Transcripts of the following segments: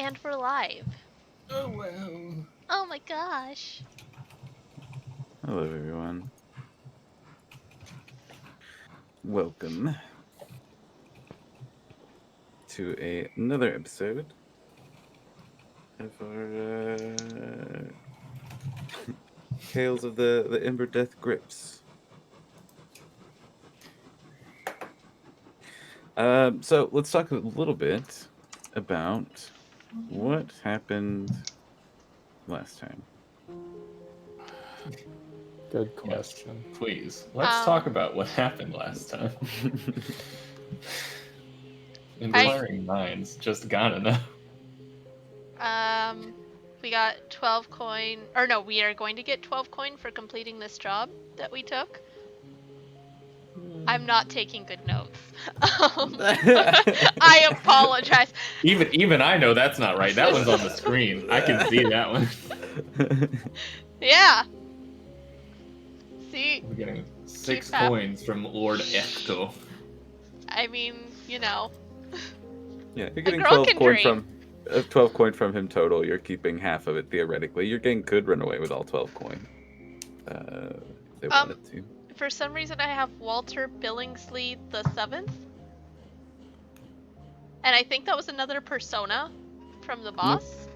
And we're live. Oh, wow. Oh my gosh. Hello, everyone. Welcome to another episode of our Tales of the Emberdeath Grips. So let's talk a little bit about what happened last time. Good question. Yes, please. Let's talk about what happened last time. Inquiring minds just gotta know. We got 12 coin, or no, we are going to get 12 coin for completing this job that we took. I'm not taking good notes. I apologize. Even I know that's not right. That one's on the screen. I can see that one. Yeah. See, We're getting 6 that. coins from Lord Echkto. I mean, you know. Yeah, you're getting girl 12 can coin dream. from 12 coin from him total. You're keeping half of it theoretically. Your gang could run away with all 12 coin. If they wanted to. For some reason, I have Walter Billingsley the 7th. And I think that was another persona from the boss.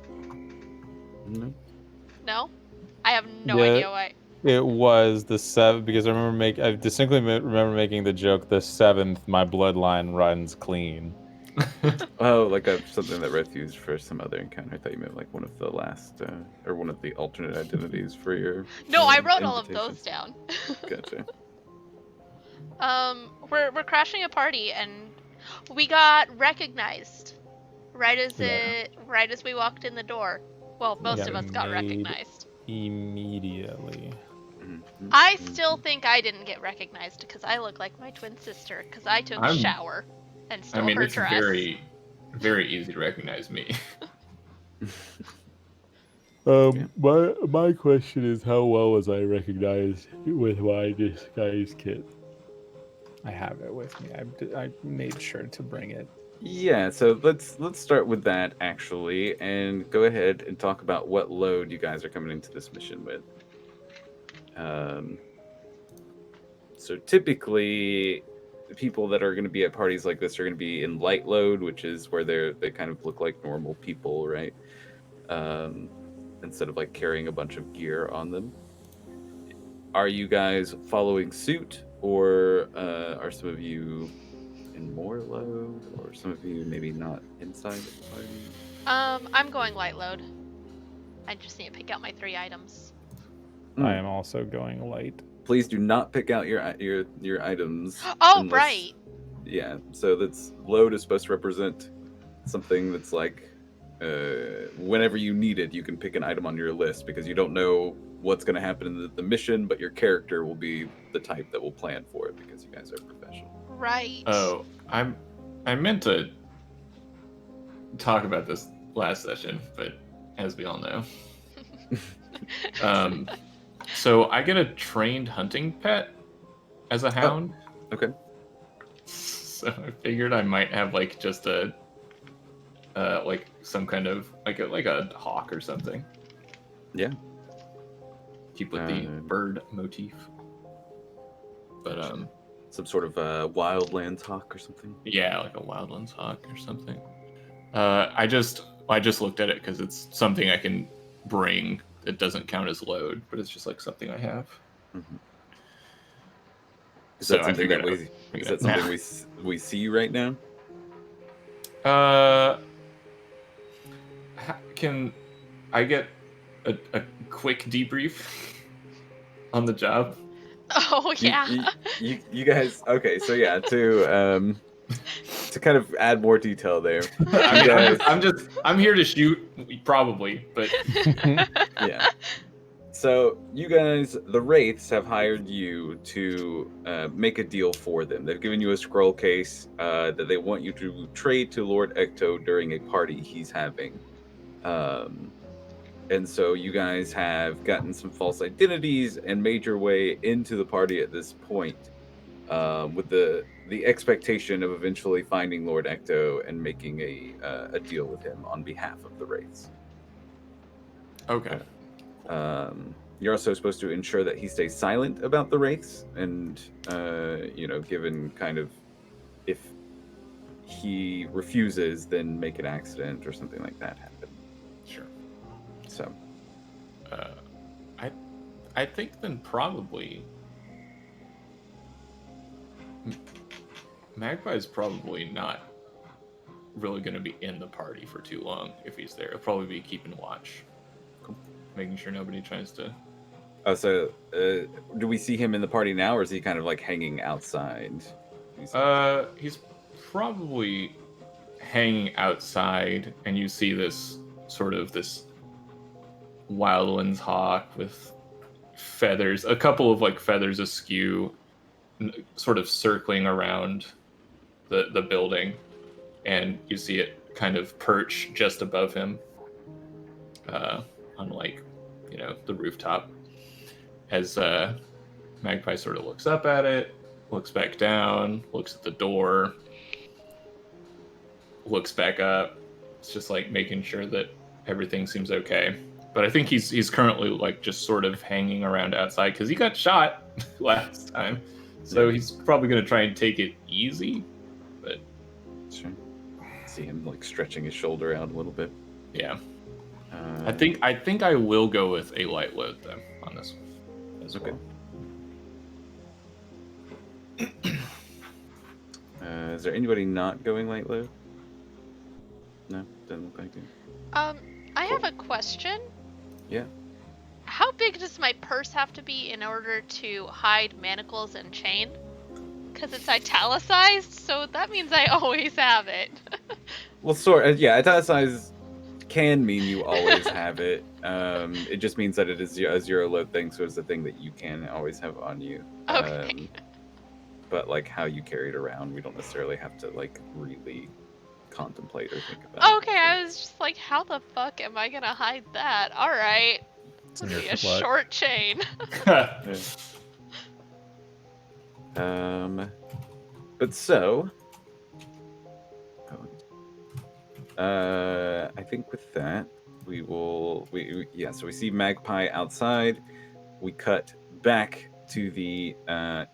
No. No? I have no idea why. It was the 7th because I distinctly remember making the joke. The 7th, my bloodline runs clean. Oh, like something that Wraiths used for some other encounter. I thought you meant like one of the last, or one of the alternate identities for your. No, I wrote all of those down. Gotcha. We're crashing a party and we got recognized right as we walked in the door. Well, most of us got recognized Immediately. Mm-hmm. I still think I didn't get recognized because I look like my twin sister because I took a shower and stole her it's dress. very, very easy to recognize me. My question is, how well was I recognized with my disguise kit? I have it with me. I made sure to bring it. Yeah, so let's start with that actually, and go ahead and talk about what load you guys are coming into this mission with. So typically, the people that are going to be at parties like this are going to be in light load, which is where they kind of look like normal people, right? Instead of like carrying a bunch of gear on them. Are you guys following suit, or are some of you in more load, or some of you maybe not inside the party? I'm going light load. I just need to pick out my 3 items. I am also going light. Please do not pick out your items. Oh, right. Yeah, so that's load is supposed to represent something that's like whenever you need it, you can pick an item on your list because you don't know what's going to happen in the mission, but your character will be the type that will plan for it because you guys are professional. Right. Oh, I meant to talk about this last session, but as we all know. So I get a trained hunting pet as a hound. Oh, okay. So I figured I might have like just a like some kind of like a hawk or something. Yeah. Keep with the bird motif. But some sort of wildlands hawk or something. Yeah, like a wildlands hawk or something. I just looked at it because it's something I can bring. It doesn't count as load, but it's just like something I have. Mm-hmm. Is So that something we see right now? Can I get a quick debrief on the job? Oh yeah. You guys. Okay, so yeah, to kind of add more detail there. I'm here to shoot, probably, but yeah. So you guys, the Wraiths, have hired you to make a deal for them. They've given you a scroll case that they want you to trade to Lord Echkto during a party he's having. And so you guys have gotten some false identities and made your way into the party at this point. With the the expectation of eventually finding Lord Echkto and making a deal with him on behalf of the Wraiths. Okay. You're also supposed to ensure that he stays silent about the Wraiths, and given kind of if he refuses, then make an accident or something like that happen. Sure. So, I think then probably Magpie's probably not really going to be in the party for too long if he's there. He'll probably be keeping watch, making sure nobody tries to. Oh, so do we see him in the party now, or is he kind of like hanging outside? He's probably hanging outside, and you see this wildlands hawk with feathers, a couple of like feathers askew, sort of circling around the building, and you see it kind of perch just above him, on like the rooftop. As Magpie sort of looks up at it, looks back down, looks at the door, looks back up. It's just like making sure that everything seems okay. But I think he's currently like just sort of hanging around outside because he got shot last time. So he's probably going to try and take it easy. But sure. See him like stretching his shoulder out a little bit. Yeah. I think I will go with a light load though on this one as okay. well. Is there anybody not going light load? No, doesn't look like it. I have a question. Yeah. How big does my purse have to be in order to hide manacles and chain? Because it's italicized, so that means I always have it. Well, yeah, italicized can mean you always have it. It just means that it is a zero load thing, so it's a thing that you can always have on you. Okay. But like how you carry it around, we don't necessarily have to like really contemplate or think about. Okay, I was just like, how the fuck am I gonna hide that? All right, it's gonna be a short chain. But so, I think with that so we see Magpie outside. We cut back to the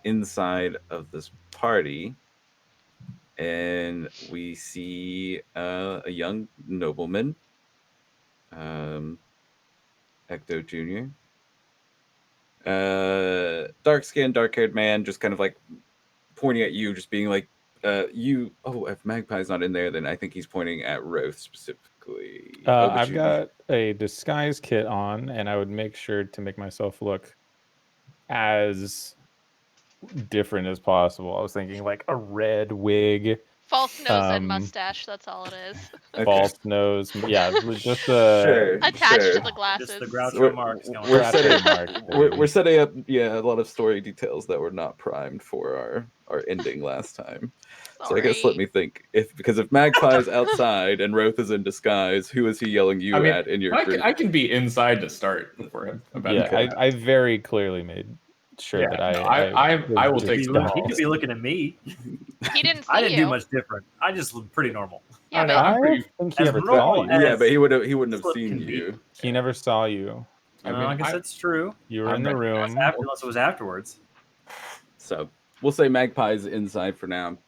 inside of this party, and we see a young nobleman, Echkto Jr. Dark-skinned, dark-haired man, just kind of like pointing at you, just being like, if Magpie's not in there, then I think he's pointing at Wraiths specifically. I've got a disguise kit on, and I would make sure to make myself look as different as possible. I was thinking like a red wig, false nose and mustache. That's all it is. Okay. False nose, yeah, just sure, attached to the glasses. Just the Groucho Marx. We're setting up, a lot of story details that were not primed for our ending last time. Sorry. So I guess let me think. Because if Magpie's outside and Wraith is in disguise, who is he yelling at in your group? I can be inside to start for him. I very clearly made sure that I will take. He could be looking at me. He didn't see I didn't you. do much different. I just look pretty normal. Yeah, I think he as ever normal saw you. as- Yeah, but he wouldn't have Slip seen can be. you. He never saw you. I guess that's true. You were in the room. Unless it was afterwards. So we'll say Magpie's inside for now.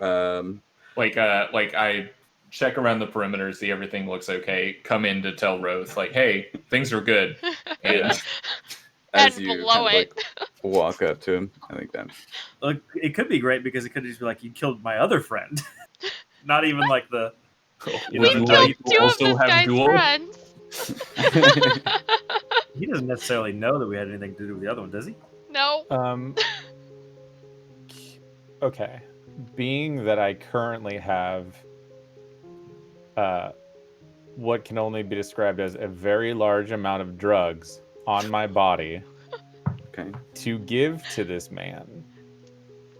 Like I check around the perimeter, see everything looks okay. Come in to tell Rose, like, hey, things are good. And As and you blow kind of, it. walk up to him, I think that. Look, it could be great because it could just be like you killed my other friend. Not even like the. We killed two of this guy's friends. He doesn't necessarily know that we had anything to do with the other one, does he? No. Okay. Being that I currently have what can only be described as a very large amount of drugs on my body to give to this man,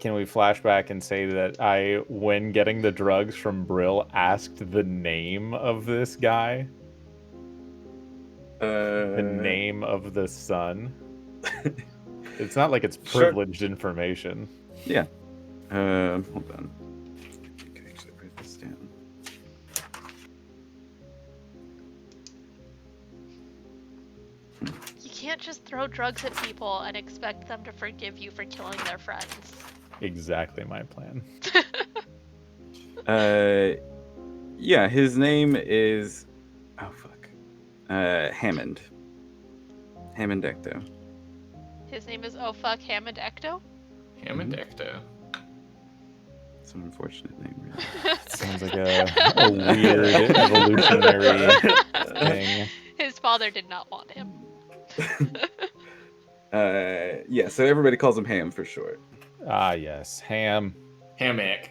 can we flash back and say that I, when getting the drugs from Brill, asked the name of this guy? The name of the son? It's not like it's privileged information. Yeah. Hold on. I can actually write this down. You can't just throw drugs at people and expect them to forgive you for killing their friends. Exactly my plan. Yeah, his name is... Oh, fuck. Hammond. Hammond Echkto. His name is Oh Fuck Hammond Echkto? Hammond Echkto. It's an unfortunate name, really. Sounds like a weird evolutionary thing. His father did not want him. Yeah, so everybody calls him Ham for short. Ah, yes, Ham. Hammock.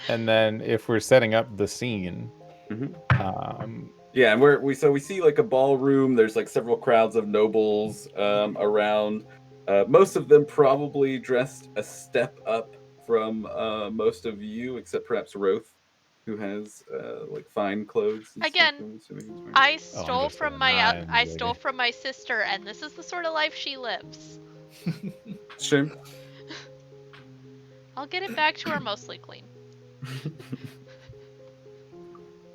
And then if we're setting up the scene, Yeah, and we see like a ballroom. There's like several crowds of nobles around. Most of them probably dressed a step up from most of you, except perhaps Roth, who has like fine clothes. And Again, stuff, I'm assuming he's wearing. I I'm stole just from a my nine, I baby. stole from my sister, and this is the sort of life she lives. Sure. I'll get it back to her mostly clean.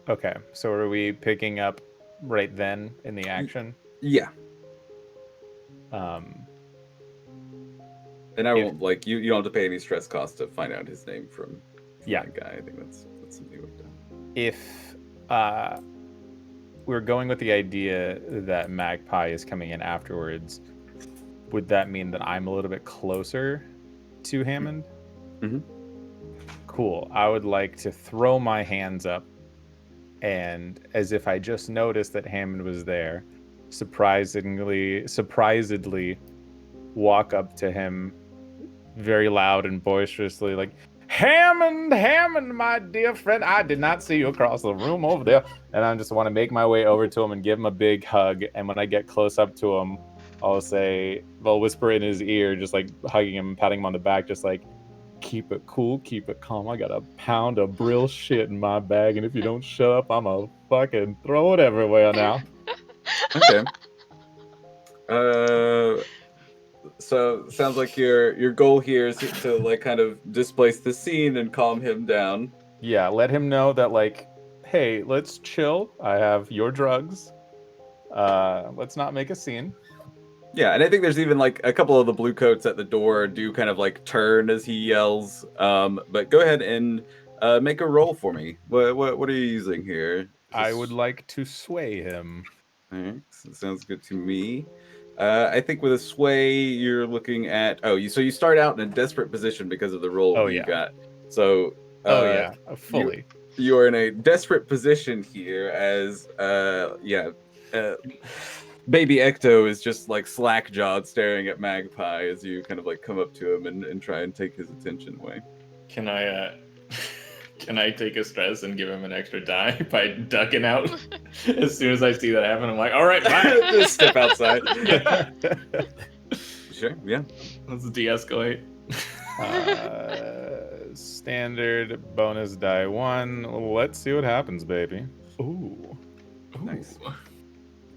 Okay, so are we picking up right then in the action? Yeah, Um, and I If- won't like you. You don't have to pay any stress cost to find out his name from Yeah. that guy. I think that's something we've done. if we're going with the idea that Magpie is coming in afterwards, would that mean that I'm a little bit closer to Hammond? Mhm. Cool. I would like to throw my hands up and, as if I just noticed that Hammond was there, surprisingly walk up to him very loud and boisterously, like, Hammond, Hammond, my dear friend, I did not see you across the room over there. And I just want to make my way over to him and give him a big hug. And when I get close up to him, I'll whisper in his ear, just like hugging him, patting him on the back, just like, keep it cool, keep it calm. I got a pound of brill shit in my bag, and if you don't shut up, I'm gonna fucking throw it everywhere now. Okay. So sounds like your goal here is to like kind of displace the scene and calm him down. Yeah, let him know that, like, hey, let's chill. I have your drugs. Let's not make a scene. Yeah, and I think there's even like a couple of the blue coats at the door do kind of like turn as he yells. But go ahead and make a roll for me. What are you using here? I would like to sway him. All right, so sounds good to me. I think with a sway, you're looking at so you start out in a desperate position because of the roll Oh, you yeah. got. So Fully. you are in a desperate position here as baby Echkto is just like slack-jawed staring at Magpie as you kind of like come up to him and try and take his attention away. Can I take a stress and give him an extra die by ducking out? As soon as I see that happen, I'm like, all right, bye. Just step outside. Sure, yeah. Let's de-escalate. Standard bonus die 1. Let's see what happens, baby. Ooh. Nice.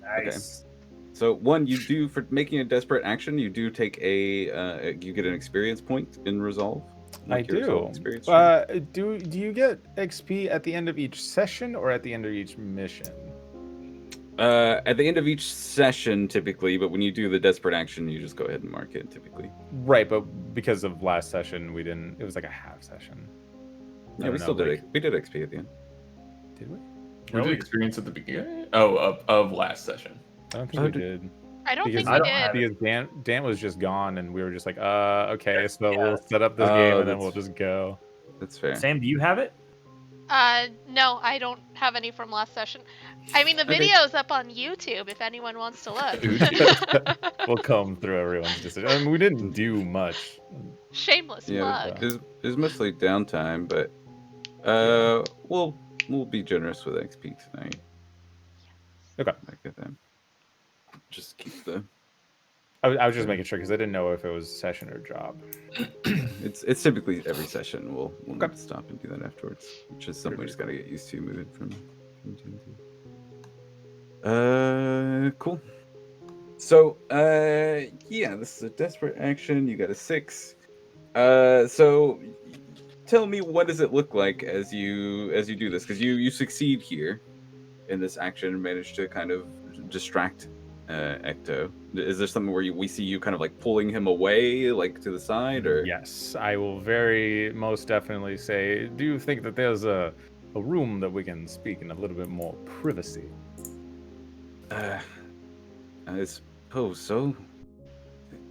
Nice. So one, you do, for making a desperate action, you do take you get an experience point in resolve. Like your resolve experience. Do you get XP at the end of each session or at the end of each mission? At the end of each session, typically, but when you do the desperate action, you just go ahead and mark it, typically. Right, but because of last session, we didn't. It was like a half session. Yeah, we still did it. We did XP at the end. Did we? We did experience at the beginning. Oh, of last session. I don't think we did. I don't think I we don't did. have it. Because Dan was just gone, and we were just like, okay, so Yeah. we'll set up this Oh, game, and then that's- we'll just go. That's fair. Sam, do you have it? No, I don't have any from last session. I mean, the Okay. video's up on YouTube if anyone wants to look. We'll comb through everyone's decision. I mean, we didn't do much. Shameless plug. It was mostly downtime, but we'll be generous with XP tonight. Okay. Like at them. Just keep the. I was just making sure because I didn't know if it was session or job. It's typically every session. We'll Okay. need to stop and do that afterwards, which is something we just gotta get used to moving from D&D. Cool. So, yeah, this is a desperate action. You got a 6. So tell me, what does it look like as you do this? Because you succeed here in this action and manage to kind of distract Echkto. Is there something where we see you kind of like pulling him away, like to the side, or? Yes, I will very most definitely say, do you think that there's a room that we can speak in a little bit more privacy? I suppose so.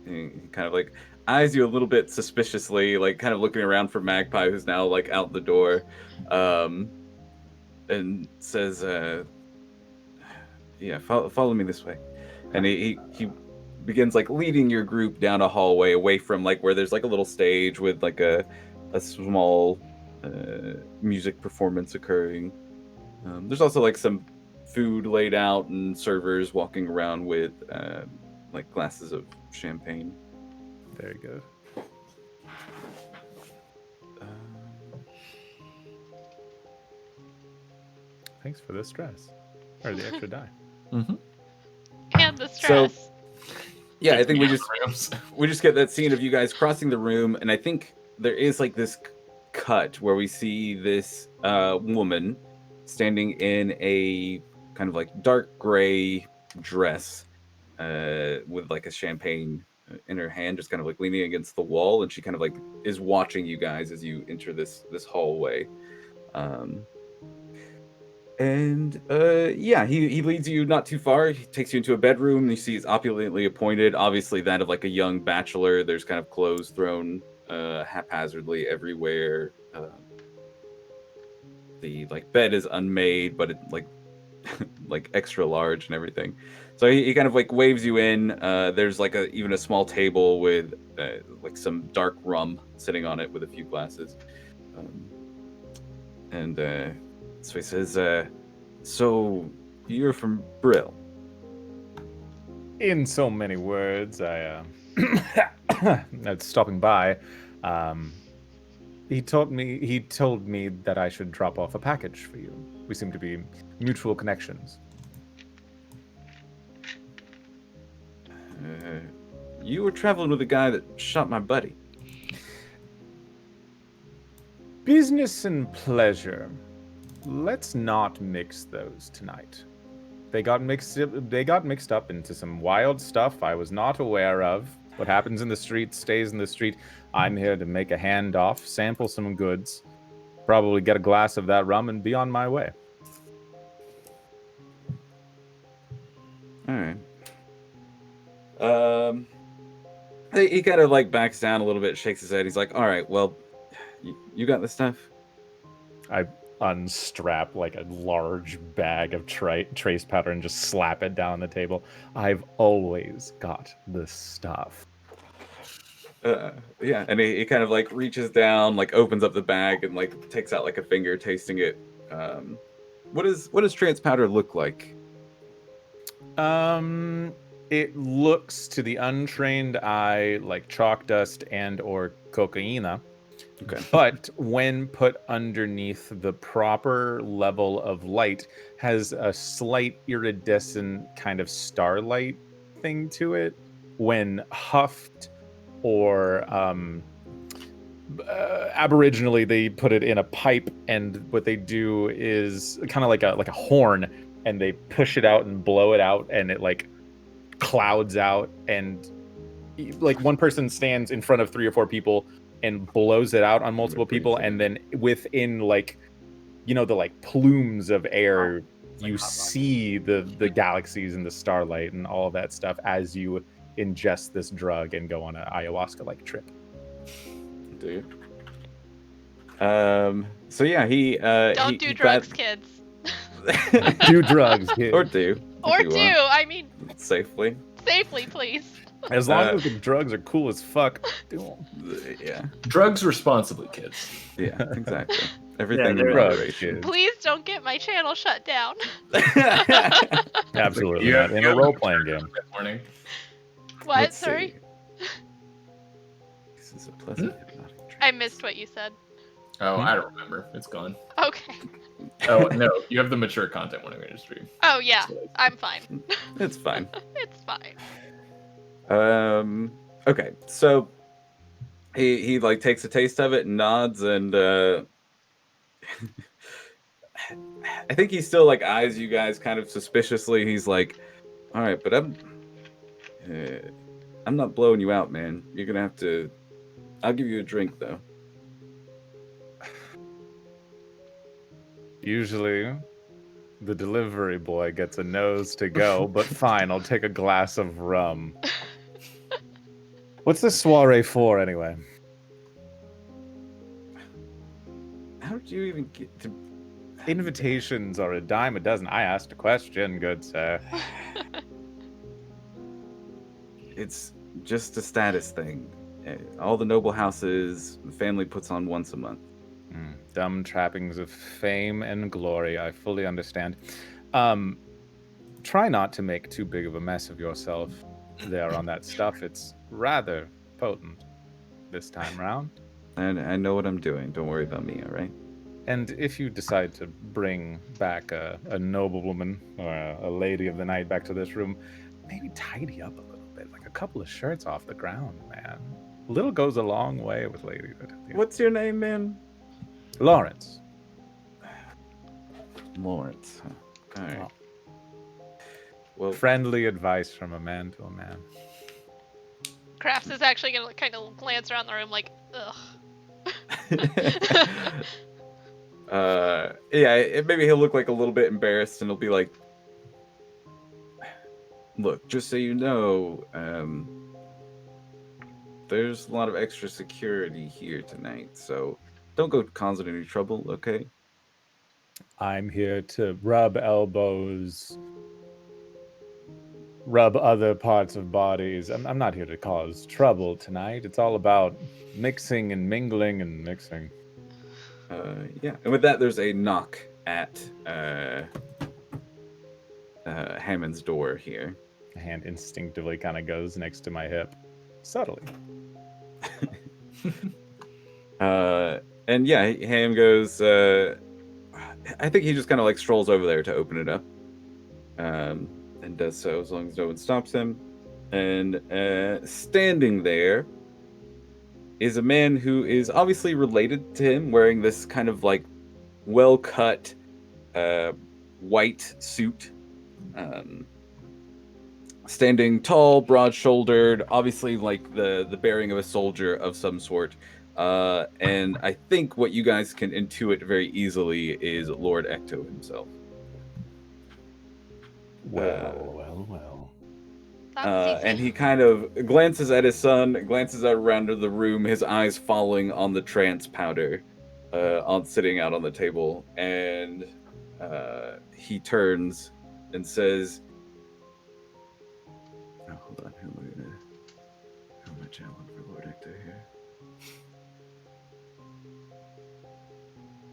He kind of like eyes you a little bit suspiciously, like kind of looking around for Magpie, who's now like out the door, and says, "Yeah, follow me this way." And he begins like leading your group down a hallway away from like where there's like a little stage with like a small music performance occurring. There's also like some food laid out and servers walking around with like glasses of champagne. Very good. Thanks for the stress. Or the extra die. Mm-hmm. And the stress. Yeah, I think we just get that scene of you guys crossing the room, and I think there is like this cut where we see this woman standing in a kind of like dark gray dress with like a champagne in her hand, just kind of like leaning against the wall, and she kind of like is watching you guys as you enter this hallway. Yeah, he leads you not too far. He takes you into a bedroom. You see it's opulently appointed, obviously that of like a young bachelor. There's kind of clothes thrown haphazardly everywhere. The like bed is unmade, but it like like extra large and everything. So he kind of like waves you in. There's like even a small table with like some dark rum sitting on it with a few glasses. So he says, "So you're from Brill?" In so many words, I stopping by. He told me that I should drop off a package for you. We seem to be mutual connections. You were traveling with a guy that shot my buddy. Business and pleasure. Let's not mix those tonight. They got mixed up into some wild stuff I was not aware of. What happens in the street stays in the street. I'm here to make a handoff, sample some goods, probably get a glass of that rum, and be on my way. All right. He kind of like backs down a little bit, shakes his head. He's like, "All right, well, you got the stuff." I unstrap like a large bag of trace powder and just slap it down on the table. I've always got the stuff. Yeah, and he kind of like reaches down, like opens up the bag and like takes out like a finger, tasting it. What does trance powder look like? It looks to the untrained eye like chalk dust and or cocaina. Okay. But when put underneath the proper level of light, has a slight iridescent kind of starlight thing to it. When huffed or aboriginally, they put it in a pipe, and what they do is kind of like a horn, and they push it out and blow it out, and it like clouds out, and like one person stands in front of 3 or 4 people and blows it out on multiple people, and then within like, you know, the like plumes of air, you see the galaxies and the starlight and all of that stuff as you ingest this drug and go on an ayahuasca like trip. Do you? So yeah, he Don't do drugs, kids. Do drugs, kids. Or do. I mean, safely, please. As long as the drugs are cool as fuck, do them. Yeah. Drugs responsibly, kids. Yeah, exactly. Everything Yeah, in drugs, moderation. kids. Please don't get my channel shut down. Absolutely Yeah, not. In a role-playing game. Good morning. What? Let's Sorry? see. This is a pleasant hypnotic dream. I missed what you said. Oh, I don't remember. It's gone. Okay. Oh no, you have the mature content one I'm going to stream. Oh yeah, I'm fine. It's fine. It's fine. Okay, so he like takes a taste of it and nods, and I think he still like eyes you guys kind of suspiciously. He's like, all right, but I'm not blowing you out, man. You're gonna have to. I'll give you a drink though. Usually, the delivery boy gets a nose to go, but fine, I'll take a glass of rum. What's this soiree for, anyway? How did you even get to? Invitations are a dime a dozen. I asked a question, good sir. It's just a status thing. All the noble houses, the family puts on once a month. Dumb trappings of fame and glory, I fully understand. Try not to make too big of a mess of yourself there on that stuff. It's rather potent this time round. And I know what I'm doing. Don't worry about me, all right? And if you decide to bring back a noblewoman or a lady of the night back to this room, maybe tidy up a little bit, like a couple of shirts off the ground, man. Little goes a long way with ladies. What's your name, man? Lawrence. Lawrence. Huh? All right. Well, friendly advice from a man to a man. Crafts is actually gonna kind of glance around the room like, ugh. Yeah, maybe he'll look like a little bit embarrassed, and he'll be like, "Look, just so you know, there's a lot of extra security here tonight, so don't go causing any trouble, okay?" I'm here to rub elbows, rub other parts of bodies. I'm not here to cause trouble tonight. It's all about mixing and mingling and mixing. Yeah, and with that, there's a knock at Hammond's door here. A hand instinctively kind of goes next to my hip, subtly. And yeah, Ham goes. I think he just kind of like strolls over there to open it up, and does so as long as no one stops him. And standing there is a man who is obviously related to him, wearing this kind of like well-cut white suit, standing tall, broad-shouldered, obviously like the bearing of a soldier of some sort. And I think what you guys can intuit very easily is Lord Echkto himself. Well. And he kind of glances at his son, glances around the room, his eyes falling on the trance powder sitting out on the table, and he turns and says, "Oh, hold on, how am I channeling for Lord Echkto here?"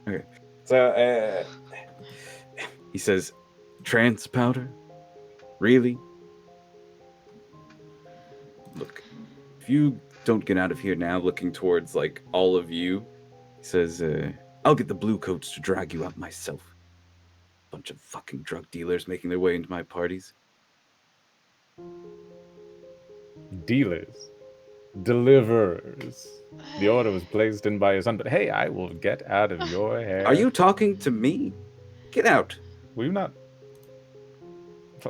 Okay, so he says, "Trance powder? Really? Look, if you don't get out of here now," looking towards like all of you, he says, "I'll get the blue coats to drag you out myself. Bunch of fucking drug dealers making their way into my parties." Dealers. Deliverers. The order was placed in by your son, but hey, I will get out of your hair. Are you talking to me? Get out. Will you not?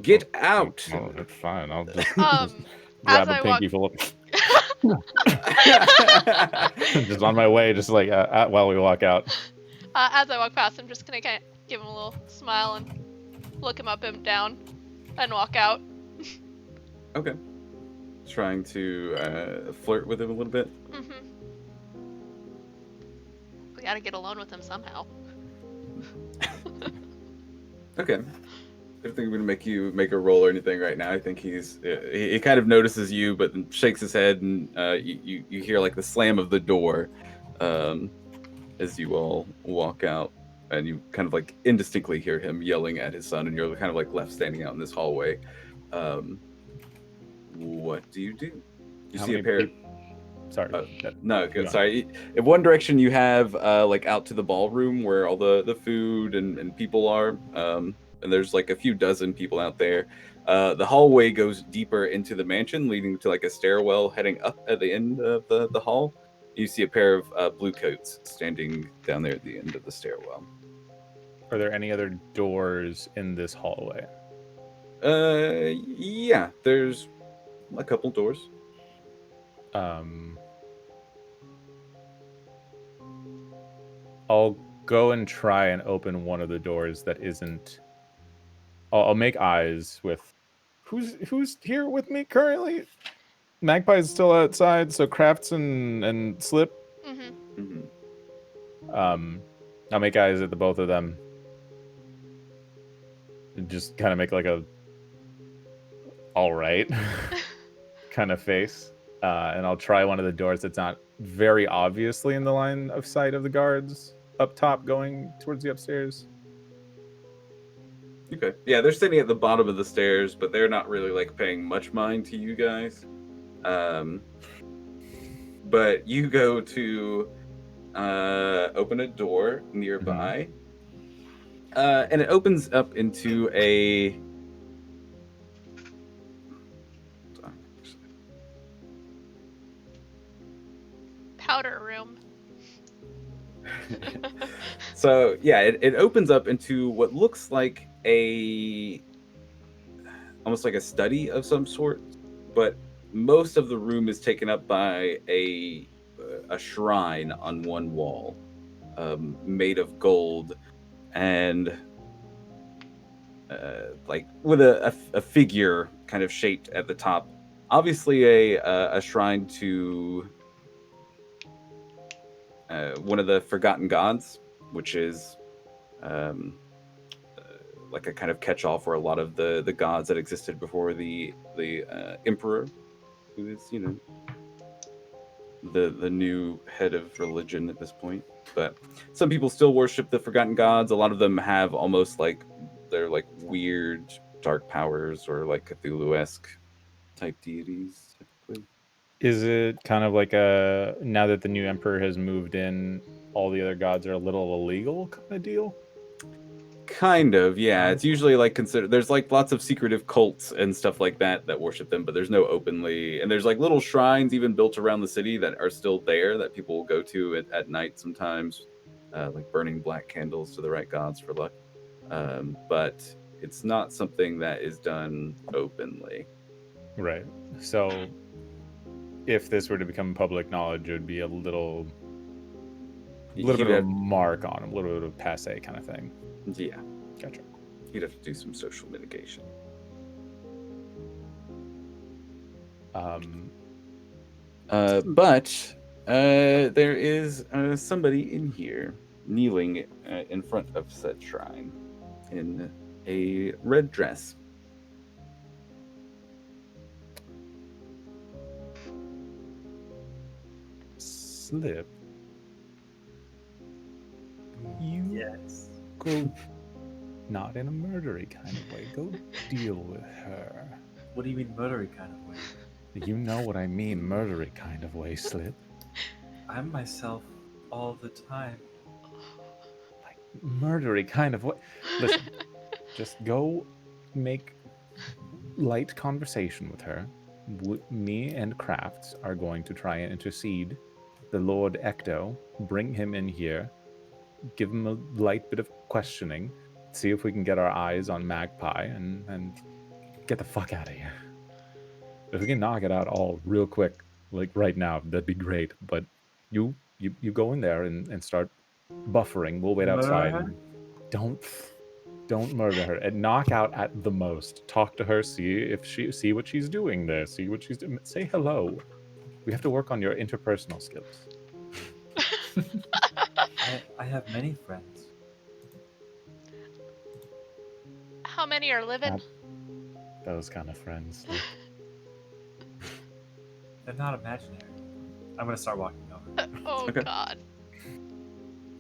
Get out. Oh, that's fine. I'll just, As grab I a pinky walk- full of... just on my way, just like while we walk out. As I walk past, I'm just gonna kind of give him a little smile and look him up and down, and walk out. Okay. Trying to flirt with him a little bit. Mm-hmm. We gotta get alone with him somehow. Okay. I don't think I'm gonna make you make a roll or anything right now. I think he kind of notices you, but then shakes his head, and you hear like the slam of the door as you all walk out, and you kind of like indistinctly hear him yelling at his son, and you're kind of like left standing out in this hallway. What do? You How see a many pair. Sorry. No, good. on. Sorry. In one direction, you have like out to the ballroom where all the food and people are. And there's like a few dozen people out there. The hallway goes deeper into the mansion, leading to like a stairwell heading up at the end of the hall. You see a pair of blue coats standing down there at the end of the stairwell. Are there any other doors in this hallway? Yeah, there's a couple doors. I'll go and try and open one of the doors that isn't. I'll make eyes with. Who's here with me currently? Magpie's still outside, so Crafts and Slip. Mm-hmm. I'll make eyes at the both of them. And just kind of make like a all right kind of face. And I'll try one of the doors that's not very obviously in the line of sight of the guards up top going towards the upstairs. Okay. Yeah, they're sitting at the bottom of the stairs, but they're not really like paying much mind to you guys. But you go to open a door nearby, and it opens up into a Powder room. So yeah, it opens up into what looks like almost like a study of some sort, but most of the room is taken up by a shrine on one wall, made of gold, and like with a figure kind of shaped at the top. Obviously, a shrine to one of the forgotten gods, which is like a kind of catch-all for a lot of the gods that existed before the emperor, who is the new head of religion at this point. But some people still worship the forgotten gods. A lot of them have almost like they're like weird dark powers or like Cthulhu-esque type deities typically. Is it kind of like now that the new emperor has moved in, all the other gods are a little illegal kind of deal? Kind of, yeah. It's usually like there's like lots of secretive cults and stuff like that worship them, but there's no openly. And there's like little shrines even built around the city that are still there that people will go to at night sometimes, like burning black candles to the right gods for luck. But it's not something that is done openly. Right. So if this were to become public knowledge, it would be a little bit of a mark on him, a little bit of passe kind of thing. Yeah. Gotcha. You'd have to do some social mitigation. But there is somebody in here kneeling in front of said shrine in a red dress. Slip. Yes. Go not in a murdery kind of way. Go deal with her. What do you mean murdery kind of way? You know what I mean, murdery kind of way, Slip. I'm myself all the time. Like murdery kind of way. Listen, just go make light conversation with her. Me and Crafts are going to try and intercede. The Lord Echkto, bring him in here. Give him a light bit of questioning, see if we can get our eyes on Magpie, and get the fuck out of here. If we can knock it out all real quick, like right now, that'd be great. But you go in there and start buffering. We'll wait outside. And don't murder her. And knock out at the most. Talk to her. See what she's doing there. See what she's doing. Say hello. We have to work on your interpersonal skills. I have many friends. How many are living? Not those kind of friends. They're not imaginary. I'm gonna start walking over. Oh Okay. God.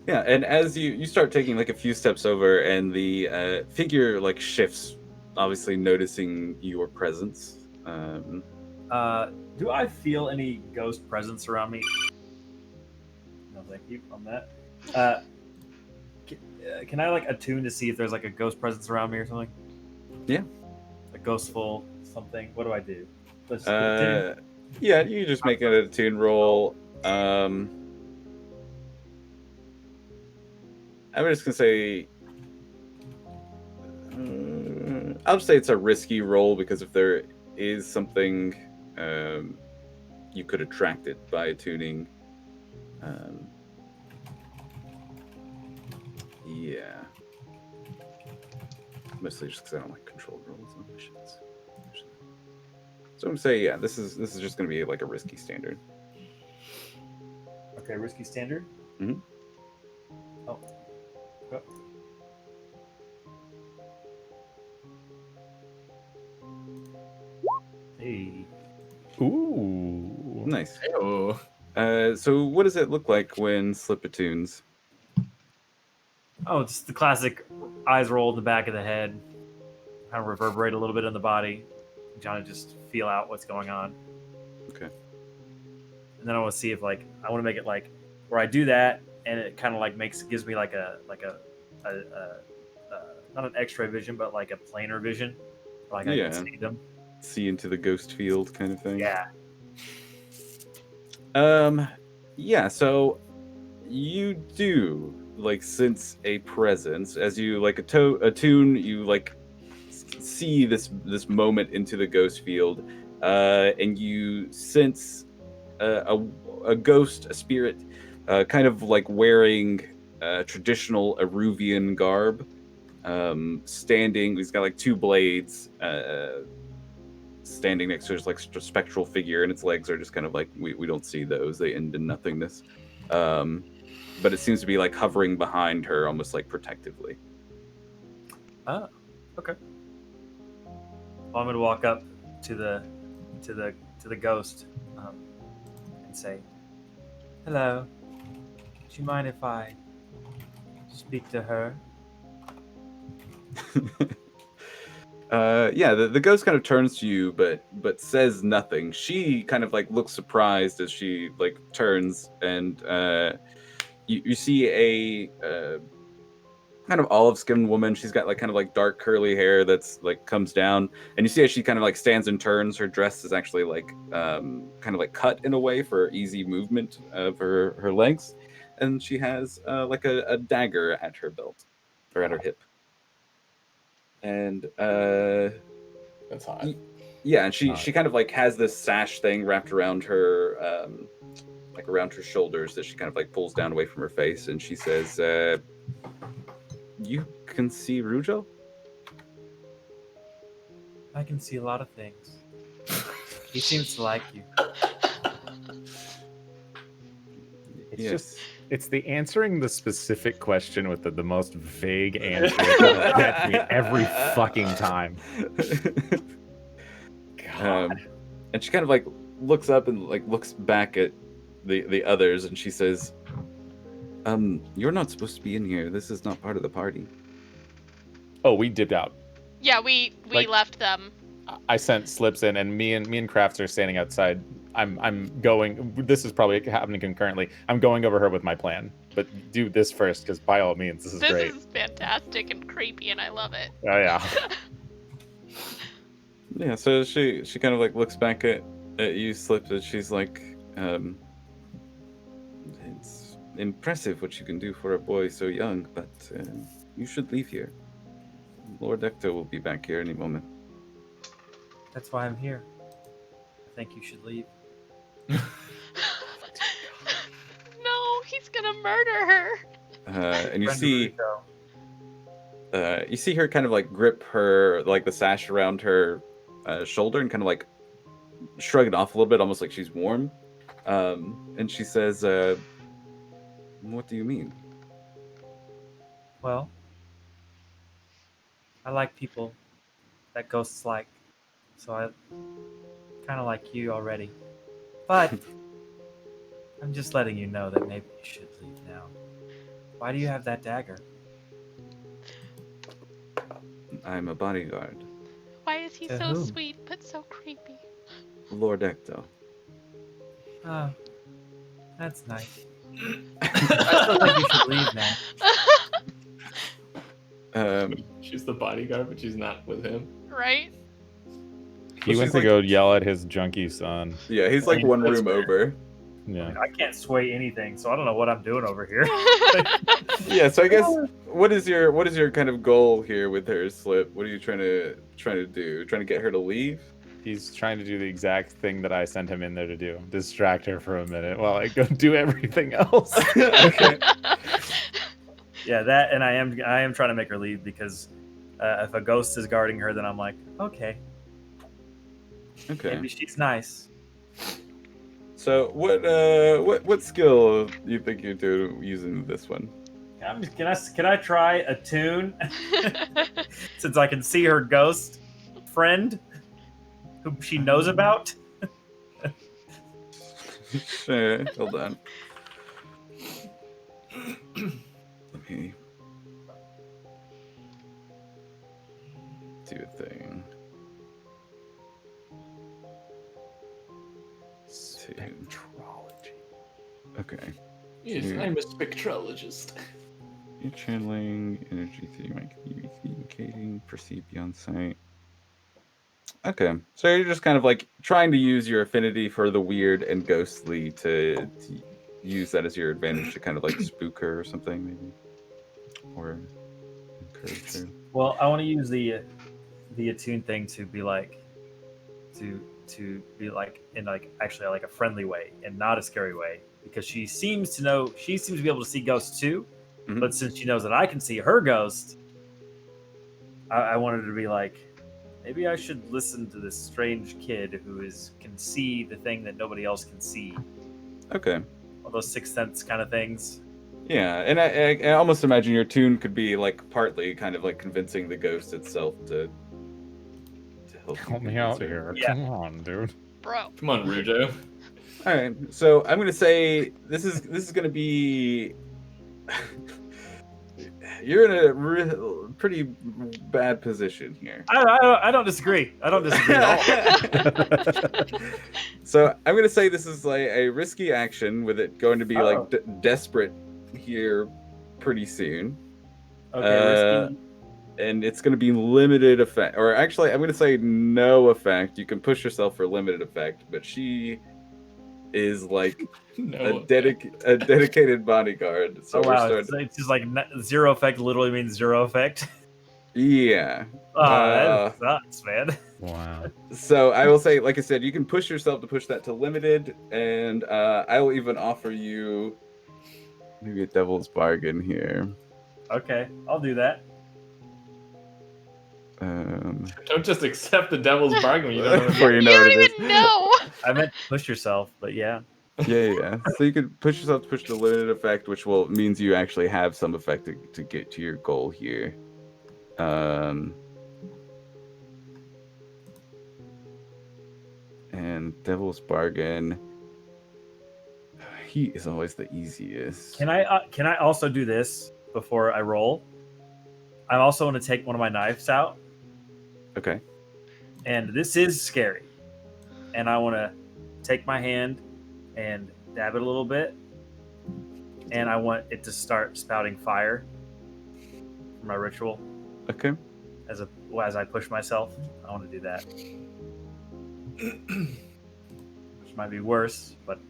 Yeah, and as you start taking like a few steps over, and the figure like shifts, obviously noticing your presence, Do I feel any ghost presence around me? No, thank you on that. Can I like attune to see if there's like a ghost presence around me or something? Yeah. A ghostful something. What do I do? Let's get attune. Yeah, you just make an attune roll. I'm just gonna say. I'll just say it's a risky roll because if there is something, you could attract it by attuning. Yeah. Mostly just because I don't like control rolls on missions. So I'm gonna say, yeah, this is just gonna be like a risky standard. Okay, risky standard. Mhm. Oh. Go. Hey. Ooh. Nice. Oh, So what does it look like when Slip attunes? Oh, it's the classic eyes roll in the back of the head, kind of reverberate a little bit in the body, trying to just feel out what's going on. Okay. And then I want to see if like I want to make it like where I do that and it kind of like gives me like a not an X-ray vision but like a planar vision, like I Yeah. can see them. See into the ghost field kind of thing. Yeah. Yeah, so you do like sense a presence as you like attune, you like see this moment into the ghost field, and you sense a ghost, a spirit, kind of like wearing traditional Eruvian garb, standing. He's got like two blades, standing next to his like spectral figure, and its legs are just kind of like we don't see those; they end in nothingness. But it seems to be like hovering behind her, almost like protectively. Oh, okay. Well, I'm gonna walk up to the ghost and say, "Hello. Do you mind if I speak to her?" Yeah, the ghost kind of turns to you, but says nothing. She kind of like looks surprised as she like turns, and you see a kind of olive skinned woman. She's got like kind of like dark curly hair that's like comes down, and you see as she kind of like stands and turns. Her dress is actually like kind of like cut in a way for easy movement of her legs, and she has like a dagger at her belt or at her hip. And that's hot. yeah, and she kind of like has this sash thing wrapped around her, like around her shoulders that she kind of like pulls down away from her face, and she says, "You can see Rujo?" I can see a lot of things. He seems to like you. It's Yes. just it's the answering the specific question with the most vague answer that gets me every fucking time. God. And she kind of like looks up and like looks back at the others, and she says, "You're not supposed to be in here. This is not part of the party." Oh, we dipped out. Yeah, we Like- left them. I sent Slips in, and me and Crafts are standing outside. I'm going. This is probably happening concurrently. I'm going over her with my plan, but do this first, because by all means, this is great. This is fantastic and creepy, and I love it. Oh yeah. Yeah, so she kind of like looks back at you, Slips, and she's like, "It's impressive what you can do for a boy so young, but you should leave here. Lord Echkto will be back here any moment." That's why I'm here. I think you should leave. No, he's gonna murder her. And you Friend see. Rujo. You see her kind of like grip her, like the sash around her shoulder, and kind of like shrug it off a little bit, almost like she's warm. And she says, "What do you mean?" Well, I like people that ghosts like, so I kind of like you already. But I'm just letting you know that maybe you should leave now. Why do you have that dagger? I'm a bodyguard. Why is he To so whom? sweet but so creepy? Lord Echkto. Oh, that's nice. I still think you should leave now. Um, She's the bodyguard, but she's not with him. Right? He went she's to like- go yell at his junkie son. yeah, he's like one That's room fair. over. I Yeah. mean, I can't sway anything, so I don't know what I'm doing over here. Yeah, so I guess what is your kind of goal here with her, Slip? What are you trying to do? Trying to get her to leave? He's trying to do the exact thing that I sent him in there to do. Distract her for a minute while I go do everything else. Okay. Yeah, that, and I am trying to make her leave because if a ghost is guarding her, then I'm like, okay, Okay. maybe she's nice. So what skill do you think you're doing using this one? Can I try a tune since I can see her ghost friend who she knows about? Sure. Hold on. Let me do a thing. Spectrology. Okay. Yes, Yeah. I'm a spectrologist. You're channeling energy through your mind, communicating, perceive beyond sight. Okay, so you're just kind of like trying to use your affinity for the weird and ghostly to use that as your advantage to kind of like spook her or something, maybe, or encourage her. Well, I want to use the attune thing to be like to be like in like actually like a friendly way and not a scary way because she seems to be able to see ghosts too. Mhm. But since she knows that I can see her ghost, I wanted to be like, maybe I should listen to this strange kid who can see the thing that nobody else can see. Okay. All those sixth sense kind of things. Yeah, and I almost imagine your tune could be like partly kind of like convincing the ghost itself to help you Help me convince out her. here. Yeah. Come on, dude. Bro. Come on, Rujo. All right, so I'm gonna say this is gonna be. You're in a pretty bad position here. I don't disagree. I don't disagree at all. So I'm gonna say this is like a risky action with it going to be Oh. like desperate here pretty soon. Okay, risky. And it's going to be limited effect, or actually, I'm going to say no effect. You can push yourself for limited effect, but she is like No. a dedicated bodyguard. So Oh we're wow, starting. it's just like zero effect literally means zero effect. Yeah. Oh, that sucks, man. Wow. So I will say, like I said, you can push yourself to push that to limited, and I will even offer you maybe a devil's bargain here. Okay, I'll do that. Don't just accept the devil's bargain. You don't know Before what you You know what don't it is. even know. I meant push yourself, but yeah. Yeah. So you could push yourself to push the limited effect, which means you actually have some effect to get to your goal here. And Devil's Bargain. He is always the easiest. Can I also do this before I roll? I also want to take one of my knives out, Okay. and this is scary. And I want to take my hand and dab it a little bit, and I want it to start spouting fire for my ritual. Okay. As I push myself, I want to do that. Which might be worse, but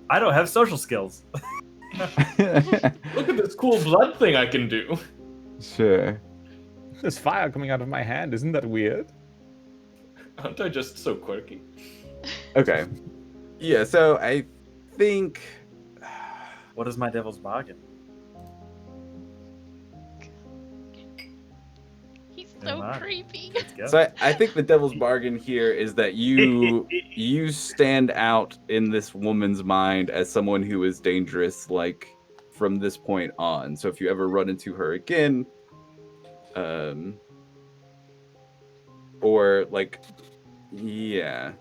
I don't have social skills. Look at this cool blood thing I can do. Sure. There's fire coming out of my hand. Isn't that weird? Aren't I just so quirky? Okay. Yeah, so I think What is my devil's bargain? He's Never so mind. creepy. Let's go. so I think the devil's bargain here is that you stand out in this woman's mind as someone who is dangerous, like from this point on. So if you ever run into her again, or like, yeah,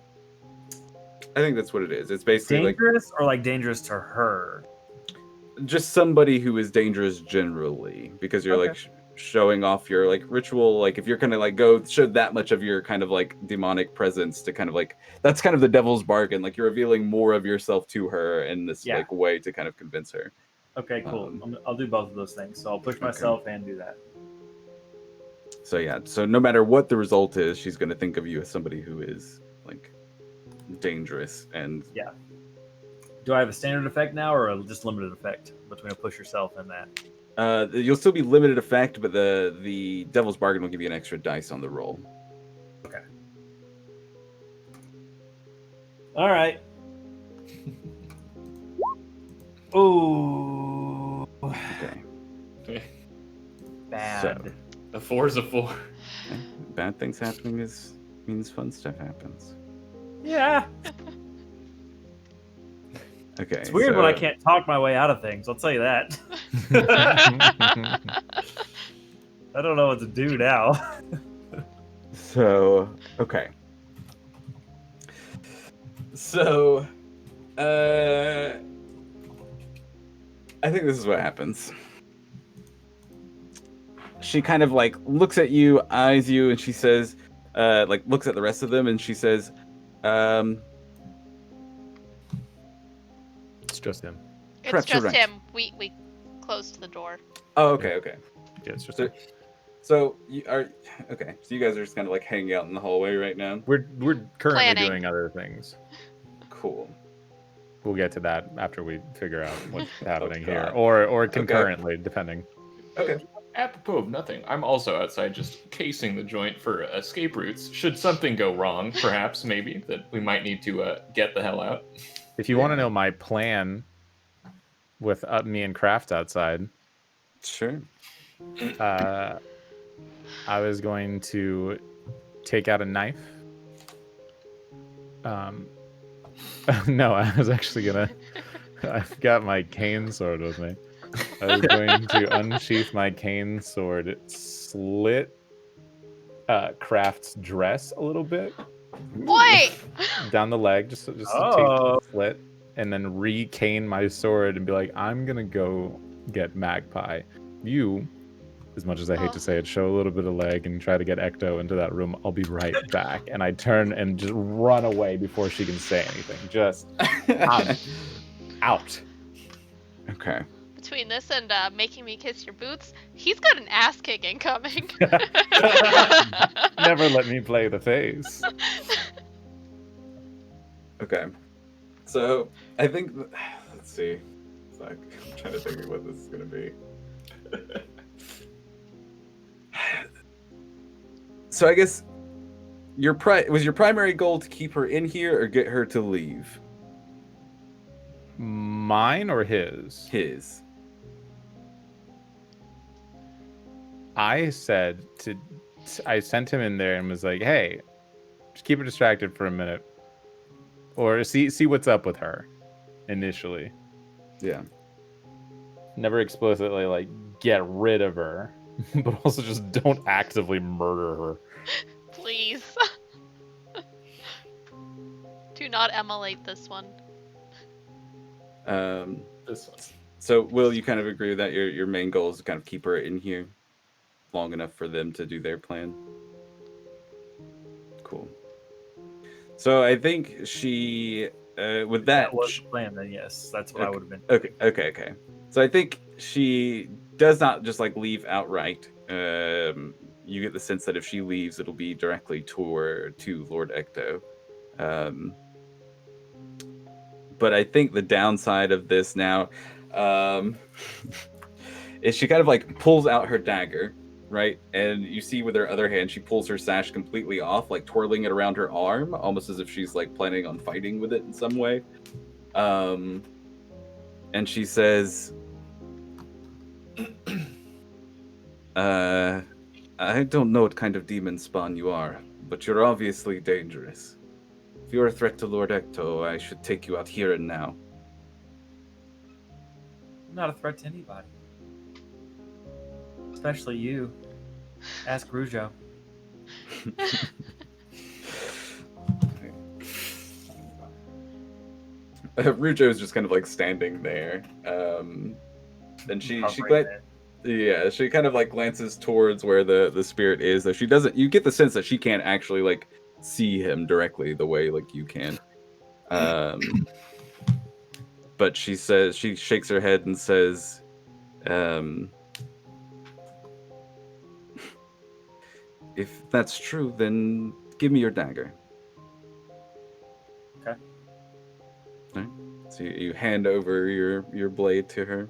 I think that's what it is. It's basically dangerous or like dangerous to her? like just somebody who is dangerous generally, because you're Okay. like showing off your like ritual, like if you're gonna like go show that much of your kind of like demonic presence to kind of like, that's kind of the devil's bargain, like you're revealing more of yourself to her in this like way to kind of convince her. Okay, cool. I'll do both of those things. So I'll push myself and do that. So yeah, so no matter what the result is, she's going to think of you as somebody who is like dangerous and Do I have a standard effect now, or just limited effect between a push yourself and that? You'll still be limited effect, but the Devil's Bargain will give you an extra dice on the roll. Okay. All right. Ooh. Okay. Bad. So, A 4 is a 4. bad things happening means fun stuff happens. Yeah. Okay. It's weird when I can't talk my way out of things. I'll tell you that. I don't know what to do now. So, okay. So, I think this is what happens. She kind of like looks at you, eyes you, and she says, like looks at the rest of them, and she says, It's just him. It's Perhaps you're just right. him. We closed the door. Oh, okay. Yeah, it's just So, him. so you are okay. So you guys are just kind of like hanging out in the hallway right now. We're currently Planning. doing other things. Cool. We'll get to that after we figure out what's happening here, God. or concurrently, depending. Okay. Apropos of nothing, I'm also outside just casing the joint for escape routes. Should something go wrong, perhaps, maybe, that we might need to get the hell out. If you want to know my plan with me and Kraft outside, Sure. I was going to take out a knife. No, I was actually gonna. I've got my cane sword with me. I was going to unsheath my cane sword, slit Kraft's dress a little bit. Boy! Down the leg, just to take the slit, and then re-cane my sword and be like, I'm gonna go get Magpie. You, as much as I hate to say it, show a little bit of leg and try to get Echkto into that room. I'll be right back. And I turn and just run away before she can say anything. Just out. Okay. Between this and making me kiss your boots, he's got an ass kicking coming. Never let me play the face. Okay. So I think let's see. Fuck. I'm trying to think of what this is gonna be. So I guess was your primary goal to keep her in here or get her to leave? Mine or his? His. I said I sent him in there and was like, hey, just keep her distracted for a minute. Or see what's up with her initially. Yeah. Never explicitly like get rid of her, but also just don't actively murder her. Please. Do not emulate this one. This one. So Will, you kind of agree with that? Your main goal is to kind of keep her in here long enough for them to do their plan. Cool. So I think she with that was the plan, then yes, that's what I would have been. Okay. So I think she does not just like leave outright. You get the sense that if she leaves, it'll be directly to Lord Echkto. But I think the downside of this now is she kind of like pulls out her dagger, right? And you see with her other hand, she pulls her sash completely off, like twirling it around her arm, almost as if she's like planning on fighting with it in some way. And she says, I don't know what kind of demon spawn you are, but you're obviously dangerous. If you're a threat to Lord Echkto, I should take you out here and now. I'm not a threat to anybody. Especially you. Ask Rougeau. Rougeau is just kind of like standing there. And she Yeah, she kind of like glances towards where the spirit is, though she doesn't. You get the sense that she can't actually like see him directly the way like you can. But she shakes her head and says, "If that's true, then give me your dagger." Okay. All right. So you hand over your blade to her.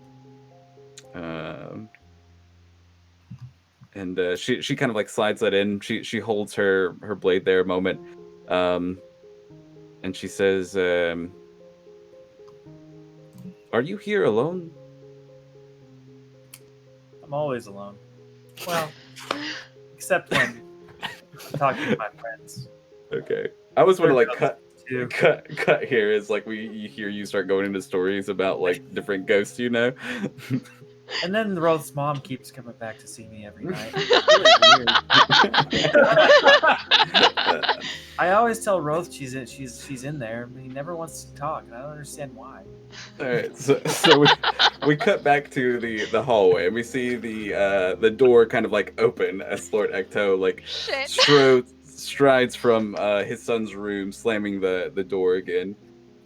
And she kind of like slides that in. She holds her blade there a moment, and she says, "Are you here alone?" I'm always alone. Well, except when I'm talking to my friends. Okay, I was want to like Too. cut here is like you hear you start going into stories about like different ghosts, you know. And then Roth's mom keeps coming back to see me every night. It's really weird. I always tell Roth she's in there, but he never wants to talk, and I don't understand why. All right, so we cut back to the hallway, and we see the door kind of like open as Lord Echkto like strides from his son's room, slamming the door again.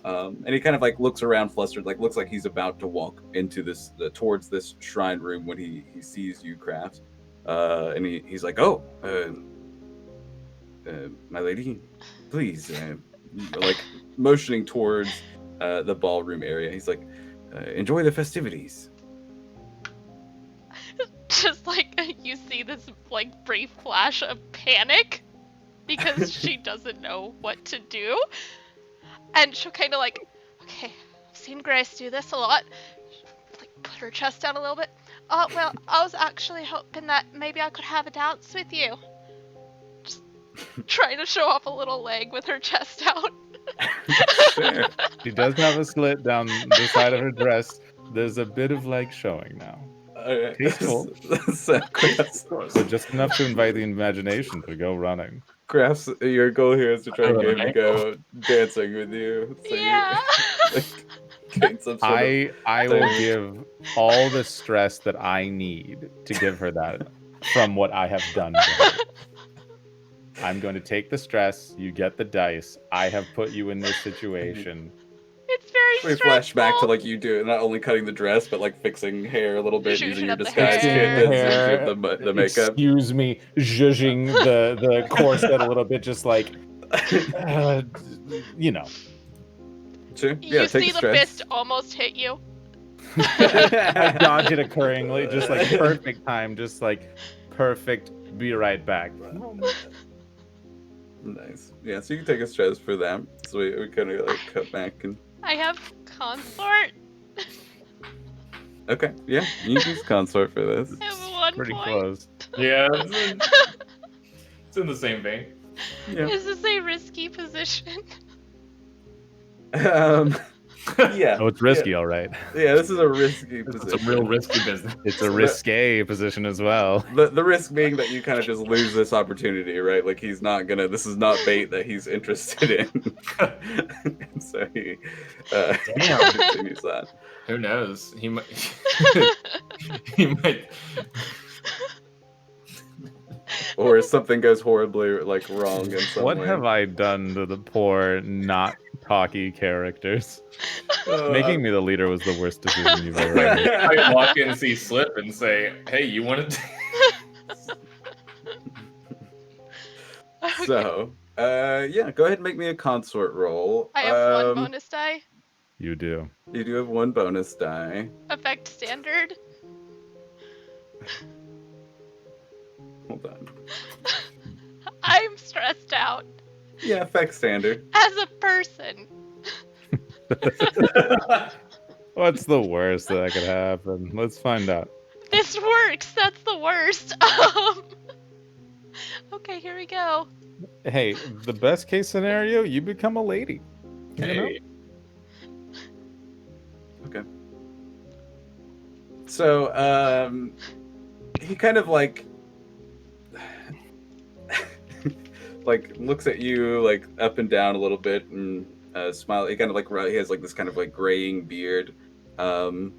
And he kind of like looks around flustered, like looks like he's about to walk into towards this shrine room when he sees you, Crafts. And he's like, "Oh, my lady, please," like motioning towards the ballroom area. He's like, "Enjoy the festivities." Just like you see this like brief flash of panic because she doesn't know what to do. And she'll kind of like, okay, I've seen Grace do this a lot. Like, put her chest down a little bit. Oh, well, I was actually hoping that maybe I could have a dance with you. Just trying to show off a little leg with her chest out. Sure. She does have a slit down the side of her dress. There's a bit of leg showing now. Alright. Tasteful. So, Crafts, So just enough to invite the imagination to go running. Crafts, your goal here is to try and get him to go dancing with you. So Yeah. you gain some sort of I will give all the stress that I need to give her that from what I have done to her. I'm going to take the stress. You get the dice. I have put you in this situation. It's very We stressful. flash back to like you do not only cutting the dress, but like fixing hair a little bit, Zhuzhing using your up the disguise hair. kit to Hair. zhuzh up the makeup. Excuse me, zhuzhing the corset a little bit, just like, you know. Sure. You Yeah, take see a the stress. fist almost hit you. I dodge it occurringly, just like perfect time, just like perfect. Be right back. Nice. Yeah, so you can take a stress for that. So we kind of like cut back and. I have consort. Okay, yeah, you can use consort for this. I have 1 Pretty point. close. Yeah, it's in the same vein. Yeah. Is this a risky position? Yeah. Oh, it's risky, all right. Yeah, this is a risky It's position. a real risky business. It's a risque position as well. The risk being that you kind of just lose this opportunity, right? Like he's not gonna. This is not bait that he's interested in. And so he Damn. continues that. Who knows? He might. He might. Or something goes horribly like wrong in some What way. have I done to the poor, not talky characters? Making me the leader was the worst decision you've ever made. I walk in and see Slip and say, "Hey, you want to?" Okay. So, yeah, go ahead and make me a consort roll. I have 1 bonus die. You do. You do have 1 bonus die. Effect standard. Hold on. I'm stressed out Yeah, effect standard. as a person. What's the worst that could happen? Let's find out. This works. That's the worst. Okay, here we go. Hey, the best case scenario, you become a lady. You know? Hey, Okay. So, he kind of like like looks at you like up and down a little bit and smile. He kind of like he has like this kind of like graying beard, and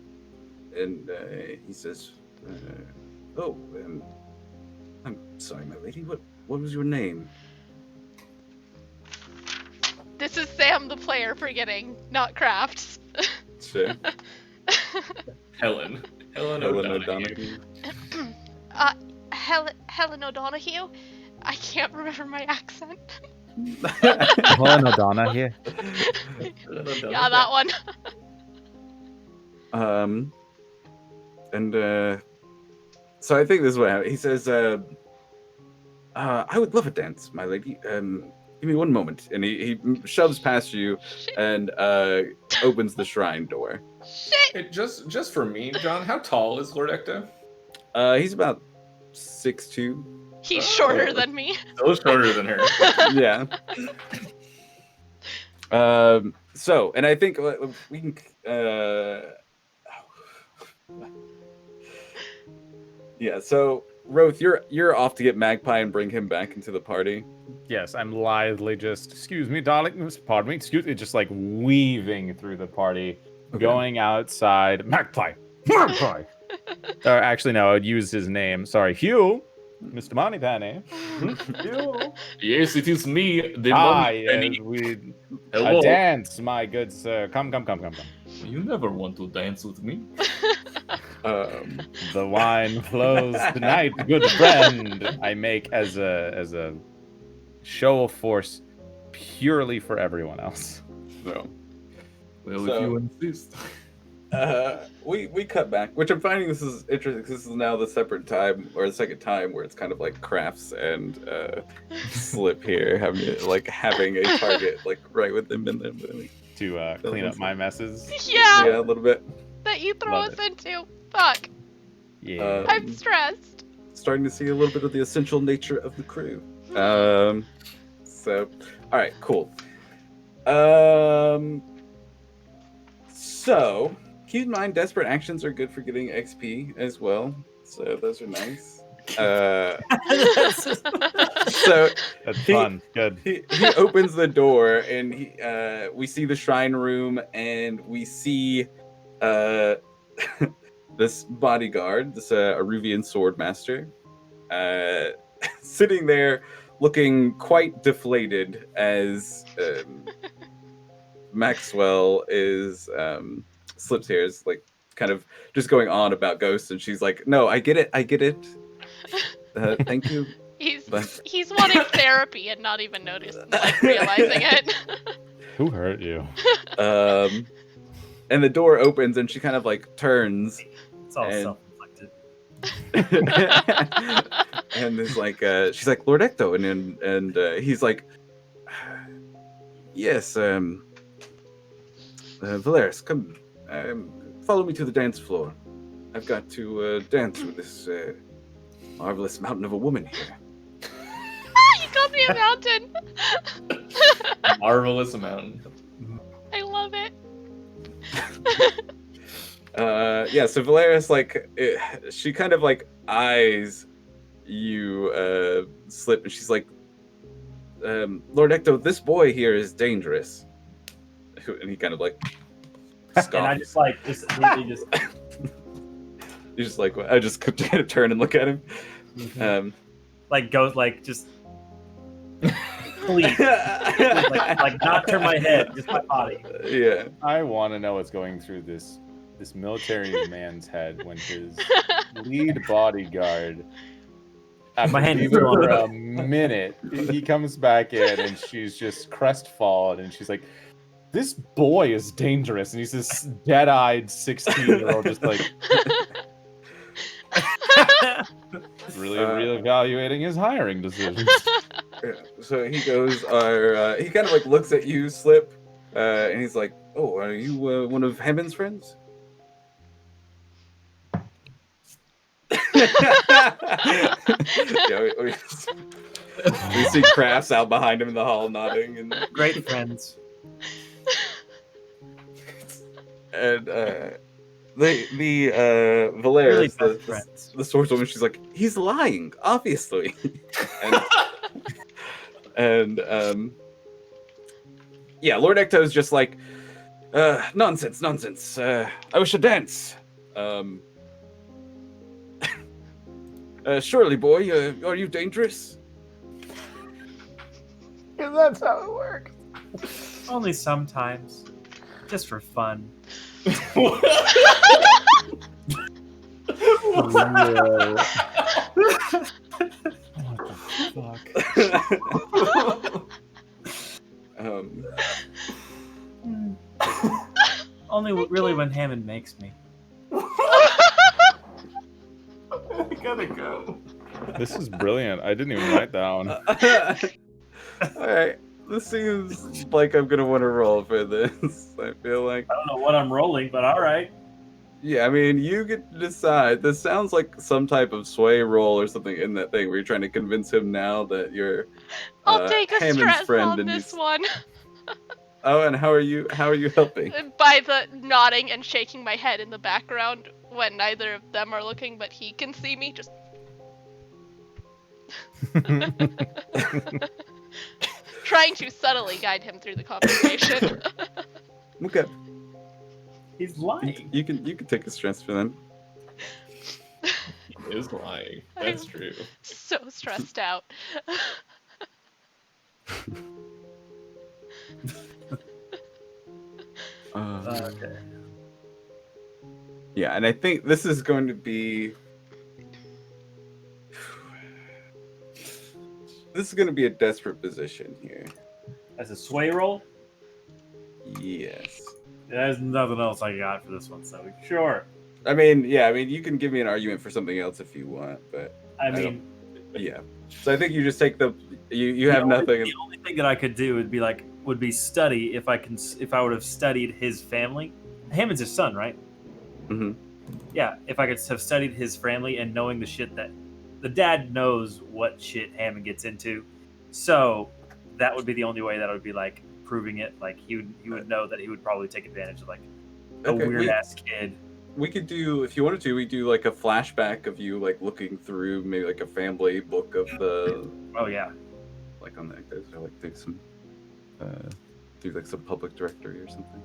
he says, Oh, I'm sorry, my lady. What was your name? This is Sam, the player, forgetting, not Crafts. Sure. Helen. Helen Helen O'Donoghue. O'Donoghue. Helen O'Donoghue? I can't remember my accent. Helen O'Donnell here. Helen O'Donoghue. Yeah, that one. So I think this is what happened. He says, I would love a dance, my lady. Give me one moment. And he shoves past you and opens the shrine door. Shit! Hey, just for me, John, how tall is Lord Echkto? He's about 6'2". He's shorter than me. Still shorter than her. Yeah. So, and I think we can. Yeah. So, Roth, you're off to get Magpie and bring him back into the party. Yes, I'm lithely just, excuse me, darling, pardon me, excuse me, just like weaving through the party, going outside. Magpie! Magpie! Or actually, no, I would use his name. Sorry, Hugh! Mr. Moneypenny. Hugh! Yes, it is me, the Yes, Moneypenny. we Hello. dance, my good sir. Come. You never want to dance with me. The wine flows tonight, good friend. I make as a show of force purely for everyone else. No. Well, So- if you insist. We cut back, which I'm finding this is interesting because this is now the separate time or the second time where it's kind of like Crafts and Slip here having a target like right with them in them. To clean up my messes. Yeah, Yeah, a little bit. that you throw Love us into. Fuck. Yeah. I'm stressed. Starting to see a little bit of the essential nature of the crew. So, all right, cool. So keep in mind, desperate actions are good for getting XP as well. So those are nice. So That's he- fun. Good. he opens the door and we see the shrine room and we see this bodyguard, this Aruvian sword master, sitting there looking quite deflated as Maxwell is Slips here is like kind of just going on about ghosts, and she's like, "No, I get it. Thank you." He's wanting therapy and not even realizing it. Who hurt you? And the door opens, and she kind of like turns, It's all And- self-inflicted. and is like, she's like, "Lord Echkto," and he's like, "Yes, Valeris, come, follow me to the dance floor. I've got to dance with this marvelous mountain of a woman here." You called me a mountain. Marvelous mountain. I love it. Yeah, so Valeris, like, she kind of like eyes you, Slip, and she's like, "Lord Echkto, this boy here is dangerous." And he kind of like scoffs. And I just like immediately just He's just like, I just kind of turn and look at him. like goes like just please like not turn my head, just my body. Yeah. I want to know what's going through this military man's head when his lead bodyguard, after My hand is leaving still on for it. a minute, he comes back in and she's just crestfallen and she's like, "This boy is dangerous," and he's this dead-eyed 16-year-old just like really reevaluating his hiring decisions. Yeah. So he goes, he kind of like looks at you, Slip, and he's like, "Oh, are you one of Hammond's friends?" Yeah, we see Crafts out behind him in the hall nodding, and Great friends. the Valeris, Really best the friends. swordswoman, she's like, "He's lying, obviously." and yeah, Lord Echkto is just like, nonsense. I wish to dance. Surely, boy, are you dangerous? Because that's how it works. Only sometimes, just for fun. Fuck. Only really when Hammond makes me. I gotta go. This is brilliant. I didn't even write down. Alright, this seems like I'm gonna want to roll for this. I feel like. I don't know what I'm rolling, but all right. Yeah, I mean, you get to decide. This sounds like some type of sway roll or something in that thing where you're trying to convince him now that you're I'll take a Hammond's stress friend on and this you... one. Oh, and how are you helping? By the nodding and shaking my head in the background when neither of them are looking, but he can see me. Just trying to subtly guide him through the conversation. Okay. He's lying. You can take a stress for them. He is lying. That's true. So stressed out. Okay. Yeah, and I think this is going to be... This is going to be a desperate position here. As a sway roll, Yes. there's nothing else I got for this one, so sure. I mean, you can give me an argument for something else if you want, but I mean, yeah. So I think you just take the... You have nothing... The only thing that I could do would be study if I would have studied his family. Hammond's his son, right? Mm-hmm. Yeah, if I could have studied his family and knowing the shit that the dad knows what shit Hammond gets into, so that would be the only way that I would be like proving it. Like he would know that he would probably take advantage of like a weird ass kid. We could do, if you wanted to, we do like a flashback of you like looking through maybe like a family book of the... Oh yeah. Like on the Echktos, or like do some do like some public directory or something.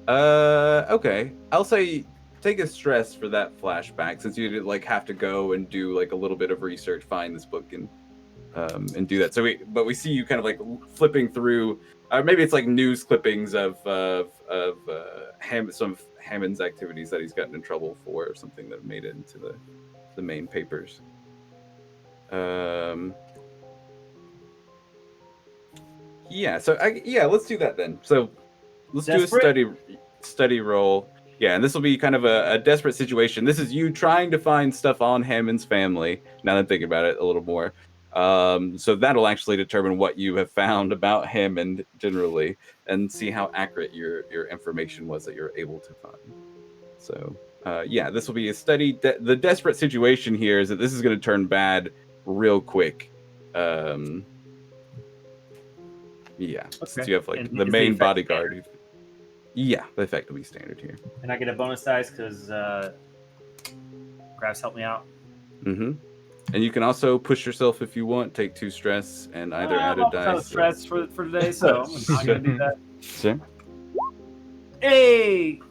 Okay. I'll say take a stress for that flashback, since you did like have to go and do like a little bit of research, find this book and do that. So we see you kind of like flipping through, maybe it's like news clippings of some of Hammond's activities that he's gotten in trouble for, or something that made it into the main papers. Yeah, so let's do that then. So let's Desperate? do a study roll. Yeah, and this will be kind of a desperate situation. This is you trying to find stuff on Hammond's family, now that I'm thinking about it a little more. So that'll actually determine what you have found about Hammond generally, and see how accurate your information was that you're able to find. So this will be a study. The desperate situation here is that this is going to turn bad real quick. Yeah, since you have like And the is main the effect bodyguard. standard? Yeah, the effect will be standard here. And I get a bonus dice because Graves helped me out. Mm-hmm. And you can also push yourself if you want. Take 2 stress and either add a I'm kind of dice. stressed for today, so I'm not gonna do that. Sure. Hey,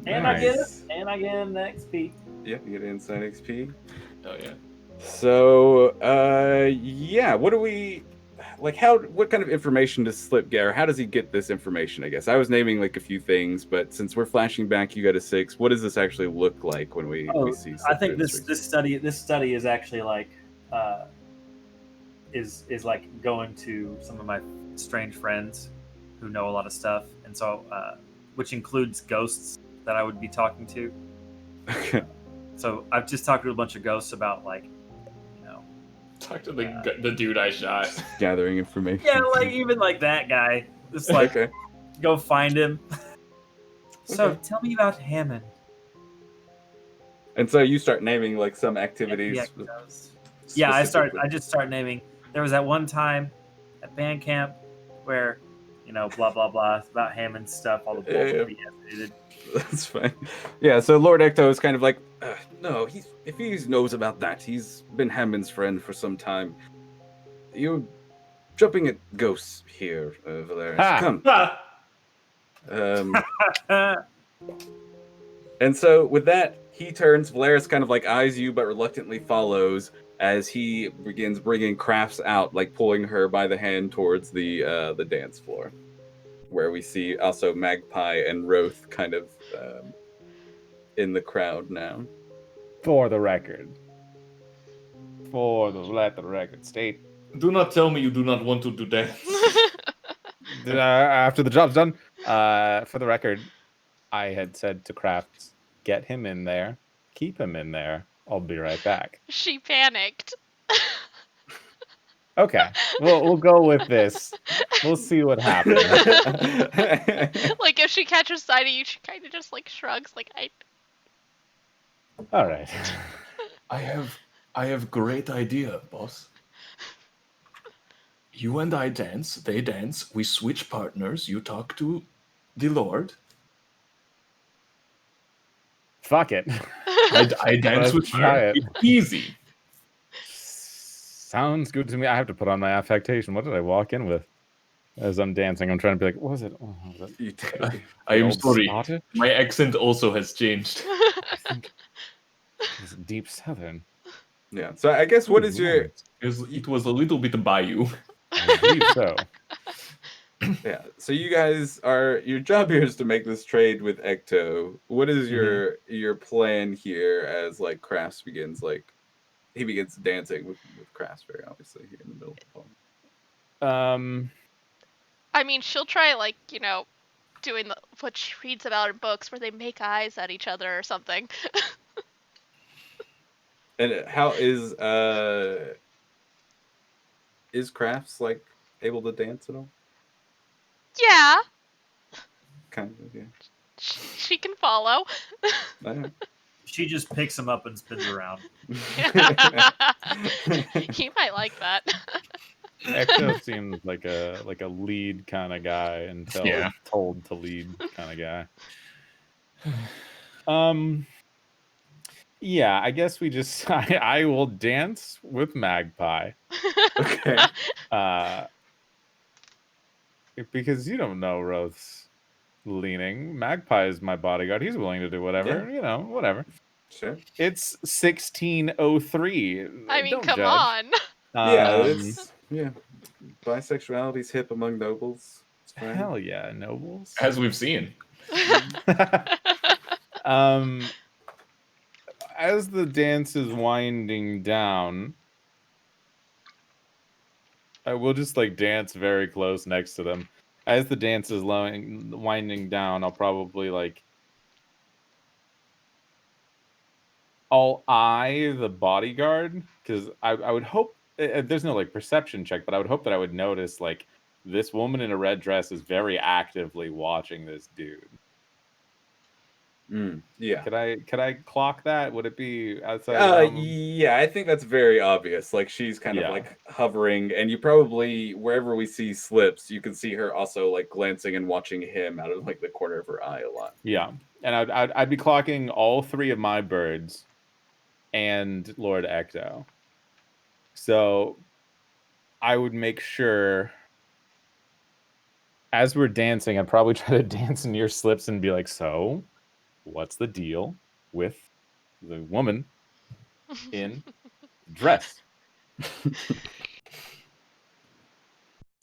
and Nice. I get an XP. Yep, you get inside XP. Oh yeah. So, what do we like? What kind of information does Slip get, or how does he get this information? I guess I was naming like a few things, but since we're flashing back, you got a 6. What does this actually look like when we see? I Slip think do this study is actually like is like going to some of my strange friends who know a lot of stuff, and so which includes ghosts that I would be talking to. Okay. So I've just talked to a bunch of ghosts about like, you know, Talk to the dude I shot. Gathering information. yeah, like even like that guy. Just like Okay. go find him. So Okay. tell me about Hammond. And so you start naming like some activities. Yeah, I specifically. just start naming. There was that one time at band camp where, you know, blah blah blah about Hammond stuff, all the bullshit he did. That's fine. Yeah, so Lord Echkto is kind of like, no, if he knows about that, he's been Hammond's friend for some time. You're jumping at ghosts here, Valerius. Ha! Come. And so with that, he turns. Valeris kind of like eyes you, but reluctantly follows as he begins bringing Crafts out, like pulling her by the hand towards the dance floor, where we see also Magpie and Roth kind of in the crowd now. For the record. Let the record state. Do not tell me you do not want to do that. After the job's done, for the record, I had said to Crafts, get him in there, keep him in there. I'll be right back. She panicked. Okay, we'll go with this. We'll see what happens. Like if she catches sight of you, she kind of just like shrugs, like All right. I have great idea, boss. You and I dance, they dance, we switch partners, you talk to the Lord. Fuck it. I dance Let's with try her. it. It's easy. Sounds good to me. I have to put on my affectation. What did I walk in with? As I'm dancing, I'm trying to be like, what was it? Oh, was it I am old sorry. Scottish? My accent also has changed. I think it's deep southern. Yeah. So I guess what is your It was a little bit bayou. I believe so. yeah? So you guys your job here is to make this trade with Echkto. What is your plan here as like Crafts begins he begins dancing with Crafts very obviously here in the middle of the poem. I mean, she'll try like, doing what she reads about in books where they make eyes at each other or something. And how is Crafts like able to dance at all? Yeah, Kind of, yeah. she can follow. I She just picks him up and spins around. You might like that. Echkto seems like a lead kind of guy until told to lead kind of guy. Yeah, I guess we just I will dance with Magpie. Okay. Because you don't know Roth's leaning. Magpie is my bodyguard. He's willing to do whatever, whatever. Sure. It's 1603. I mean, Don't come judge. on. Yeah. Bisexuality's hip among nobles. It's fine. Hell yeah, nobles. As we've seen. As the dance is winding down, I will just dance very close next to them. As the dance is winding down, I'll probably I'll eye the bodyguard because I would hope there's no perception check, but I would hope that I would notice this woman in a red dress is very actively watching this dude. Yeah. Could I clock that? Would it be outside? Yeah, I think that's very obvious. She's kind of hovering, and you probably wherever we see slips, you can see her also glancing and watching him out of the corner of her eye a lot. Yeah, and I'd be clocking all three of my birds and Lord Echkto. So I would make sure as we're dancing, I'd probably try to dance near slips and be like, so what's the deal with the woman in dress?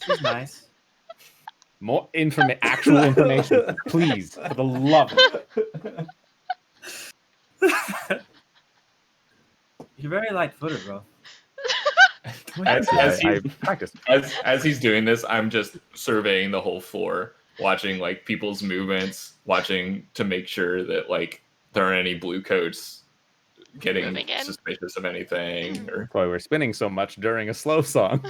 She's nice. More actual information, please, for the love of it. You're very light-footed, bro. As he's doing this, I'm just surveying the whole floor, watching people's movements, watching to make sure that there aren't any blue coats getting suspicious of anything. Or That's why we're spinning so much during a slow song.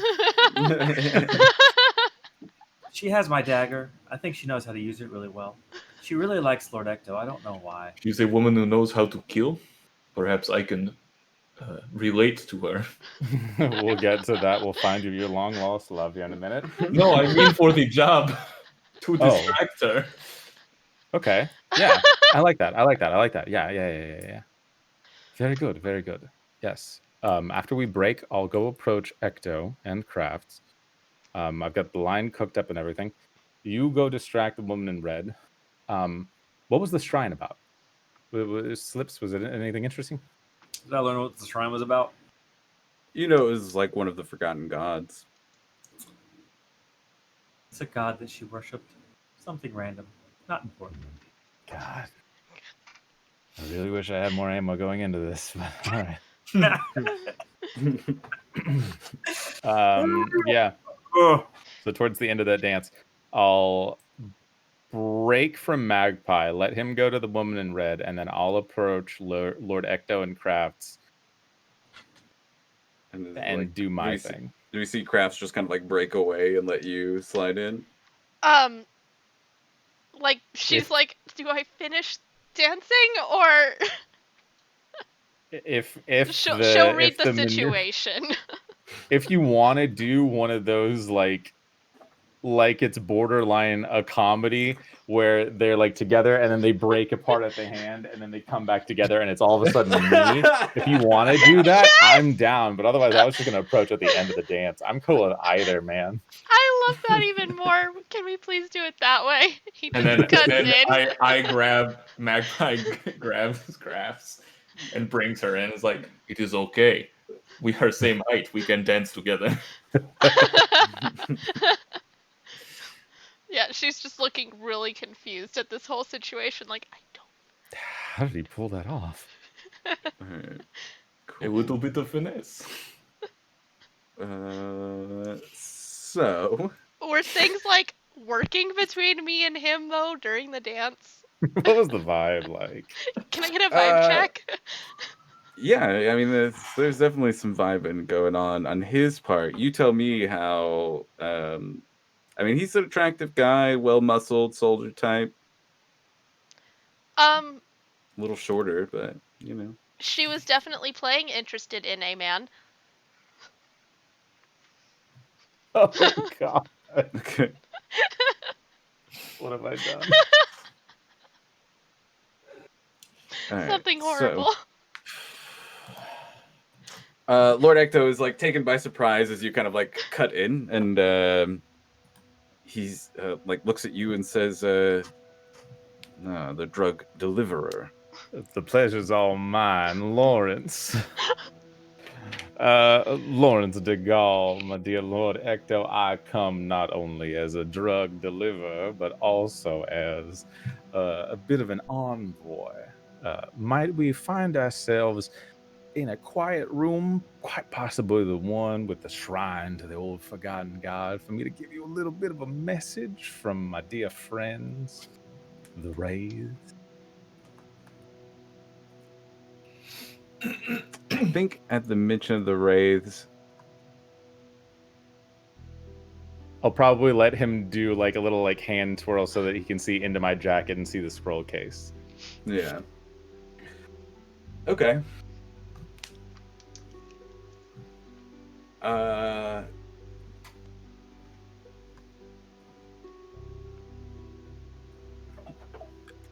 She has my dagger. I think she knows how to use it really well. She really likes Lord Echkto. I don't know why. She's a woman who knows how to kill. Perhaps I can relate to her. We'll get to that. We'll find you your long lost love here in a minute. No, I mean for the job. To distract her. Okay. Yeah. I like that. Yeah. Very good. Very good. Yes. After we break, I'll go approach Echkto and Crafts. I've got the line cooked up and everything. You go distract the woman in red. What was the shrine about? Slips, was it anything interesting? Did I learn what the shrine was about? You know, it was like one of the forgotten gods. It's a god that she worshipped. Something random. Not important. God. I really wish I had more ammo going into this, but all right. Yeah. Oh, So towards the end of that dance, I'll break from Magpie, let him go to the woman in red, and then I'll approach Lord Echkto and Crafts and do my thing. Do we see Crafts just kind of like break away and let you slide in? Like she's like, do I finish dancing or If she'll read the maneuver- situation? if you want to do one of those like it's borderline a comedy where they're like together and then they break apart at the hand and then they come back together and it's all of a sudden me. If you want to do that, I'm down. But otherwise, I was just gonna approach at the end of the dance. I'm cool with either, man. I love that even more. Can we please do it that way? He And just cuts then in. I grab Magpie, grabs Crafts, and brings her in. It's like, it is okay. We are same height. We can dance together. Yeah, she's just looking really confused at this whole situation. Like, I don't. How did he pull that off? Alright, A little bit of finesse. So Were things like working between me and him though during the dance? What was the vibe like? Can I get a vibe check? yeah, I mean, there's definitely some vibing going on his part. You tell me how. I mean, he's an attractive guy, well-muscled, soldier type. A little shorter, but you know. She was definitely playing interested in a man. Oh God, Okay. what have I done? All right, Something so, horrible. Lord Echkto is like taken by surprise as you kind of like cut in, and he's like looks at you and says, "No, the drug deliverer." The pleasure's all mine, Lawrence. Lawrence de Gaulle, my dear Lord Echkto, I come not only as a drug deliverer, but also as a bit of an envoy. Might we find ourselves in a quiet room, quite possibly the one with the shrine to the old forgotten god, for me to give you a little bit of a message from my dear friends, the Wraiths? I think at the mention of the Wraiths, I'll probably let him do like a little like hand twirl so that he can see into my jacket and see the scroll case. yeah. Okay.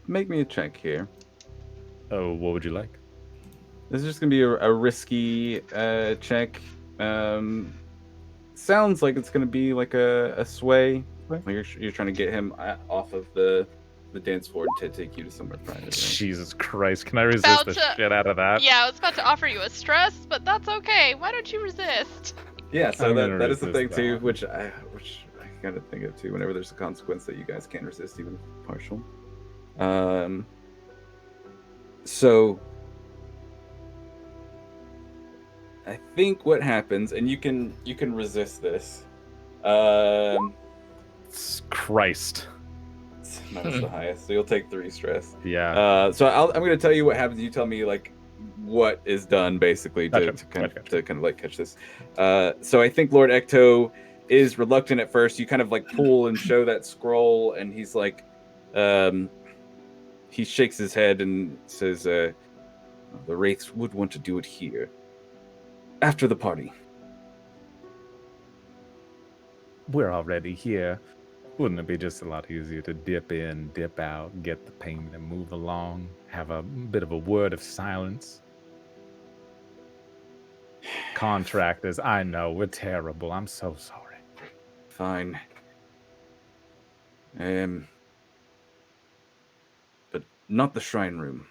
Make me a check here. Oh, what would you like? This is just gonna be a risky check. Sounds like it's gonna be like a sway. Like you're trying to get him off of the dance floor to take you to somewhere private. Right? Jesus Christ, can I resist the shit out of that? Yeah, I was about to offer you a stress, but that's okay. Why don't you resist? Yeah, so that is the thing resist too, that. which I gotta think of too. Whenever there's a consequence that you guys can't resist, even partial. So I think what happens, and you can resist this. Christ. Minus the highest, so you'll take 3 stress. Yeah. So I'm going to tell you what happens. You tell me like what is done basically to kind of like catch this. So I think Lord Echkto is reluctant at first. You kind of like pull and show that scroll, and he's like, he shakes his head and says, "The Wraiths would want to do it here after the party." We're already here. Wouldn't it be just a lot easier to dip in, dip out, get the payment and move along? Have a bit of a word of silence? Contractors, I know, we're terrible. I'm so sorry. Fine. But not the shrine room.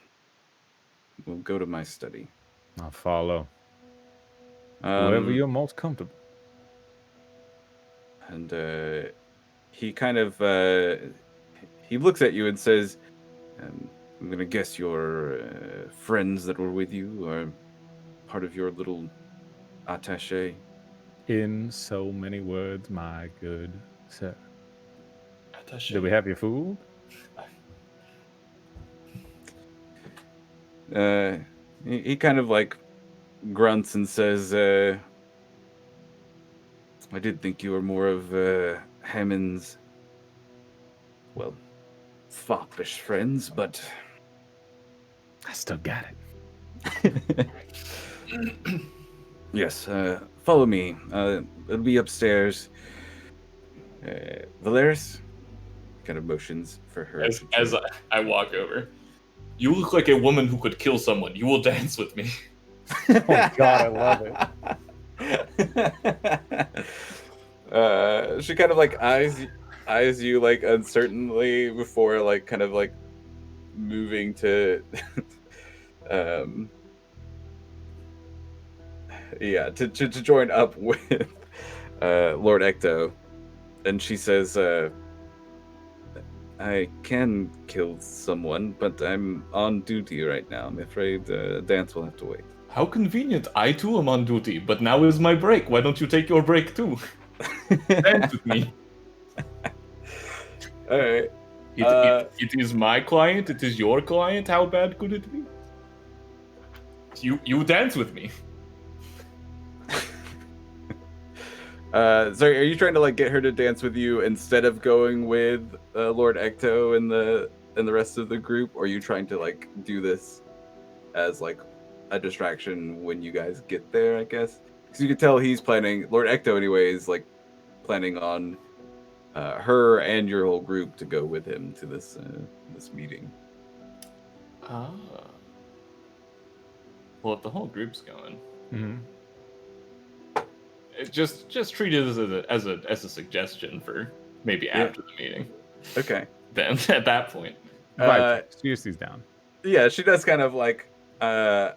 we'll go to my study. I'll follow. Wherever you're most comfortable. And he kind of he looks at you and says, I'm gonna guess your friends that were with you are part of your little attaché. In so many words, my good sir. Attaché. Do we have your food? He kind of like grunts and says, I did think you were more of Hammond's, well, foppish friends, but I still got it. yes, follow me. It'll be upstairs. Valeris kind of motions for her. As I walk over, you look like a woman who could kill someone. You will dance with me. Oh God, I love it. She kind of like eyes you like uncertainly before like kind of like moving to to join up with Lord Echkto, and she says, I can kill someone, but I'm on duty right now. I'm afraid Dance will have to wait. How convenient. I too am on duty, but now is my break. Why don't you take your break too? Dance with me. All right. It is my client. It is your client. How bad could it be? You dance with me. So are you trying to like get her to dance with you instead of going with Lord Echkto and the rest of the group, or are you trying to like do this as like a distraction when you guys get there? I guess because you could tell he's planning. Lord Echkto, anyway, is like planning on her and your whole group to go with him to this meeting. Ah. Well, if the whole group's going, just treat it as a suggestion for maybe after the meeting. Okay. Then at that point, Seriously's down. Yeah, she does kind of like eye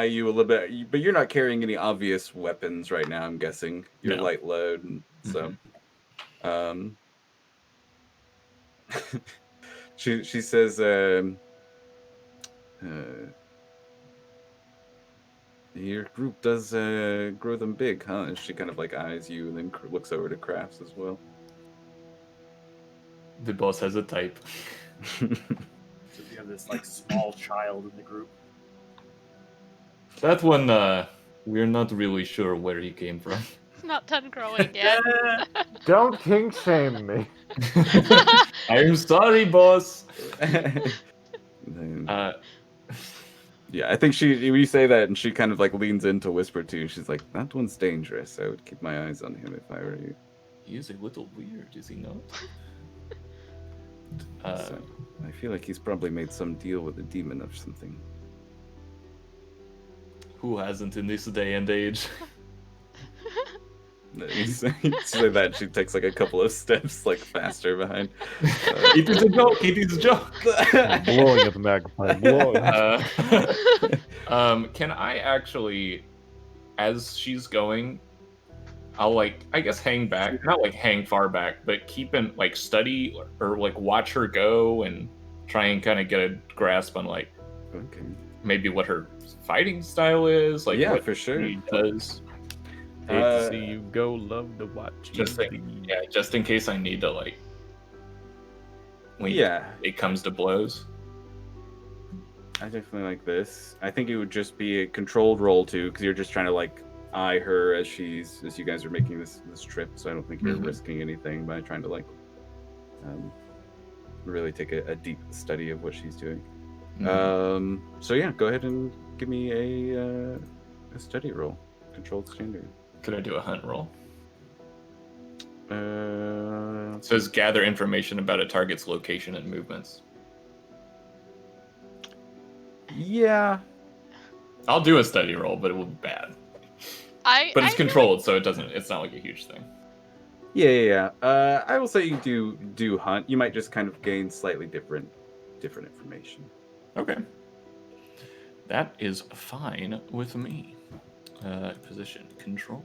you a little bit, but you're not carrying any obvious weapons right now. I'm guessing you're No. light load, and so she says, your group does grow them big, huh? And she kind of like eyes you and then looks over to Crafts as well. the boss has a type. So you have this like small child in the group. That one, we're not really sure where he came from. It's not done growing yet. Don't kink shame me. I'm sorry, boss. Yeah, I think when you say that, and she kind of like leans in to whisper to you. She's like, "That one's dangerous. I would keep my eyes on him if I were you." He is a little weird, is he not? So, I feel like he's probably made some deal with a demon or something. Who hasn't in this day and age? You say that, she takes like a couple of steps like faster behind. It is a joke. It is a joke. Blowing at the magpie. Blowing. Can I actually, as she's going, I'll like, I guess hang back, not like hang far back, but keep in like study or like watch her go and try and kind of get a grasp on like maybe what her fighting style is, like what for sure she does. Hate to see you go, love to watch you Just just in case I need to like when it comes to blows. I definitely like this. I think it would just be a controlled roll too, because you're just trying to like eye her as you guys are making this trip. So I don't think you're risking anything by trying to like really take a deep study of what she's doing. So yeah, go ahead and give me a study roll, controlled standard. Could I do a hunt roll? It says gather information about a target's location and movements. Yeah. I'll do a study roll, but it will be bad. But it's controlled, so it's not like a huge thing. Yeah. I will say you do hunt. You might just kind of gain slightly different information. Okay. That is fine with me. Position control.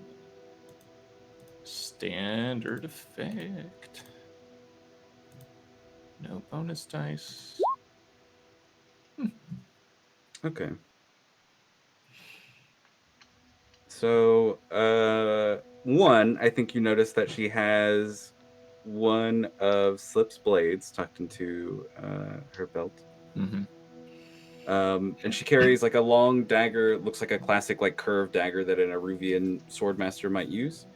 Standard effect. No bonus dice. Okay. So, one, I think you notice that she has one of Slip's blades tucked into her belt. Mm-hmm. And she carries like a long dagger. It looks like a classic like curved dagger that an Aruvian swordmaster might use.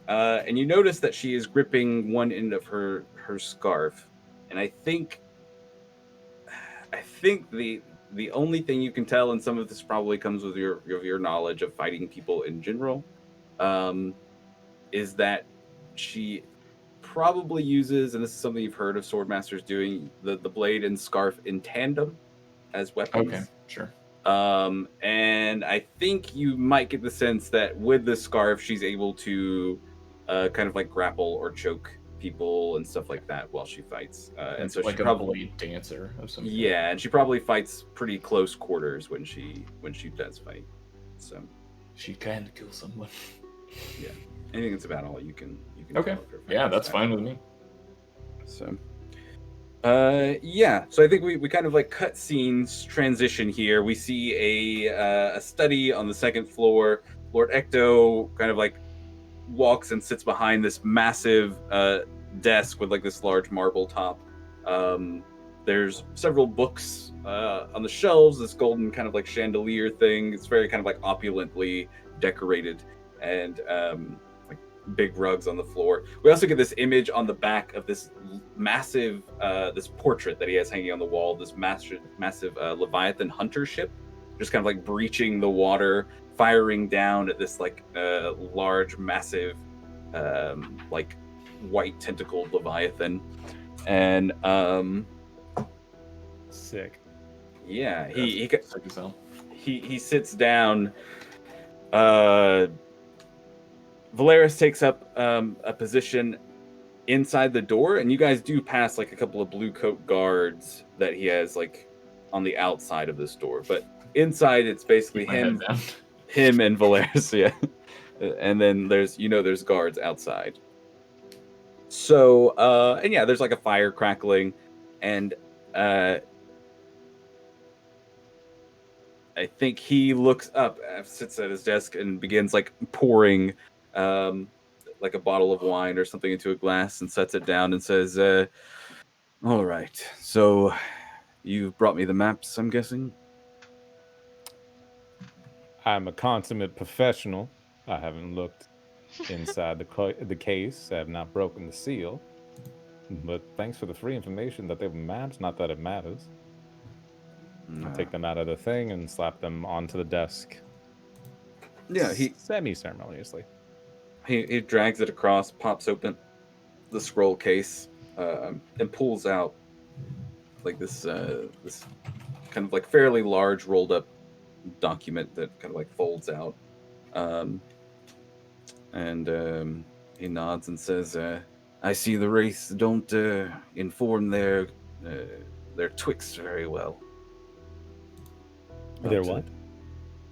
And you notice that she is gripping one end of her scarf. And I think the only thing you can tell, and some of this probably comes with your knowledge of fighting people in general, is that she probably uses, and this is something you've heard of swordmasters doing, the blade and scarf in tandem as weapons. Okay, sure. And I think you might get the sense that with the scarf, she's able to kind of like grapple or choke people and stuff like that while she fights. And so like she a probably blade dancer of some kind. yeah, and she probably fights pretty close quarters when she does fight. So she can kill someone. Yeah, I think it's about all you can. Okay. Yeah, that's fine with me. So. Yeah, so I think we kind of like cut scenes transition here. We see a study on the second floor. Lord Echkto kind of like walks and sits behind this massive desk with like this large marble top. There's several books on the shelves, this golden kind of like chandelier thing. It's very kind of like opulently decorated, and big rugs on the floor. We also get this image on the back of this massive this portrait that he has hanging on the wall, this massive Leviathan hunter ship, just kind of like breaching the water, firing down at this like large massive like white tentacled Leviathan. And sick. Yeah, he sits down. Valeris takes up a position inside the door, and you guys do pass like a couple of blue coat guards that he has like on the outside of this door. But inside, it's basically him and Valeris, yeah. And then there's guards outside. So and yeah, there's like a fire crackling, and I think he looks up, sits at his desk, and begins like pouring like a bottle of wine or something into a glass and sets it down and says, all right, so you've brought me the maps, I'm guessing? I'm a consummate professional. I haven't looked inside the case. I have not broken the seal. But thanks for the free information that they were maps, not that it matters. I'll take them out of the thing and slap them onto the desk. Yeah, semi-ceremoniously. He drags it across, pops open the scroll case, and pulls out like this kind of like fairly large rolled up document that kind of like folds out. And he nods and says, I see the Wraiths don't inform their Twix very well. They're what?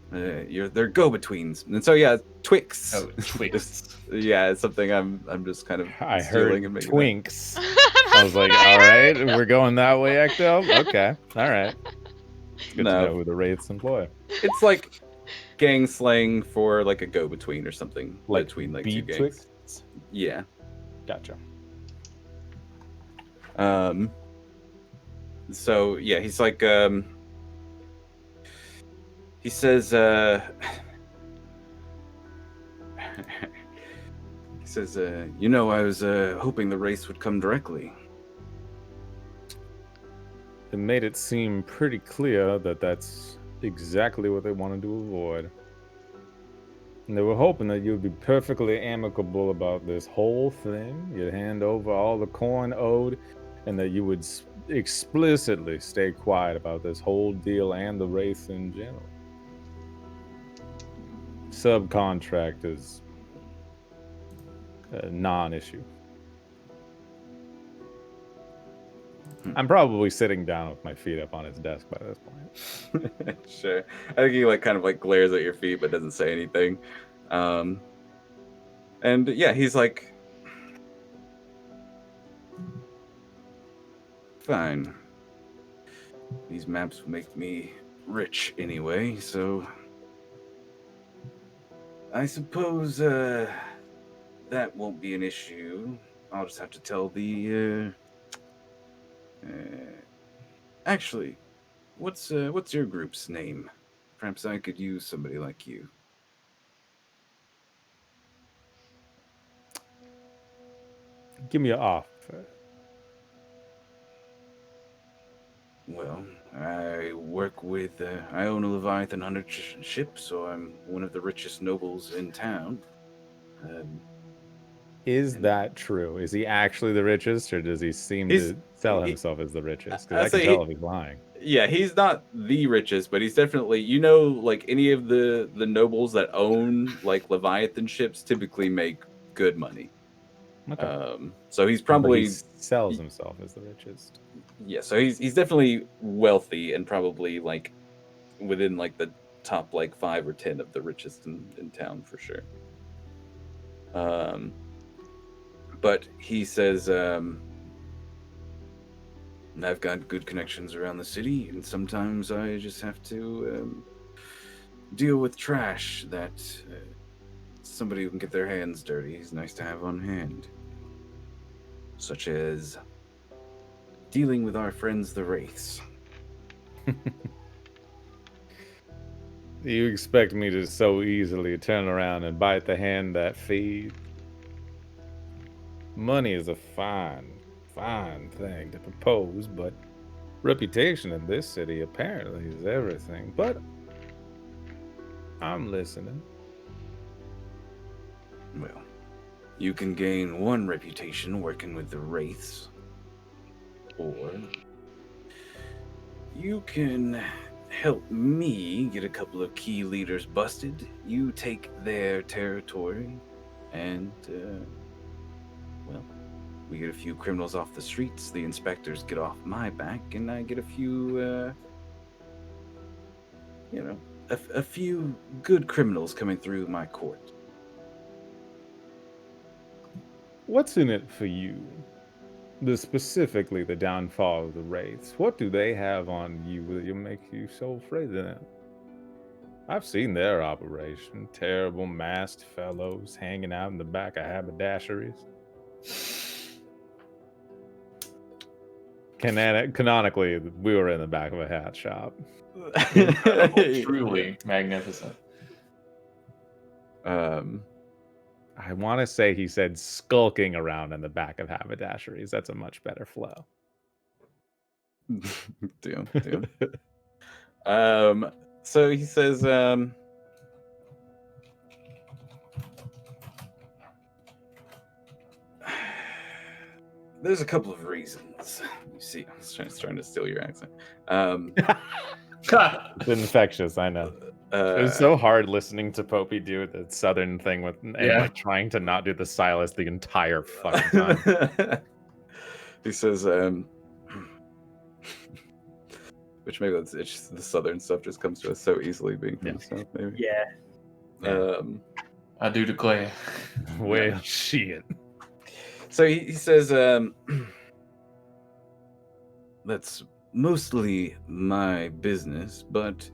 They're go-betweens, and so yeah, Twix. Oh, Twix. Yeah, it's something I'm just kind of I heard stealing and making Twinks. I was like, all right, we're going that way, Echkto. Okay, all right. It's good to know who the Wraiths employ. It's like gang slang for like a go-between or something, like between like beat two Twix? gangs. Yeah. Gotcha. So yeah, he's like he says he says I was hoping the race would come directly. It made it seem pretty clear that that's exactly what they wanted to avoid. And they were hoping that you'd be perfectly amicable about this whole thing. You'd hand over all the coin owed, and that you would explicitly stay quiet about this whole deal and the Wraiths in general. Subcontract is a non-issue. I'm probably sitting down with my feet up on his desk by this point. Sure. I think he kind of glares at your feet but doesn't say anything. And yeah, he's like, fine. These maps make me rich anyway, so I suppose that won't be an issue. I'll just have to tell the actually, what's your group's name? Perhaps I could use somebody like you. Give me an offer. Well, I work with, I own a Leviathan hunter ship, so I'm one of the richest nobles in town. Is that true? Is he actually the richest, or does he seem to sell himself as the richest? Because I can tell if he's lying. Yeah, he's not the richest, but he's definitely, any of the nobles that own Leviathan ships typically make good money. Okay. So he's But probably he sells himself as the richest. yeah. So he's definitely wealthy and probably within the top 5 or 10 of the richest in town for sure. But he says, I've got good connections around the city, and sometimes I just have to deal with trash that somebody who can get their hands dirty is nice to have on hand. Such as dealing with our friends, the Wraiths. You expect me to so easily turn around and bite the hand that feeds? Money is a fine thing to propose, but reputation in this city apparently is everything. But I'm listening. Well, you can gain one reputation working with the Wraiths, or you can help me get a couple of key leaders busted. You take their territory, and we get a few criminals off the streets, the inspectors get off my back, and I get a few a few good criminals coming through my court. What's in it for you? Specifically the downfall of the Wraiths. What do they have on you that make you so afraid of them? I've seen their operation. Terrible masked fellows hanging out in the back of haberdasheries. Canonically, we were in the back of a hat shop. Truly magnificent. I want to say he said skulking around in the back of haberdasheries. That's a much better flow. Damn. So he says, there's a couple of reasons. You see, I was trying to steal your accent. It's infectious, I know. It was so hard listening to Popey do the southern thing with and trying to not do the Silas the entire fucking time. He says, which maybe it's just the southern stuff just comes to us so easily being from the south, maybe. Yeah. I do declare. Well, shit. So he says, that's mostly my business, but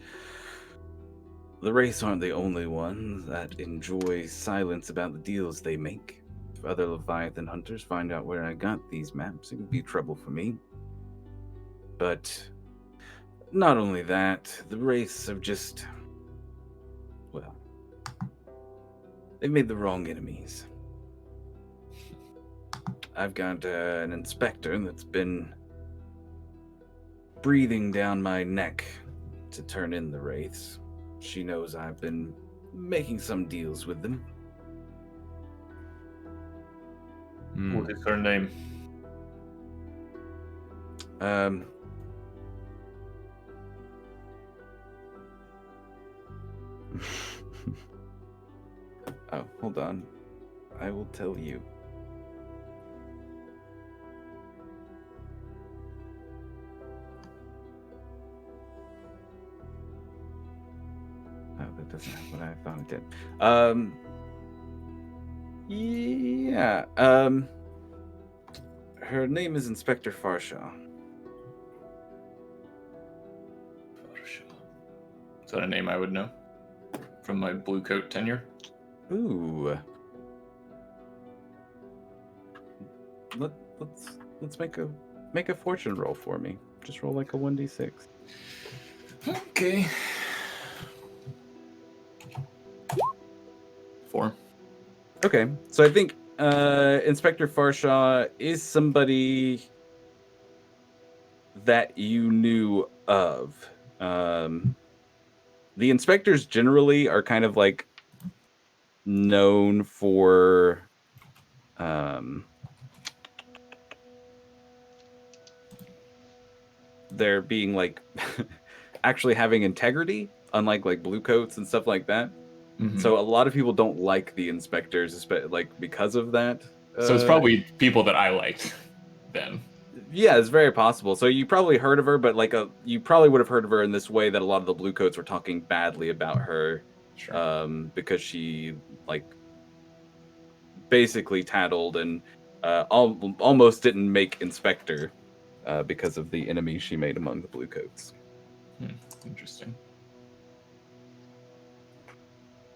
the Wraiths aren't the only ones that enjoy silence about the deals they make. If other Leviathan hunters find out where I got these maps, it would be trouble for me. But not only that, the Wraiths have just, well, they've made the wrong enemies. I've got an inspector that's been breathing down my neck to turn in the Wraiths. She knows I've been making some deals with them. What is her name? Oh, hold on. I will tell you. doesn't have what I thought it did. Yeah. Her name is Inspector Farshaw. Is that a name I would know from my blue coat tenure? Ooh. Let's make a fortune roll for me. Just roll like a 1d6. Okay. 4. Okay, so I think Inspector Farshaw is somebody that you knew of. The inspectors generally are kind of like known for there being like actually having integrity, unlike like blue coats and stuff like that. Mhm. So a lot of people don't like the inspectors, like because of that. So it's probably people that I liked then. Yeah, it's very possible. So you probably heard of her, but like you probably would have heard of her in this way that a lot of the blue coats were talking badly about her, Sure. because she like basically tattled and almost didn't make inspector because of the enemies she made among the blue coats. Interesting.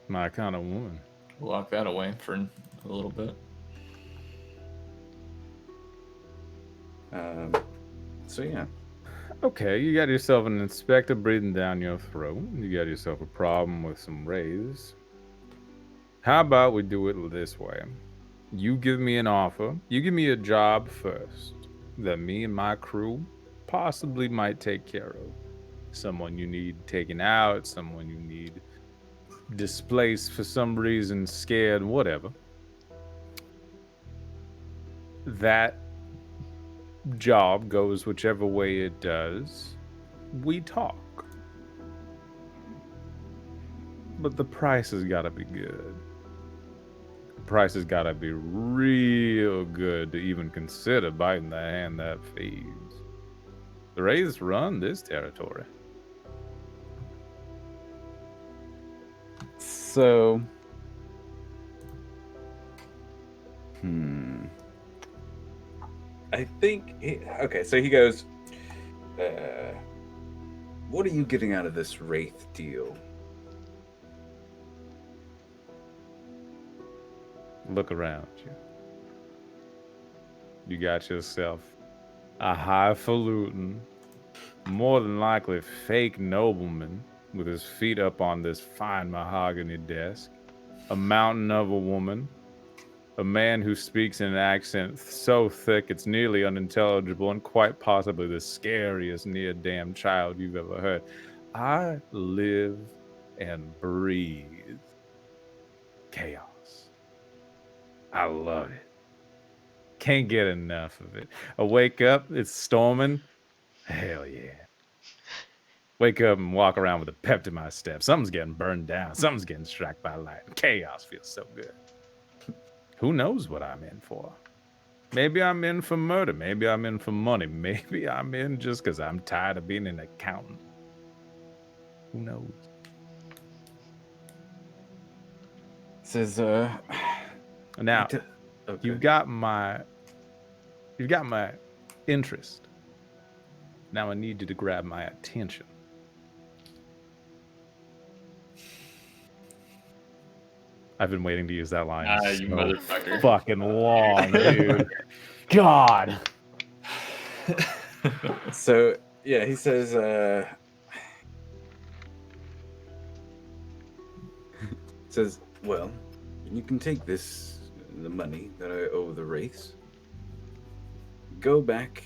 My kind of woman. We'll lock that away for a little bit. So yeah. Okay, you got yourself an inspector breathing down your throat. You got yourself a problem with some wraiths. How about we do it this way? You give me an offer. You give me a job first that me and my crew possibly might take care of. Someone you need taken out, someone you need displaced for some reason, scared, whatever. That job goes whichever way it does. We talk. But the price has got to be good. The price has got to be real good to even consider biting the hand that feeds. The Wraiths run this territory. So, I think okay. So he goes, "What are you getting out of this Wraith deal?" Look around you. You got yourself a highfalutin, more than likely fake nobleman with his feet up on this fine mahogany desk, a mountain of a woman, a man who speaks in an accent so thick it's nearly unintelligible, and quite possibly the scariest near damn child you've ever heard. I live and breathe chaos. I love it. Can't get enough of it. I wake up, it's storming. Hell yeah. Wake up and walk around with a pep to my step. Something's getting burned down. Something's getting struck by lightning. Chaos feels so good. Who knows what I'm in for? Maybe I'm in for murder. Maybe I'm in for money. Maybe I'm in just because I'm tired of being an accountant. Who knows? Says, Now, okay. you've got my interest. Now I need you to grab my attention. I've been waiting to use that line You so motherfucker. fucking long, dude. God. So yeah, he says, well, you can take the money that I owe the Wraiths. Go back.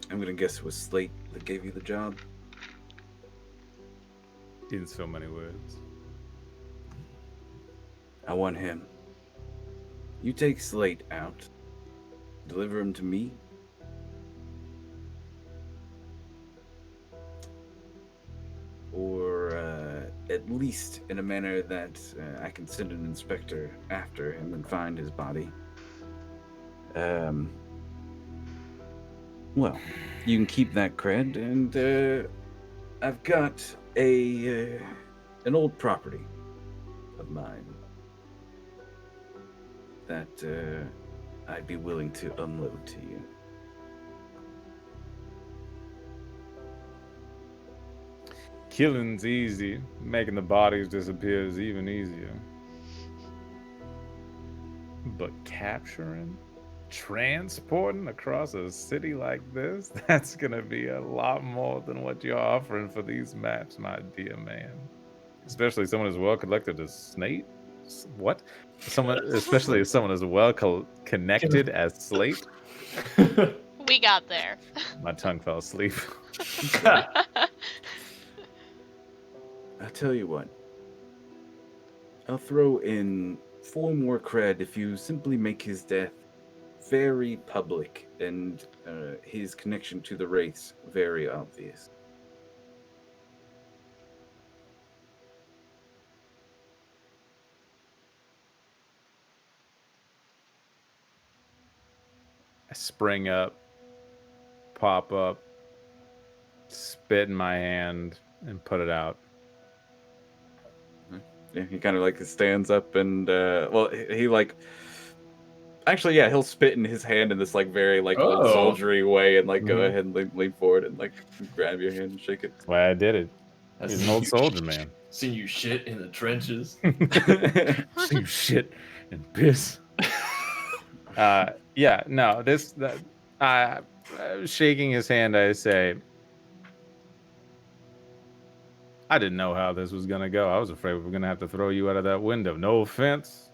I'm gonna guess it was Slate that gave you the job. In so many words. I want him. You take Slate out, deliver him to me. Or at least in a manner that I can send an inspector after him and find his body. Well, you can keep that cred, and I've got an old property of mine that I'd be willing to unload to you. Killing's easy. Making the bodies disappear is even easier. But capturing, transporting across a city like this, that's gonna be a lot more than what you're offering for these maps, my dear man. Especially someone as well collected as Slate. What? Someone, especially as someone as well connected as Slate. We got there. My tongue fell asleep. I'll tell you what. I'll throw in 4 more cred if you simply make his death very public and his connection to the Wraiths very obvious. I spring up, pop up, spit in my hand, and put it out. Yeah, he kind of like stands up and well, he like actually, yeah, he'll spit in his hand in this like very like old Oh. soldiery way and like go Mhm. ahead and lean forward and like grab your hand and shake it. That's why I did it. I He's seen an old you- soldier, man. Seen you shit in the trenches. See shit and piss. Yeah, no, shaking his hand, I say, I didn't know how this was gonna go. I was afraid we were gonna have to throw you out of that window. No offense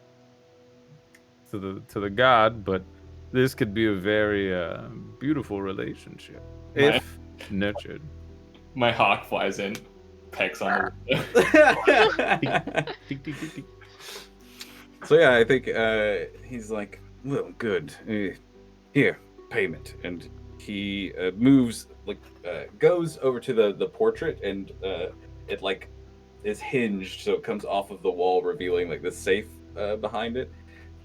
to the god, but this could be a very beautiful relationship if nurtured. My hawk flies in, pecks on the Tick, tick, tick, tick. So yeah, I think he's like, well, good. Here, payment, and he moves like goes over to the portrait, and it like is hinged, so it comes off of the wall, revealing like the safe behind it.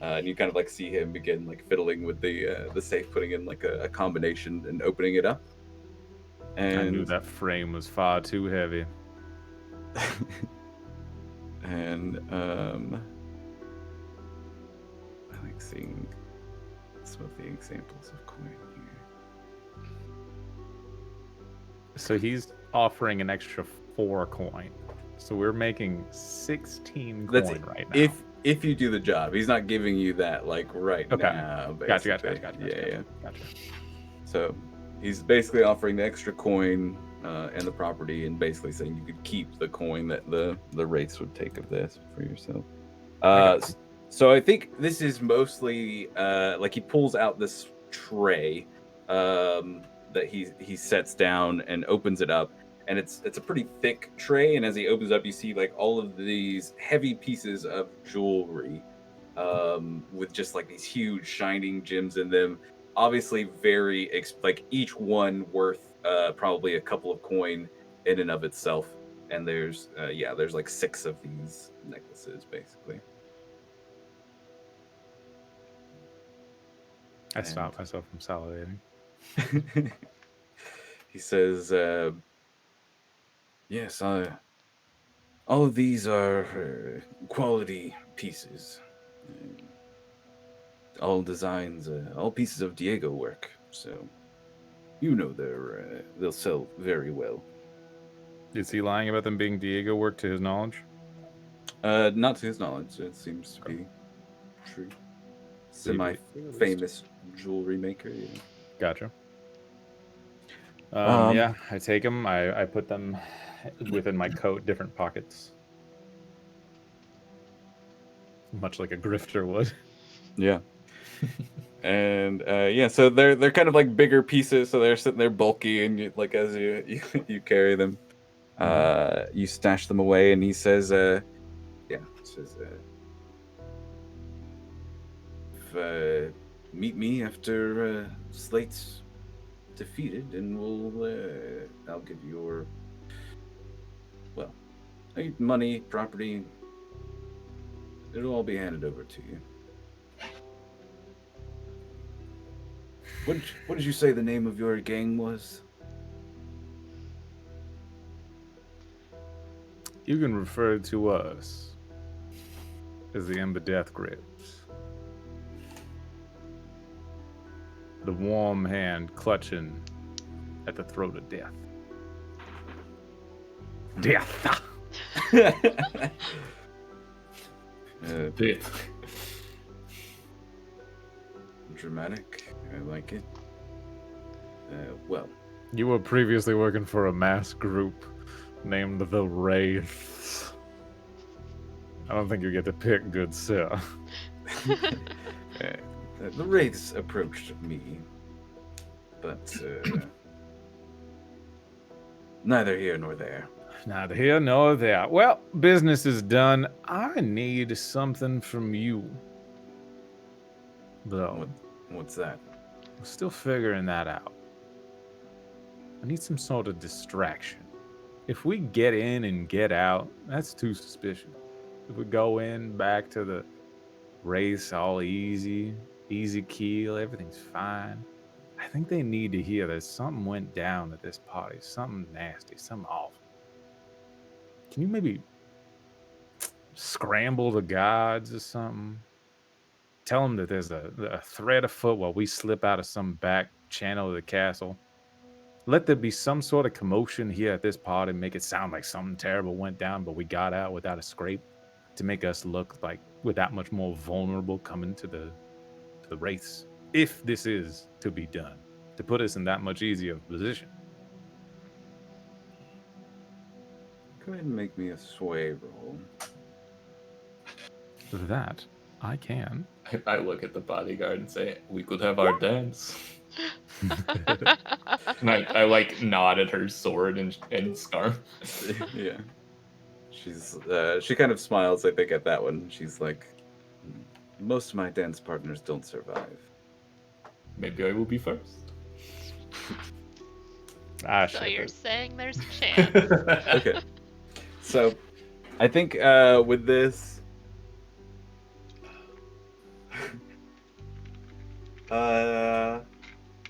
And you kind of like see him begin like fiddling with the safe, putting in like a combination and opening it up. And I knew that frame was far too heavy. and I like seeing some of the examples of coin here. So he's offering an extra 4 coin. So we're making 16 That's coin it. right now. If you do the job, he's not giving you that like right Okay. now. Gotcha. Basically. Yeah. Gotcha. So he's basically offering the extra coin and the property, and basically saying you could keep the coin that the Wraiths would take of this for yourself. So I think this is mostly like he pulls out this tray that he sets down and opens it up, and it's a pretty thick tray. And as he opens up, you see like all of these heavy pieces of jewelry with just like these huge shining gems in them. Obviously, very like each one worth probably a couple of coin in and of itself. And there's there's like 6 of these necklaces basically. I stopped myself from salivating. He says, yes, all of these are quality pieces. All designs, all pieces of Diego work. So, you know they'll sell very well. Is he lying about them being Diego work to his knowledge? Not to his knowledge. It seems to be true. Semi-famous jewelry maker. Yeah. Gotcha. Um, Yeah, I take them. I put them within my coat, different pockets, much like a grifter would. Yeah. And so they're kind of like bigger pieces, so they're sitting there bulky, and you, like as you carry them, you stash them away, and he says, meet me after Slate's defeated, and I'll give you your money, property. It'll all be handed over to you. What did you say the name of your gang was? You can refer to us as the Emberdeath Grips. The warm hand clutching at the throat of death. Death! Death. Dramatic. I like it. Well, You were previously working for a mass group named the Wraiths. I don't think you get to pick, good sir. the Wraiths approached me, but neither here nor there. Neither here nor there. Well, business is done. I need something from you. Though, What's that? we're still figuring that out. I need some sort of distraction. If we get in and get out, that's too suspicious. If we go in, back to the race, all easy keel, everything's fine. I think they need to hear that something went down at this party, something nasty, something awful. Can you maybe scramble the guards or something? Tell them that there's a threat afoot while we slip out of some back channel of the castle. Let there be some sort of commotion here at this party, make it sound like something terrible went down, but we got out without a scrape, to make us look like we're that much more vulnerable coming to the Wraiths. If this is to be done, to put us in that much easier position. Go ahead and make me a sway roll. That I can. I look at the bodyguard and say, "We could have our dance." And I like nod at her sword and scarf. Yeah. She kind of smiles, I think, at that one. She's like, most of my dance partners don't survive. Maybe I will be first. So you're saying there's a chance. Okay. So, I think with this...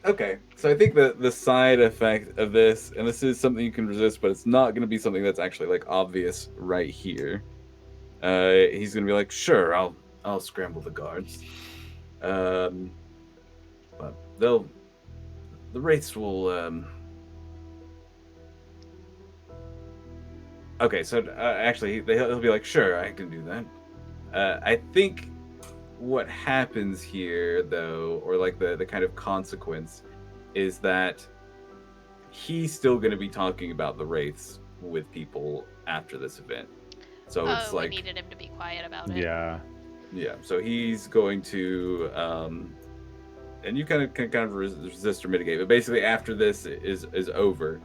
Okay, so I think the side effect of this, and this is something you can resist, but it's not going to be something that's actually like obvious right here. He's going to be like, sure, I'll scramble the guards. But the Wraiths will. Okay, so actually, he'll be like, sure, I can do that. I think what happens here, though, or like the kind of consequence, is that he's still going to be talking about the Wraiths with people after this event. So it's like, we needed him to be quiet about it. Yeah. Yeah. So he's going to, and you can kind of resist or mitigate, but basically after this is over,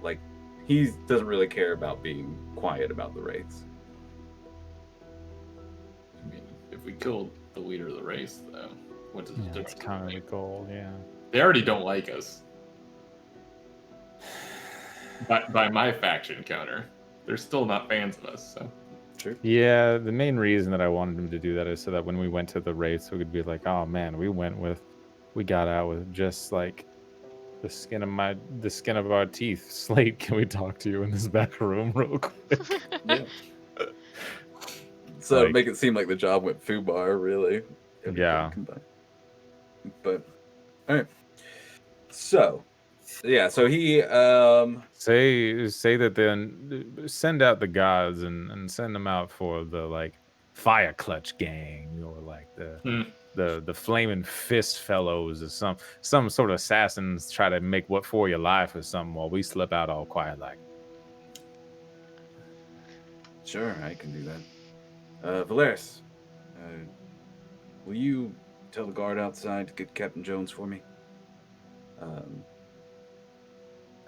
like he doesn't really care about being quiet about the Wraiths. I mean, if we killed the leader of the race, though, what does Yeah, it that's kind of the goal, yeah. They already don't like us. By my faction counter, they're still not fans of us. So True. Yeah, the main reason that I wanted him to do that is so that when we went to the Wraiths, we could be like, oh man, we got out with just like the skin of our teeth. Slate, can we talk to you in this back room real quick? Yeah. So Like- make it seem like the job went foobar, really. Everything Yeah. combined. But all right. So yeah, so he Say that then send out the gods and send them out for the like fire clutch gang or like the flaming fist fellows or some sort of assassins try to make what for your life or something while we slip out all quiet like. Sure, I can do that. Valeris, will you tell the guard outside to get Captain Jones for me?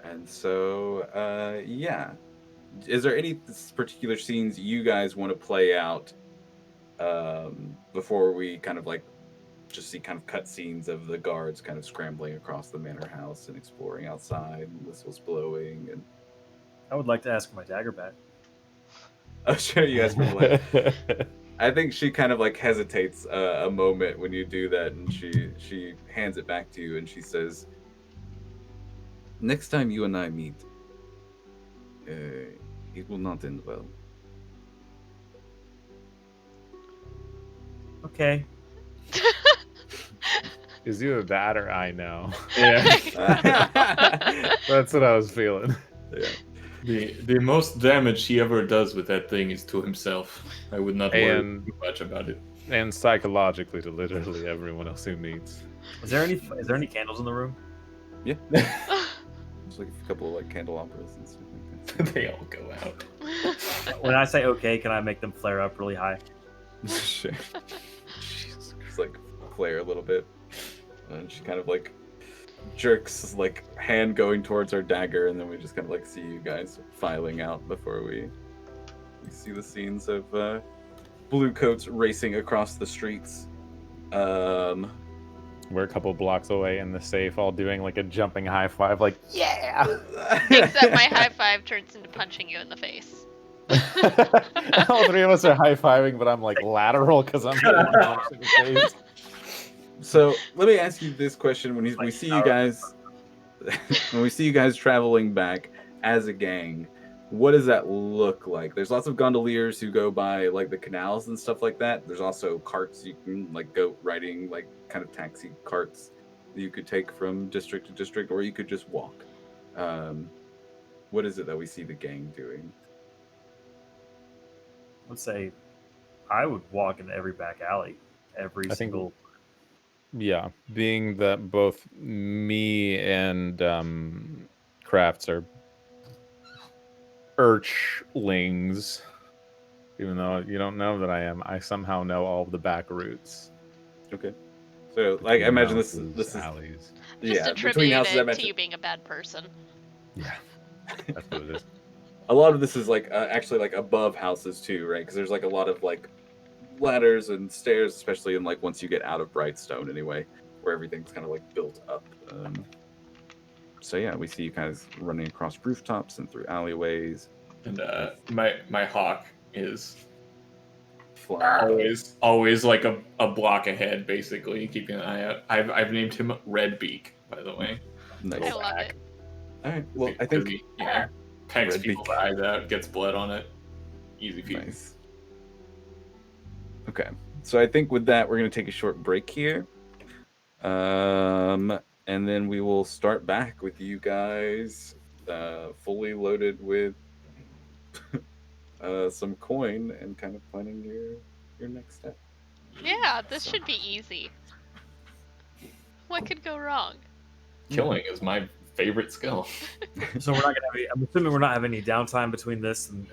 And so, yeah. Is there any particular scenes you guys want to play out before we kind of like just see kind of cut scenes of the guards kind of scrambling across the manor house and exploring outside and whistles blowing? And I would like to ask for my dagger back. oh, sure, you guys were like... I think she kind of like hesitates a moment when you do that, and she hands it back to you, and she says, "Next time you and I meet, It will not end well. Okay. Is either that or I know. Yeah. That's what I was feeling. Yeah. The most damage he ever does with that thing is to himself. I would not worry And- too much about it. And psychologically to literally everyone else who meets. Is there any candles in the room? There's like a couple of like candelabras and stuff like that. They all go out. When I say okay, can I make them flare up really high? Sure. Just like flare a little bit. And she kind of like jerks like hand going towards our dagger, and then we just kind of like see you guys filing out before we see the scenes of blue coats racing across the streets. We're a couple blocks away in the safe, all doing like a jumping high five, like, yeah! Except my high five turns into punching you in the face. All three of us are high fiving, but I'm like lateral because I'm getting punched in the face. So let me ask you this question: when we see you guys, when we see you guys traveling back as a gang, what does that look like? There's lots of gondoliers who go by like the canals and stuff like that. There's also carts you can like go riding, like kind of taxi carts that you could take from district to district, or you could just walk. What is it that we see the gang doing? Let's say I would walk into every back alley, every I think- single. Yeah, being that both me and Crafts are urchlings, even though you don't know that I am, I somehow know all of the back routes. Okay. So like I imagine this is alleys. Just yeah, between attribute houses. I it to imagine you being a bad person. Yeah, that's what it is. a lot of this is like actually like above houses too, right? Because there's like a lot of like ladders and stairs, especially in like once you get out of Brightstone anyway, where everything's kind of like built up. So yeah, we see you guys running across rooftops and through alleyways. And my hawk is Flying. always like a block ahead, basically, keeping an eye out. I've named him Red Beak, by the way. Nice. I love it. All right. Well, I Because think he, tanks Red people's Beak. eyes out, gets blood on it. Easy peasy. nice. Okay, so I think with that we're gonna take a short break here, and then we will start back with you guys, fully loaded with some coin and kind of planning your next step. Yeah, this should be easy. What could go wrong? Killing is my favorite skill. So we're not gonna have any. I'm assuming we're not having any downtime between this and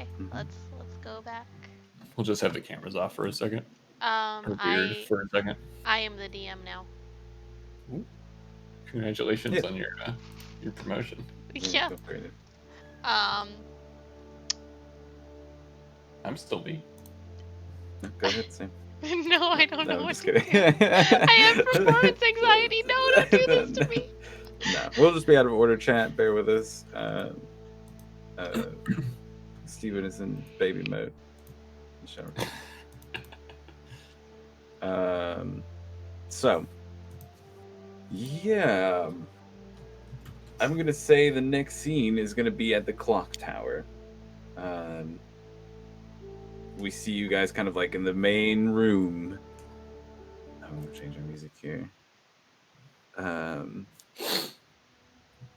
Okay, let's go back. We'll just have the cameras off for a second. Or weird for a second. I am the DM now. Ooh. Congratulations on your promotion. Yeah. Upgraded. I'm still B. No, go ahead, Sam. No, I don't know I'm what just to kidding. do. I have performance anxiety. No, don't do this to me. No, we'll just be out of order, chat. Bear with us. Steven is in baby mode. So, yeah. I'm going to say the next scene is going to be at the clock tower. We see you guys kind of like in the main room. I'm going to change our music here.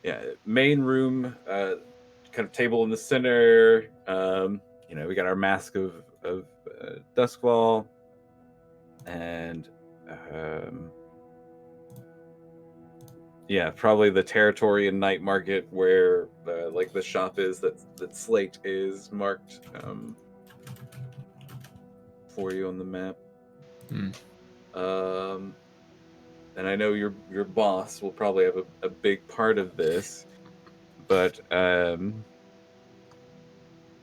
Yeah, main room, kind of table in the center. We got our mask of Duskfall, and probably the territory in Night Market where like the shop is that Slate is marked for you on the map. And I know your boss will probably have a big part of this, but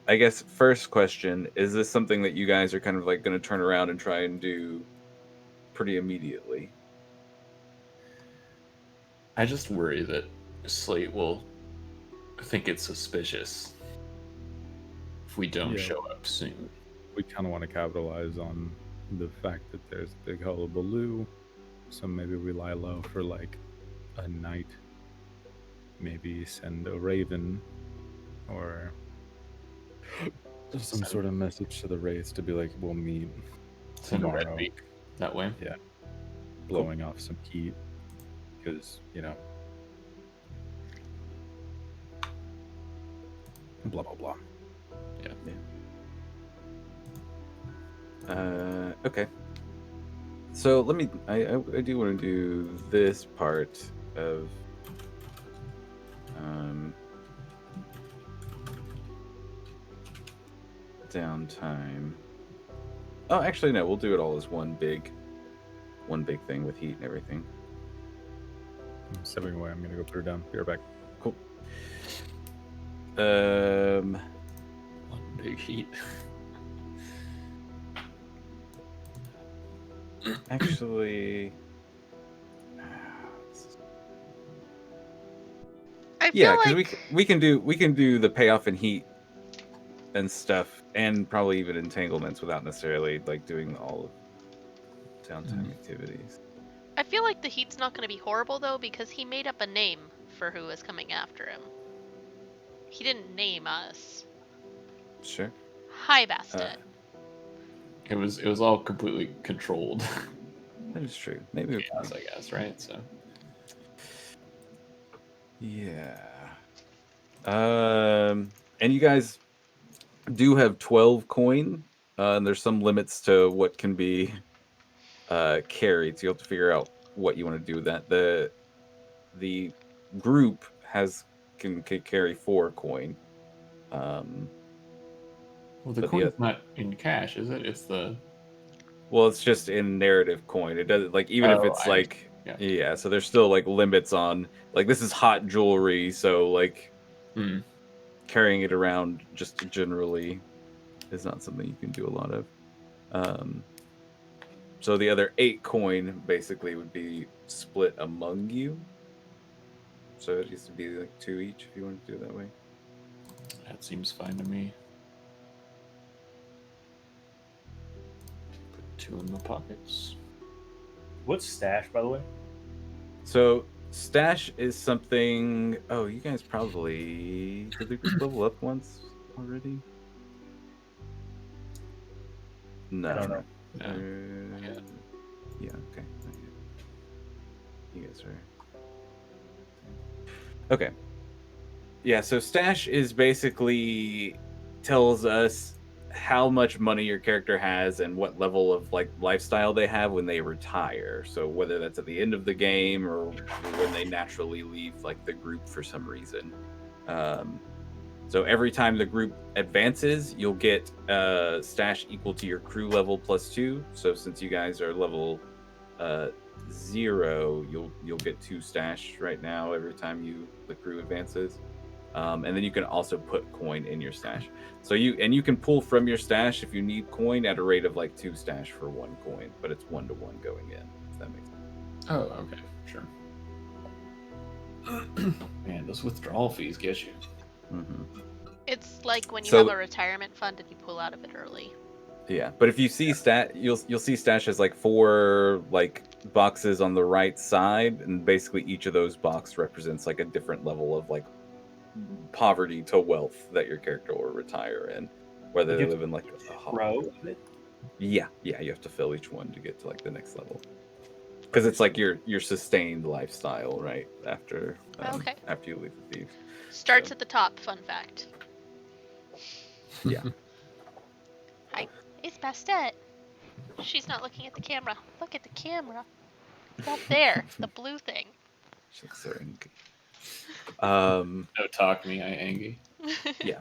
I guess first question, is this something that you guys are kind of like going to turn around and try and do pretty immediately? I just worry that Slate will think it's suspicious if we don't show up soon. We kind of want to capitalize on the fact that there's a big hullabaloo, so maybe we lie low for like a night. Maybe send a raven or some sort of message to the Wraiths to be like, we'll meet Send a tomorrow. red beak that way. Yeah, blowing off some heat because blah blah blah. Okay. So let me. I do want to do this part of downtime. Oh, actually, no. We'll do it all as one big thing with heat and everything. I'm stepping away. I'm gonna go put her down. Be right back. Cool. One big heat. Actually, I feel yeah, because like we can do the payoff in heat and stuff, and probably even entanglements without necessarily like doing all of downtime activities. I feel like the heat's not going to be horrible though, because he made up a name for who was coming after him. He didn't name us. Sure. Hi, Bastet. It was all completely controlled. That is true. Maybe we I guess, right? So yeah. And you guys do have 12 coin, and there's some limits to what can be carried, so you have to figure out what you want to do with that. The group can carry 4 coin. well, the coin's not in cash, is it? It's the it's just in narrative coin. It doesn't like even if it's like yeah. So there's still like limits on like this is hot jewelry, so like carrying it around just generally is not something you can do a lot of. So the other 8 coin basically would be split among you. So it used to be like 2 each if you wanted to do it that way. That seems fine to me. Put 2 in the pockets. What's stash, by the way? So stash is something. Oh, you guys probably did the group level up once already? No. I don't know. Yeah. Okay. You guys are. Okay. Yeah. So stash is basically tells us how much money your character has and what level of like lifestyle they have when they retire. So whether that's at the end of the game or when they naturally leave like the group for some reason. So every time the group advances, you'll get a stash equal to your crew level +2. So since you guys are level 0, you'll get 2 stash right now every time the crew advances. And then you can also put coin in your stash. So you can pull from your stash if you need coin at a rate of like 2 stash for 1 coin, but it's 1-to-1 going in. If that makes sense. Oh, okay, sure. Man, those withdrawal fees get you. Mm-hmm. It's like when you So- have a retirement fund and you pull out of it early. Yeah, but if you see you'll see stash as like 4 like boxes on the right side, and basically each of those boxes represents like a different level of like poverty to wealth that your character will retire in, whether they You live in like a Row it. Yeah, you have to fill each one to get to like the next level, because it's like your sustained lifestyle, right? After Okay. after you leave the thieves. Starts So- at the top, fun fact. Yeah. Hi. It's Bastet. She's not looking at the camera. Look at the camera. It's up there, the blue thing. She looks so angry. No talk me, I angy. Yeah.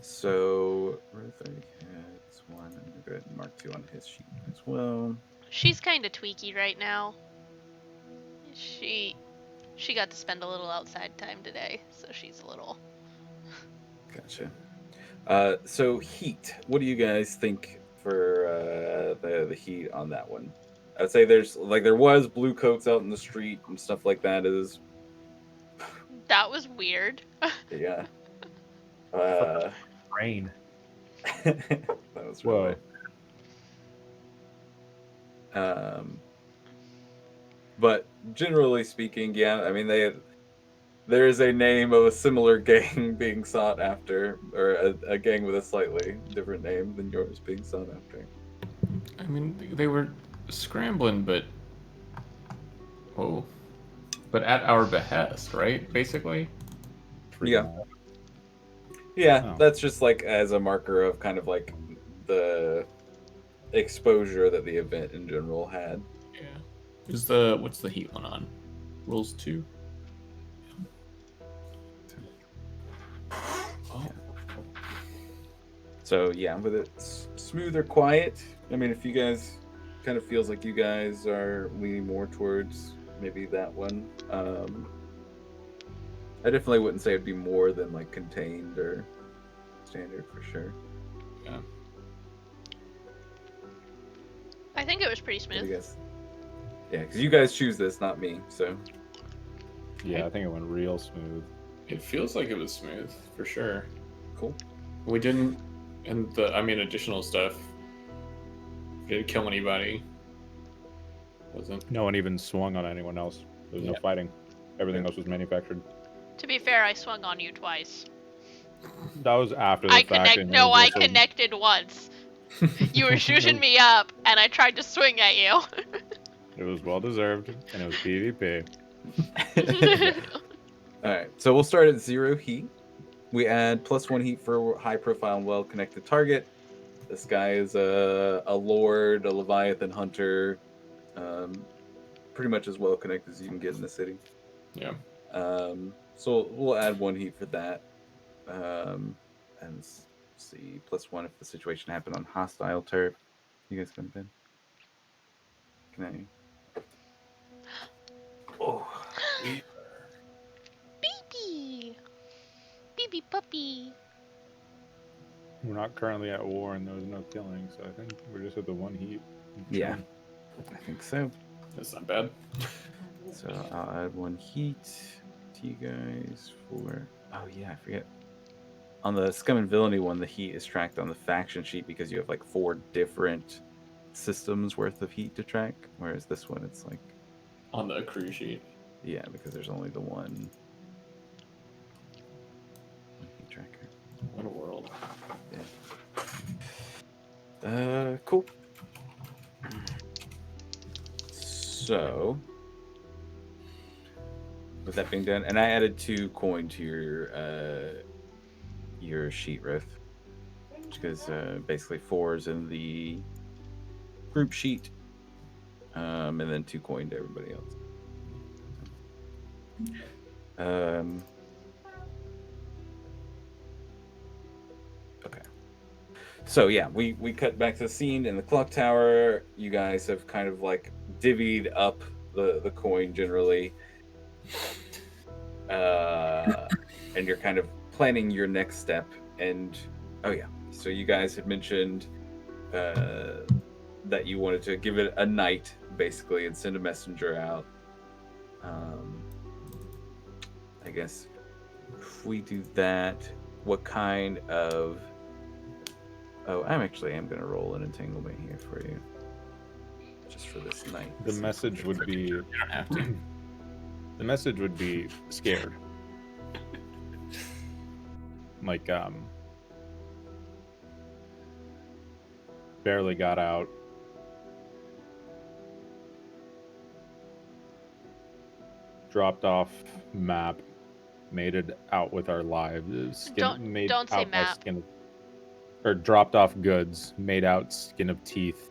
So Ruth already has 1. I'm gonna go ahead and mark 2 on his sheet as well. She's kind of tweaky right now. She got to spend a little outside time today, so she's a little. Gotcha. So heat. What do you guys think for the heat on that one? I'd say there was blue coats out in the street and stuff like that. That was weird. Yeah. Rain. That was really. But generally speaking, yeah, I mean there is a name of a similar gang being sought after, or a gang with a slightly different name than yours being sought after. I mean, they were scrambling, but at our behest, right? Basically. Yeah. Yeah, Oh. that's just like as a marker of kind of like the exposure that the event in general had. Yeah. What's the heat one on? Rules 2. Oh. So yeah, with it smooth or quiet. I mean, if you guys kind of feels like you guys are leaning more towards maybe that one. I definitely wouldn't say it'd be more than like contained or standard for sure. Yeah. I think it was pretty What do smooth. you guys? Yeah, because you guys choose this, not me. So Yeah, I think it went real smooth. It feels like it was smooth, for sure. cool. We didn't, and additional stuff. Didn't kill anybody. Wasn't. No one even swung on anyone else. There was no Yeah. fighting. Everything else was manufactured. To be fair, I swung on you twice. That was after the I fact. and it No, was I also- connected once. You were shooting me up, and I tried to swing at you. It was well deserved, and it was PvP. All right, so we'll start at 0 heat. We add +1 heat for high profile and well connected target. This guy is a lord, a Leviathan hunter, pretty much as well connected as you can get in the city. Yeah. So we'll add 1 heat for that. And see, +1 if the situation happened on hostile turf. You guys come in. Can I? Oh. Beepy! Beepy puppy! We're not currently at war, and there was no killing, so I think we're just at the 1 heat. Yeah, I think so. That's not bad. So I'll add 1 heat to you guys for. Oh yeah, I forget. On the Scum and Villainy one, the heat is tracked on the faction sheet because you have like 4 different systems worth of heat to track, whereas this one it's like, On the crew sheet. yeah, because there's only the one heat tracker. What a world. Cool. So, with that being done, and I added 2 coin to your sheet, Riff, because basically 4 is in the group sheet, and then 2 coin to everybody else. So yeah, we cut back to the scene in the clock tower. You guys have kind of like divvied up the coin generally, and you're kind of planning your next step. And oh yeah, so you guys had mentioned that you wanted to give it a night basically and send a messenger out. I guess if we do that, what kind of... Oh, I am going to roll an entanglement here for you. Just for this night. The message would be... You don't have to. The message would be scared. Like, barely got out. Dropped off map. Made it out with our lives. Don't say map. Or dropped off goods. Made out skin of teeth.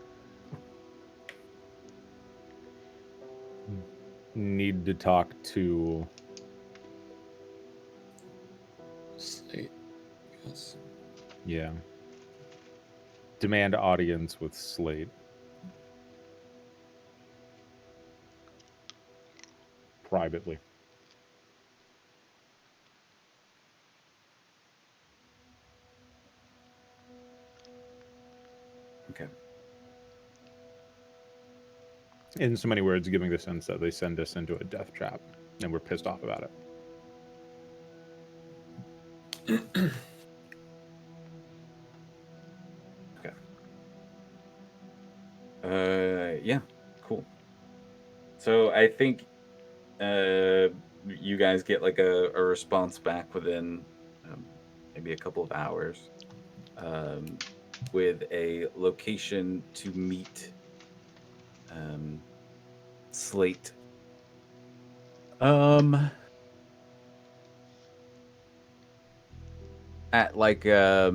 Need to talk to... Slate. Yes. Yeah. Demand audience with Slate. Privately. Okay. In so many words, giving the sense that they send us into a death trap, and we're pissed off about it. Okay. Yeah. Cool. So I think you guys get like a response back within maybe a couple of hours with a location to meet Slate. At like a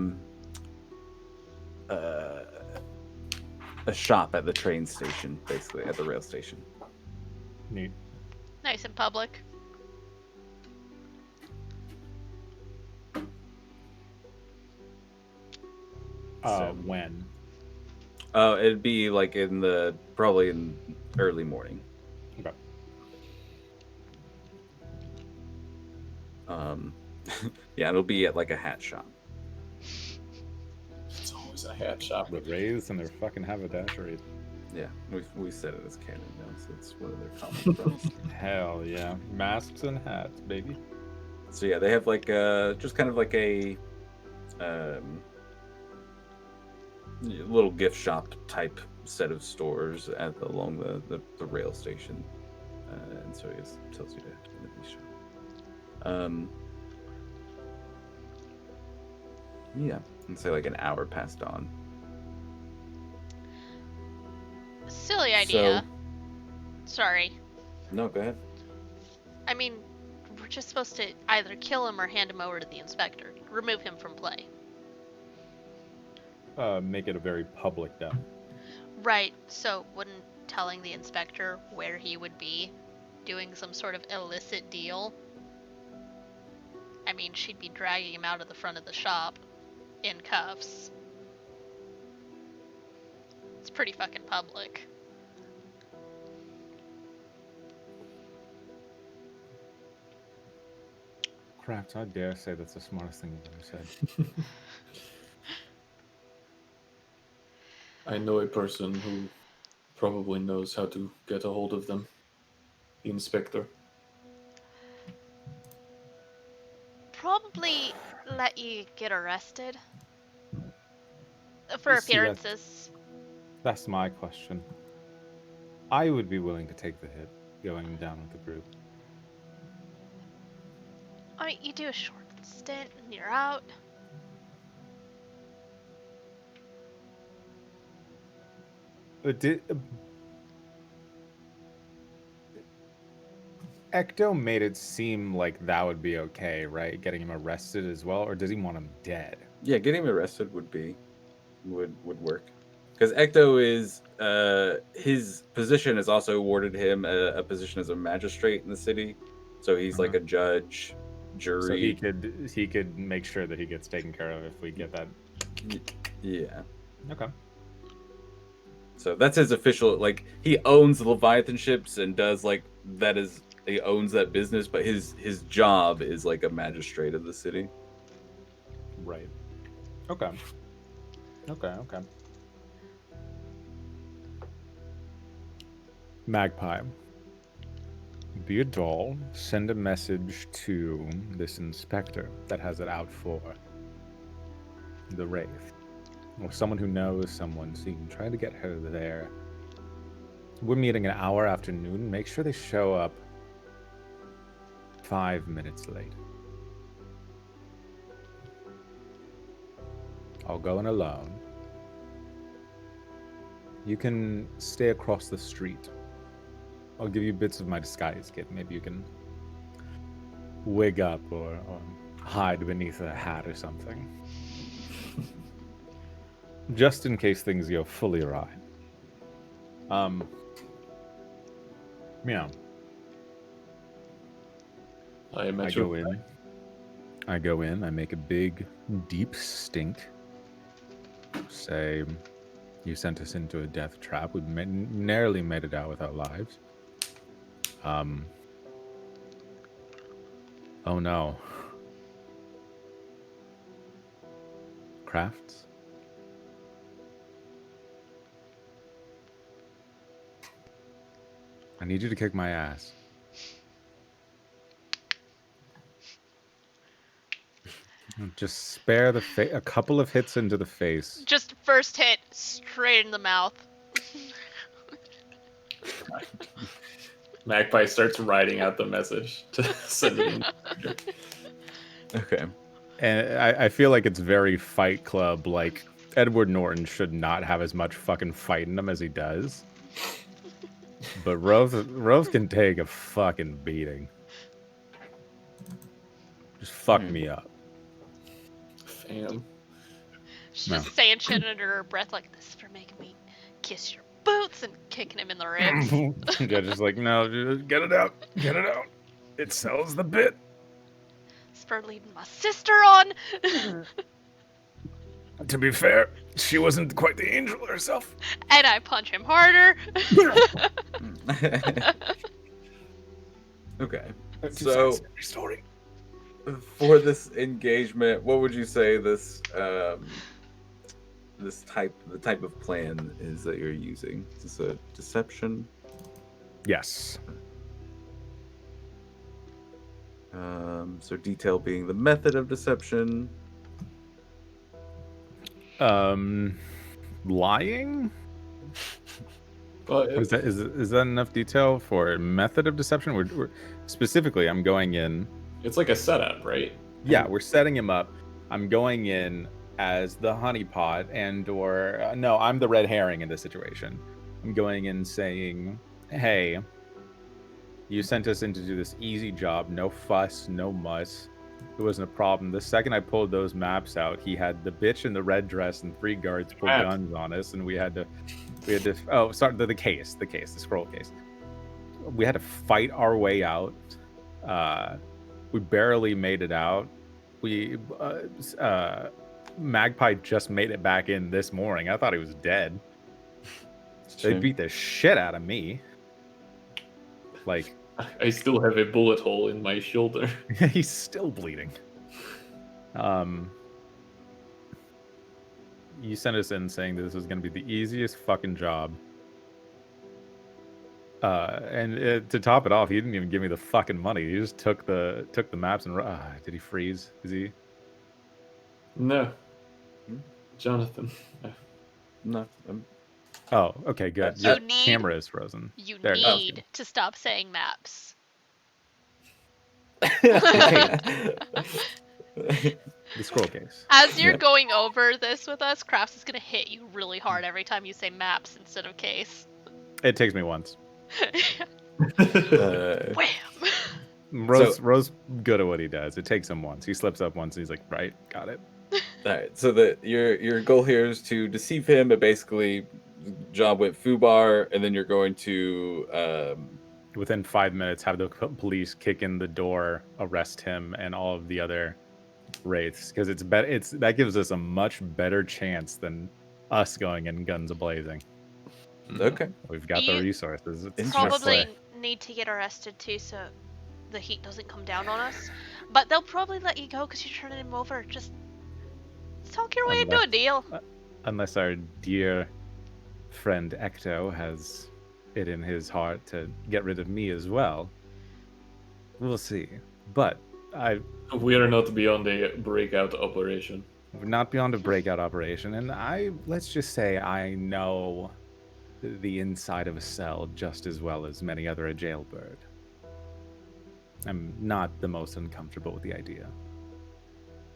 shop at the train station, basically at the rail station. Neat. Nice and public. When? It'd be like probably in early morning. Okay. Yeah, it'll be at like a hat shop. It's always a hat shop. The Wraiths and their fucking haberdashery. Yeah, we said it as canon now, so it's one of their common spells. Hell yeah. Masks and hats, baby. So yeah, they have like just kind of like a little gift shop type set of stores along the rail station, and so it tells you to limit these shop. Yeah, and say like an hour passed on. Silly idea. Sorry. No, go ahead. I mean, we're just supposed to either kill him or hand him over to the inspector. Remove him from play. Make it a very public death. Right, so wouldn't telling the inspector where he would be doing some sort of illicit deal? I mean, she'd be dragging him out of the front of the shop in cuffs. It's pretty fucking public. Craft, I dare say that's the smartest thing you've ever said. I know a person who probably knows how to get a hold of them. The inspector. Probably let you get arrested. For You see, appearances. That's my question. I would be willing to take the hit going down with the group. I mean, you do a short stint and you're out. Echkto made it seem like that would be okay, right? Getting him arrested as well, or does he want him dead? Yeah, getting him arrested would work. Because Echkto is his position has also awarded him a position as a magistrate in the city, so he's like a judge, jury. So he could make sure that he gets taken care of if we get that. Yeah. Okay. So that's his official, like, he owns the Leviathan ships and does, like, he owns that business, but his job is like a magistrate of the city. Right. Okay. Okay. Magpie. Be a doll. Send a message to this inspector that has it out for the Wraith. Or someone who knows someone, so you can try to get her there. We're meeting an hour after noon. Make sure they show up 5 minutes late. I'll go in alone. You can stay across the street. I'll give you bits of my disguise kit. Maybe you can wig up or hide beneath a hat or something. Just in case things go fully awry. Yeah. I I go in, I make a big, deep stink. Say, you sent us into a death trap. We nearly made it out with our lives. Oh no. Crafts? I need you to kick my ass. Just spare a couple of hits into the face. Just first hit straight in the mouth. Magpie starts writing out the message to send it in. Okay. And I feel like it's very Fight Club. Like, Edward Norton should not have as much fucking fight in him as he does. But Rose can take a fucking beating. Just fuck me up. Fam. She's No. just saying shit under her breath like, this is for making me kiss your boots, and kicking him in the ribs. Yeah, just like, no, just get it out. Get it out. It sells the bit. It's for leading my sister on. To be fair, she wasn't quite the angel herself. And I punch him harder. Okay. Two So, sides to every story. for this engagement, what would you say the type of plan is that you're using? Is this a deception? Yes. So detail being the method of deception. Lying? But Is that enough detail for method of deception? We're specifically, I'm going in. it's like a setup, right? Yeah, we're setting him up. I'm going in as the honeypot no, I'm the red herring in this situation. I'm going in saying, hey, you sent us in to do this easy job, no fuss, no muss. It wasn't a problem. The second I pulled those maps out, he had the bitch in the red dress and 3 guards pull Maps. guns on us, and we had to the scroll case. We had to fight our way out. We barely made it out. Magpie just made it back in this morning. I thought he was dead. They beat the shit out of me. Like, I still have a bullet hole in my shoulder. he's still bleeding. You sent us in saying that this was going to be the easiest fucking job. To top it off, he didn't even give me the fucking money. He just took the maps and did he freeze? Is he? No. Jonathan. No. Oh, okay, good. You Your need- camera is frozen. You There it goes. need to stop saying maps. The scroll case. As you're going over this with us, Crafts is gonna hit you really hard every time you say maps instead of case. It takes me once. Wham! Rose good at what he does. It takes him once. He slips up once and he's like, right, got it. All right. So your goal here is to deceive him, but basically, job went foobar, and then you're going to Within 5 minutes, have the police kick in the door, arrest him, and all of the other Wraiths, because it's better. That gives us a much better chance than us going in guns a-blazing. Okay. We've got the You resources. It's probably need to get arrested too, so the heat doesn't come down on us. But they'll probably let you go because you're turning him over. Just talk your way into a deal. Unless our dear friend Echkto has it in his heart to get rid of me as well. We'll see. But We are not beyond a breakout operation. we're not beyond a breakout operation, and let's just say I know the inside of a cell just as well as many other a jailbird. I'm not the most uncomfortable with the idea.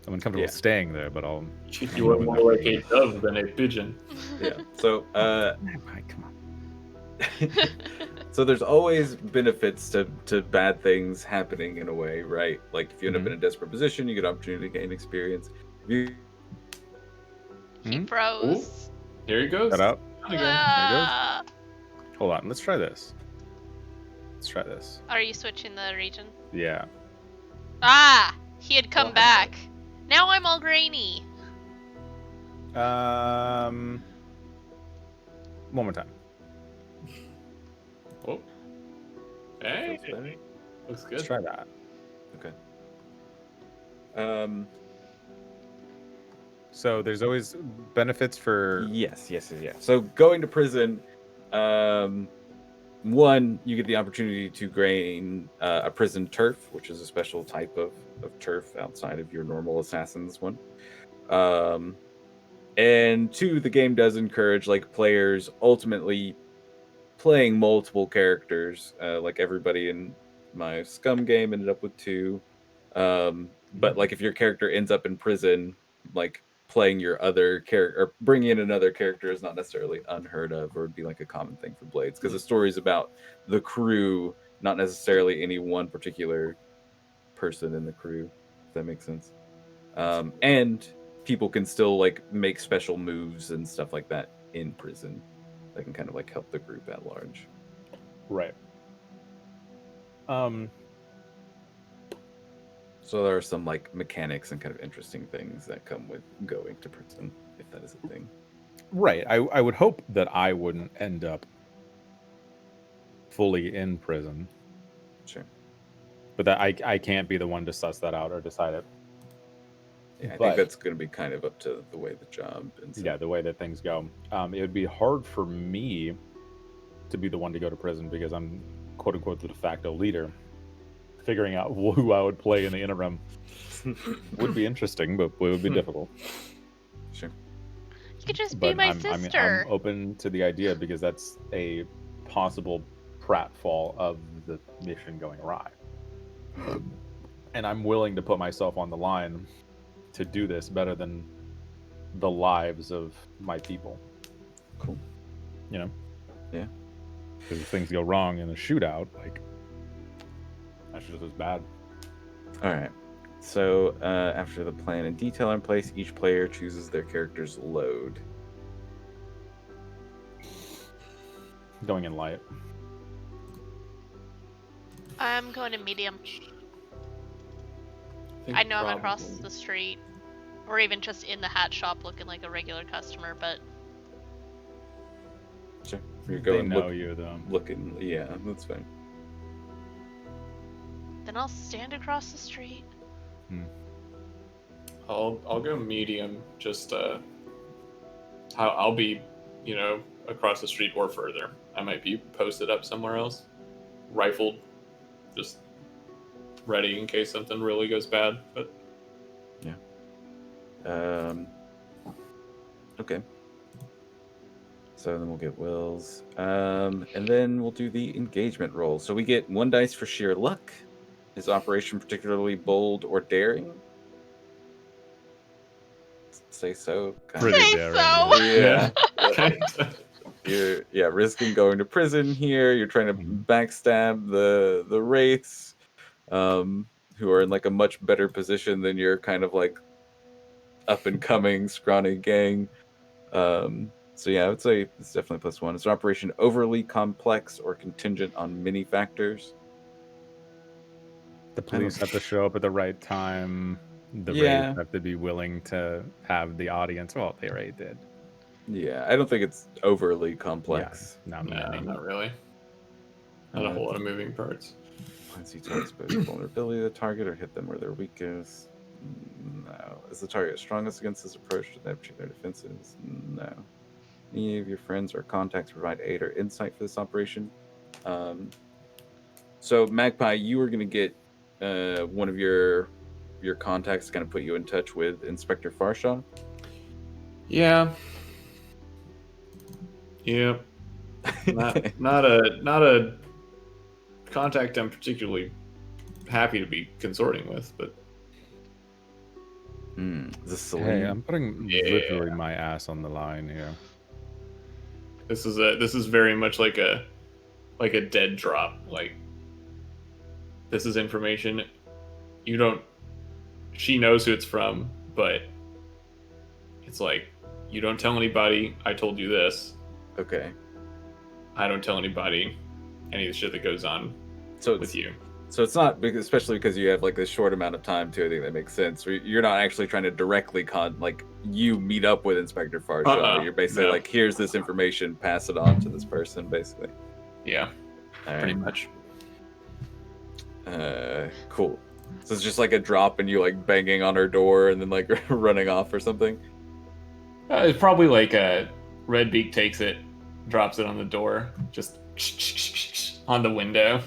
I'm uncomfortable staying there, but I'll... You are more like a dove than a pigeon. Yeah. So, come on. so there's always benefits to bad things happening in a way, right? Like if you end up in a desperate position, you get an opportunity to gain experience. He froze. Ooh, here he goes. Shut up. Again. Ah. Hold on, let's try this. Are you switching the region? Yeah. Ah! He had come back. Now I'm all grainy. One more time. Oh. Hey. Looks good. Let's try that. Okay. So there's always benefits for... Yes. So going to prison, one, you get the opportunity to gain a prison turf, which is a special type of turf outside of your normal assassin's one. And two, the game does encourage like players ultimately playing multiple characters. Like everybody in my Scum game ended up with two. But like if your character ends up in prison, like playing your other character or bringing in another character is not necessarily unheard of, or would be like a common thing for Blades, because the story's about the crew, not necessarily any one particular person in the crew, if that makes sense. And people can still like make special moves and stuff like that in prison that can kind of like help the group at large. Right. So there are some like mechanics and kind of interesting things that come with going to prison, if that is a thing. Right. I would hope that I wouldn't end up fully in prison. Sure. But that I can't be the one to suss that out or decide it. Yeah, I think that's going to be kind of up to the way the job and yeah, the way that things go. It would be hard for me to be the one to go to prison because I'm quote unquote the de facto leader. Figuring out who I would play in the interim would be interesting, but it would be difficult. Sure. You could just be my sister. I'm open to the idea because that's a possible pratfall of the mission going awry. And I'm willing to put myself on the line to do this better than the lives of my people. Cool. You know? Yeah. Because if things go wrong in a shootout, like, that's just as bad. All right. So after the plan and detail are in place, each player chooses their character's load. Going in light. I'm going to medium. I know I'm across the street, or even just in the hat shop looking like a regular customer, but... Sure. You're going they know you, though. Looking, yeah, that's fine. Then I'll stand across the street. I'll go medium. Just I'll be, across the street or further. I might be posted up somewhere else, rifled, just ready in case something really goes bad. But yeah. Okay. So then we'll get Will's, and then we'll do the engagement roll. So we get 1 dice for sheer luck. Is operation particularly bold or daring? Say so. Say so. Yeah. You're risking going to prison here. You're trying to backstab the Wraiths, who are in like a much better position than your kind of like up and coming scrawny gang. So yeah, I would say it's definitely +1. Is operation overly complex or contingent on many factors? The police have to show up at the right time. The Yeah. Wraiths have to be willing to have the audience. Well, they already did. Yeah, I don't think it's overly complex. No, No, no. not really. Not a whole lot of moving parts. Once you to expose vulnerability to the target or hit them where they're weakest. No. Is the target strongest against this approach? Do they have particular defenses? No. Any of your friends or contacts provide aid or insight for this operation? So Magpie, you were going to get one of your contacts to kind of put you in touch with Inspector Farshaw. Yeah. Yep. Not a contact I'm particularly happy to be consorting with, but Is this Celine? Hey, I'm putting Yeah. literally my ass on the line here. this is very much like a dead drop. Like, this is information she knows who it's from, but it's like, you don't tell anybody I told you this. Okay. I don't tell anybody any of the shit that goes on with you. So it's not, especially because you have like this short amount of time too. I think that makes sense. You're not actually trying to directly you meet up with Inspector Farshaw. You're basically like, here's this information, pass it on to this person, basically. Yeah, pretty much. Cool. So it's just like a drop and you like banging on her door and then like running off or something. It's probably like Redbeak takes it, drops it on the door, just on the window.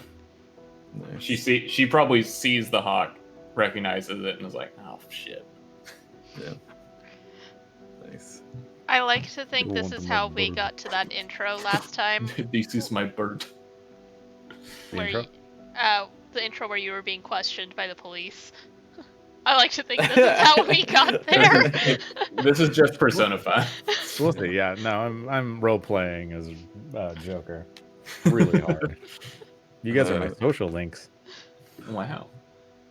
Nice. She probably sees the hawk, recognizes it, and is like, "Oh shit." Yeah. Nice. I like to think You this want is the how mud we bird. got to that intro last time. This is my bird. The where intro? the intro where you were being questioned by the police. I like to think this is how we got there. This is just Persona 5. We'll see. Yeah, no, I'm role playing as Joker, really hard. You guys are my social links. Wow.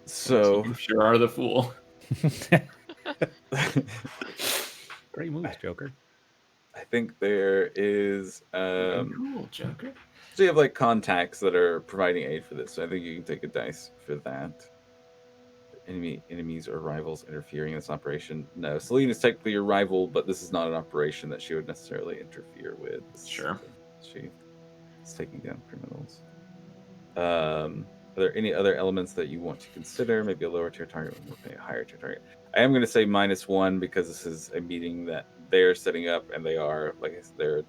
So You sure are the fool. Great moves, Joker. I think there is Cool, Joker. so you have like contacts that are providing aid for this. So I think you can take a dice for that. Enemies or rivals interfering in this operation. No, Celine is technically your rival, but this is not an operation that she would necessarily interfere with. Sure. She is taking down criminals. Are there any other elements that you want to consider? Maybe a lower tier target, maybe a higher tier target. I am going to say -1 because this is a meeting that they're setting up, and they are, like I said, they're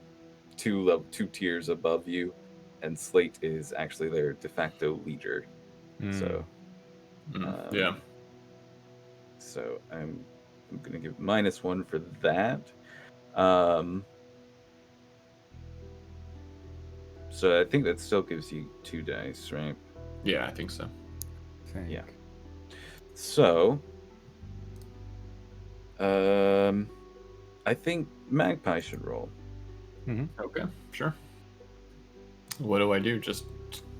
two tiers above you, and Slate is actually their de facto leader. So. Yeah. So I'm going to give -1 for that. So I think that still gives you 2 dice, right? Yeah, I think so. Yeah. So, I think Magpie should roll. Okay, sure. What do I do? Just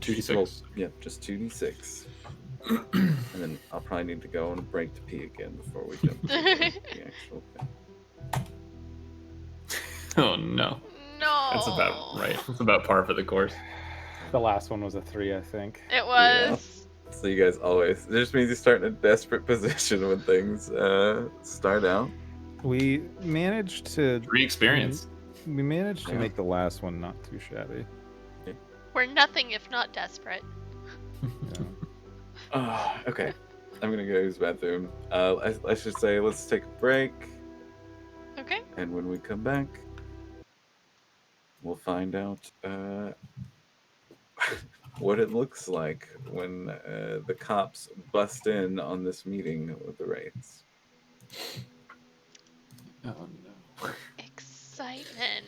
2d6? Roll, yeah, just 2d6. And then I'll probably need to go on a break to pee again before we jump into the actual thing. Oh no. No. That's about right. That's about par for the course. The last one was a 3, I think. It was. Yeah. So you guys always, it just means you start in a desperate position when things start out. We managed to Free experience. We managed to Yeah. make the last one not too shabby. We're nothing if not desperate. Yeah. Okay. I'm gonna go use the bathroom. I should say let's take a break, Okay. and when we come back, we'll find out what it looks like when the cops bust in on this meeting with the Wraiths. Oh no. Excitement.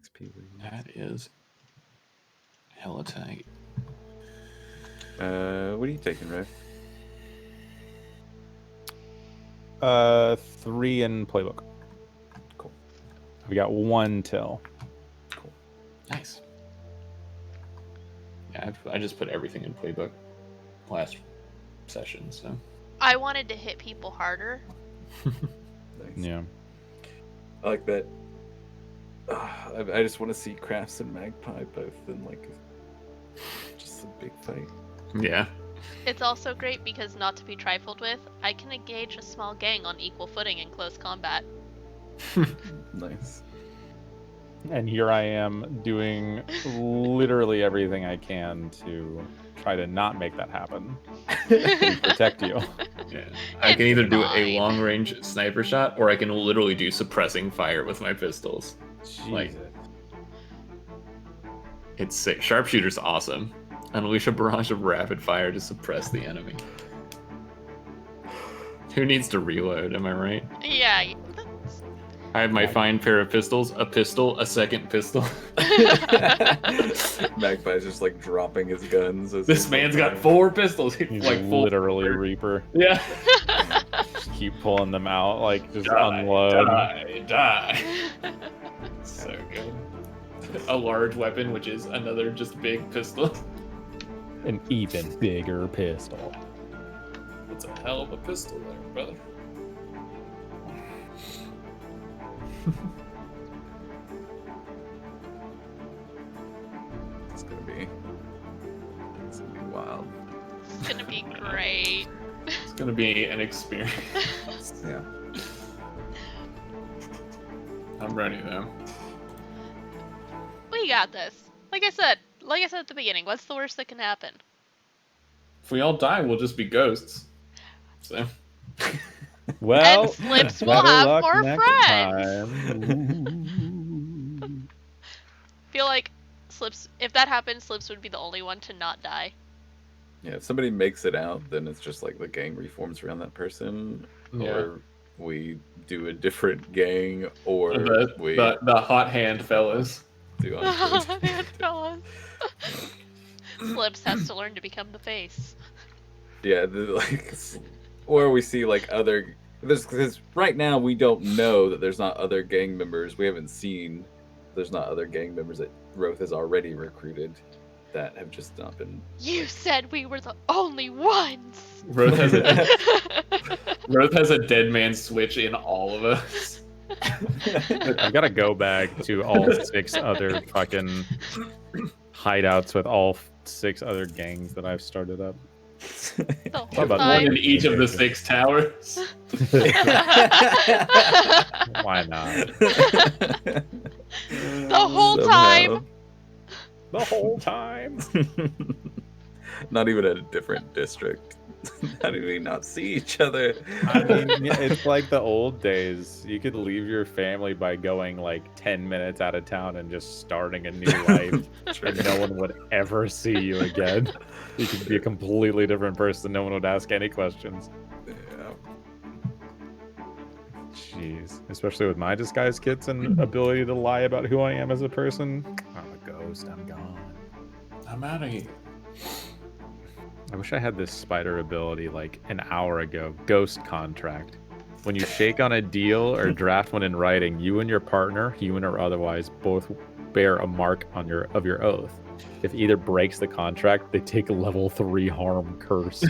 XP. That is hella tight. What are you taking, Rev? 3 in playbook. Cool. We got 1 till. Cool. Nice. Yeah, I just put everything in playbook last session, so. I wanted to hit people harder. Nice. Yeah. I like that. I just want to see Crafts and Magpie both in like just a big fight. Yeah. It's also great because, not to be trifled with, I can engage a small gang on equal footing in close combat. Nice. And here I am doing literally everything I can to try to not make that happen. To protect you. Yeah. I can either do a fine. long-range sniper shot, or I can literally do suppressing fire with my pistols. Like- Jesus. It's sick. Sharpshooter's awesome. Unleash a barrage of rapid fire to suppress the enemy. Who needs to reload, am I right? Yeah. I have my fine pair of pistols, a pistol, a second pistol. Magpie's just like dropping his guns. As This he's, man's like, got 4 pistols. He's He's like full. literally a Reaper. Yeah. Just keep pulling them out, like just Die, unload. Die. So good. A large weapon, which is another just big pistol. An even bigger pistol. It's a hell of a pistol there, brother. It's gonna be wild. It's gonna be great. It's gonna be an experience. Yeah. I'm ready though. We got this. Like I said at the beginning, what's the worst that can happen? If we all die, we'll just be ghosts. So Well, And Slips will better have luck more next friends. time. Feel like Slips, if that happens, Slips would be the only one to not die. Yeah, if somebody makes it out, then it's just like the gang reforms around that person, or we do a different gang, or we the hot hand fellas. do on Fellas. Slips has to learn to become the face. yeah, or we see like other. Because right now we don't know that there's not other gang members. We haven't seen there's not other gang members that Roth has already recruited that have just not been. You said we were the only ones. Roth has a dead man switch in all of us. I've got to go back to all 6 other fucking hideouts with all 6 other gangs that I've started up. The whole about One time. in each of the 6 towers. Why not? The whole time. The whole time. Not even at a different district. How do we not see each other? I mean, it's like the old days. You could leave your family by going like 10 minutes out of town and just starting a new life, and no one would ever see you again. You could be a completely different person. No one would ask any questions. Yeah. Jeez. Especially with my disguise kits and ability to lie about who I am as a person. I'm a ghost. I'm gone. I'm out of here. I wish I had this spider ability like an hour ago. Ghost contract. When you shake on a deal or draft one in writing, you and your partner, human or otherwise, both bear a mark on your oath. If either breaks the contract, they take a level 3 harm curse.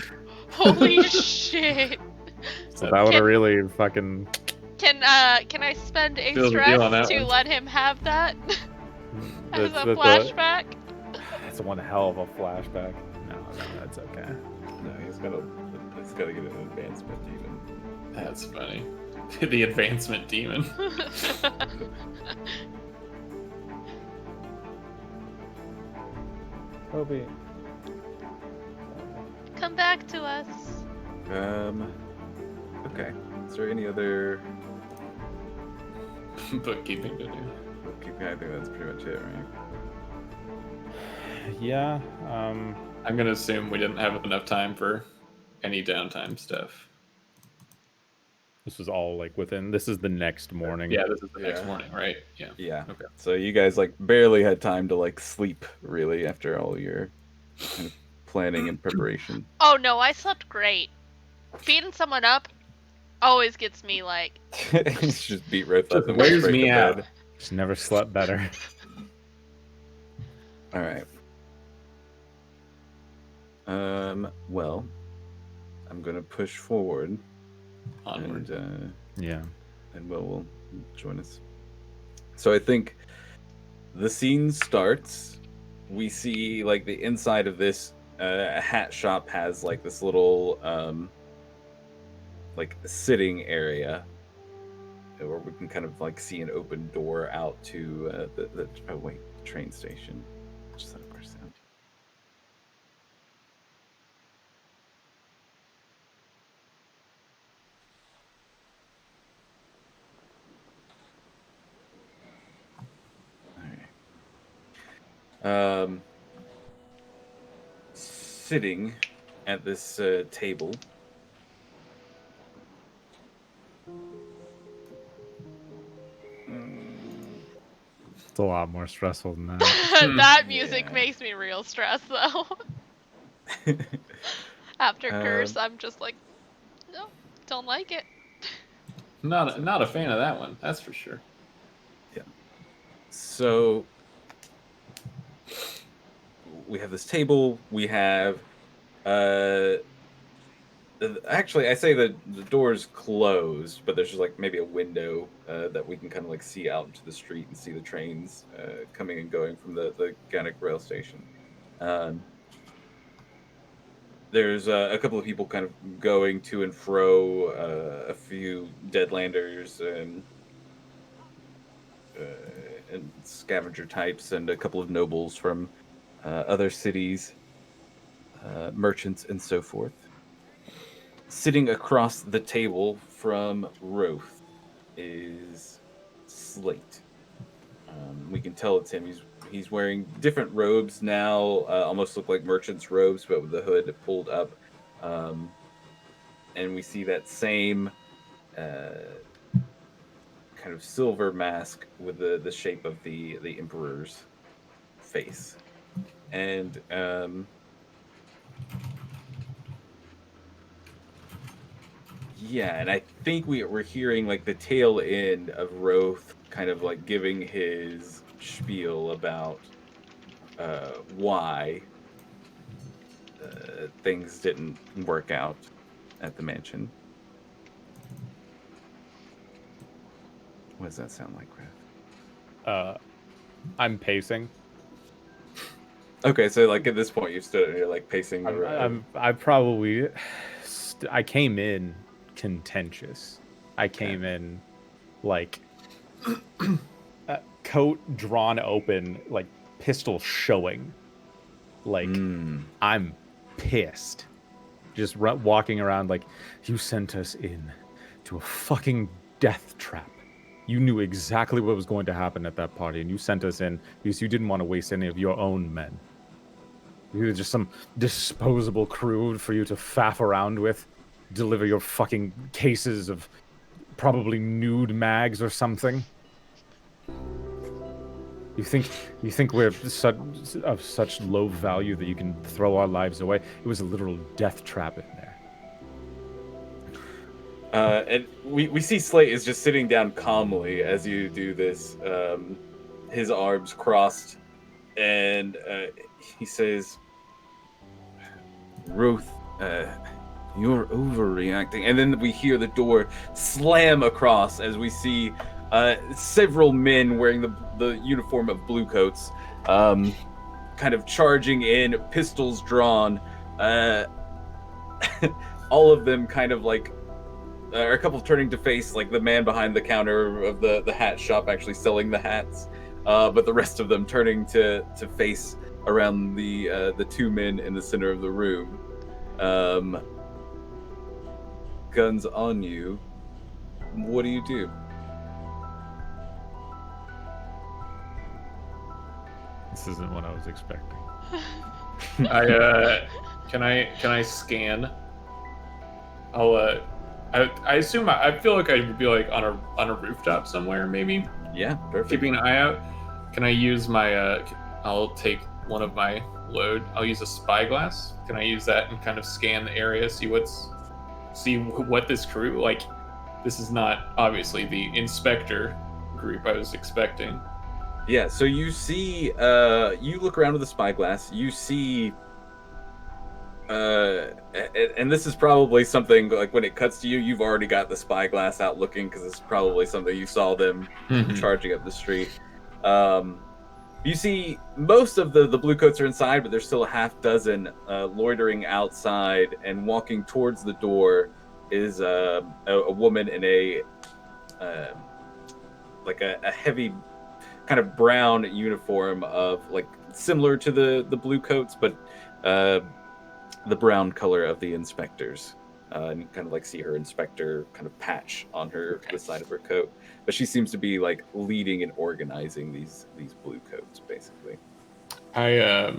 Holy shit. So that would have really fucking. Can I spend a Seal the deal on stress that to one. let him have that as a That's flashback? That's one hell of a flashback. No, that's okay. No, he's gotta get an advancement even. That's funny. The advancement demon. Obi. Come back to us. Okay. Is there any other Bookkeeping to do. bookkeeping? I think that's pretty much it, right? Yeah. I'm gonna assume we didn't have enough time for any downtime stuff. This was all like within. This is the next morning. Yeah, this is the next Yeah. morning, right? Yeah. Yeah. Okay. So you guys like barely had time to like sleep really after all your kind of planning and preparation. Oh no, I slept great. Feeding someone up always gets me like. It's just beat right up Just and wears straight me to out. bed. Just never slept better. All right. Well, I'm gonna push forward, Onward. and Yeah. Will join us. So I think the scene starts. We see like the inside of this hat shop has like this little like sitting area where we can kind of like see an open door out to the train station. Just let it burst out. Sitting at this table. It's a lot more stressful than that. That music Yeah. makes me real stressed though. After Curse, I'm just like, no, don't like it. Not a fan of that one. That's for sure. Yeah. So we have this table. We have actually I say that the door's closed, but there's just like maybe a window that we can kind of like see out into the street and see the trains coming and going from the Gannick rail station. There's a couple of people kind of going to and fro, a few Deadlanders and scavenger types, and a couple of nobles from other cities, merchants, and so forth. Sitting across the table from Wraith is Slate. We can tell it's him. He's wearing different robes now, almost look like merchants' robes, but with the hood pulled up. And we see that same kind of silver mask with the shape of the Emperor's face. And yeah, and I think we're hearing like the tail end of Wraith kind of like giving his spiel about why things didn't work out at the mansion. What does that sound like, Griff? I'm pacing. Okay, so like at this point you've stood and you're like pacing the road. I came in contentious. I came in like coat drawn open, like pistol showing. Like I'm pissed. Just walking around like, you sent us in to a fucking death trap. You knew exactly what was going to happen at that party, and you sent us in because you didn't want to waste any of your own men. You were just some disposable crew for you to faff around with, deliver your fucking cases of probably nude mags or something. You think we're of such low value that you can throw our lives away? It was a literal death trap in there. And we see Slate is just sitting down calmly as you do this, his arms crossed, and he says, Ruth, you're overreacting. And then we hear the door slam across as we see several men wearing the uniform of bluecoats kind of charging in, pistols drawn. All of them kind of like a couple turning to face like the man behind the counter of the hat shop actually selling the hats, but the rest of them turning to face around the two men in the center of the room. Guns on you. What do you do? This isn't what I was expecting. Can I scan? I'll I assume I feel like I would be like on a rooftop somewhere, maybe Yeah, perfect. keeping an eye out. Can I use my? I'll take one of my load. I'll use a spyglass. Can I use that and kind of scan the area, see what this crew like? This is not obviously the inspector group I was expecting. Yeah, so you see, you look around with the spyglass, you see, and this is probably something, like, when it cuts to you, you've already got the spyglass out looking, because it's probably something you saw them charging up the street. You see most of the blue coats are inside, but there's still a half dozen loitering outside, and walking towards the door is a woman in a heavy kind of brown uniform of like similar to the blue coats, but the brown color of the inspectors. And you kind of like see her inspector kind of patch on her the side of her coat, but she seems to be like leading and organizing these blue coats basically. I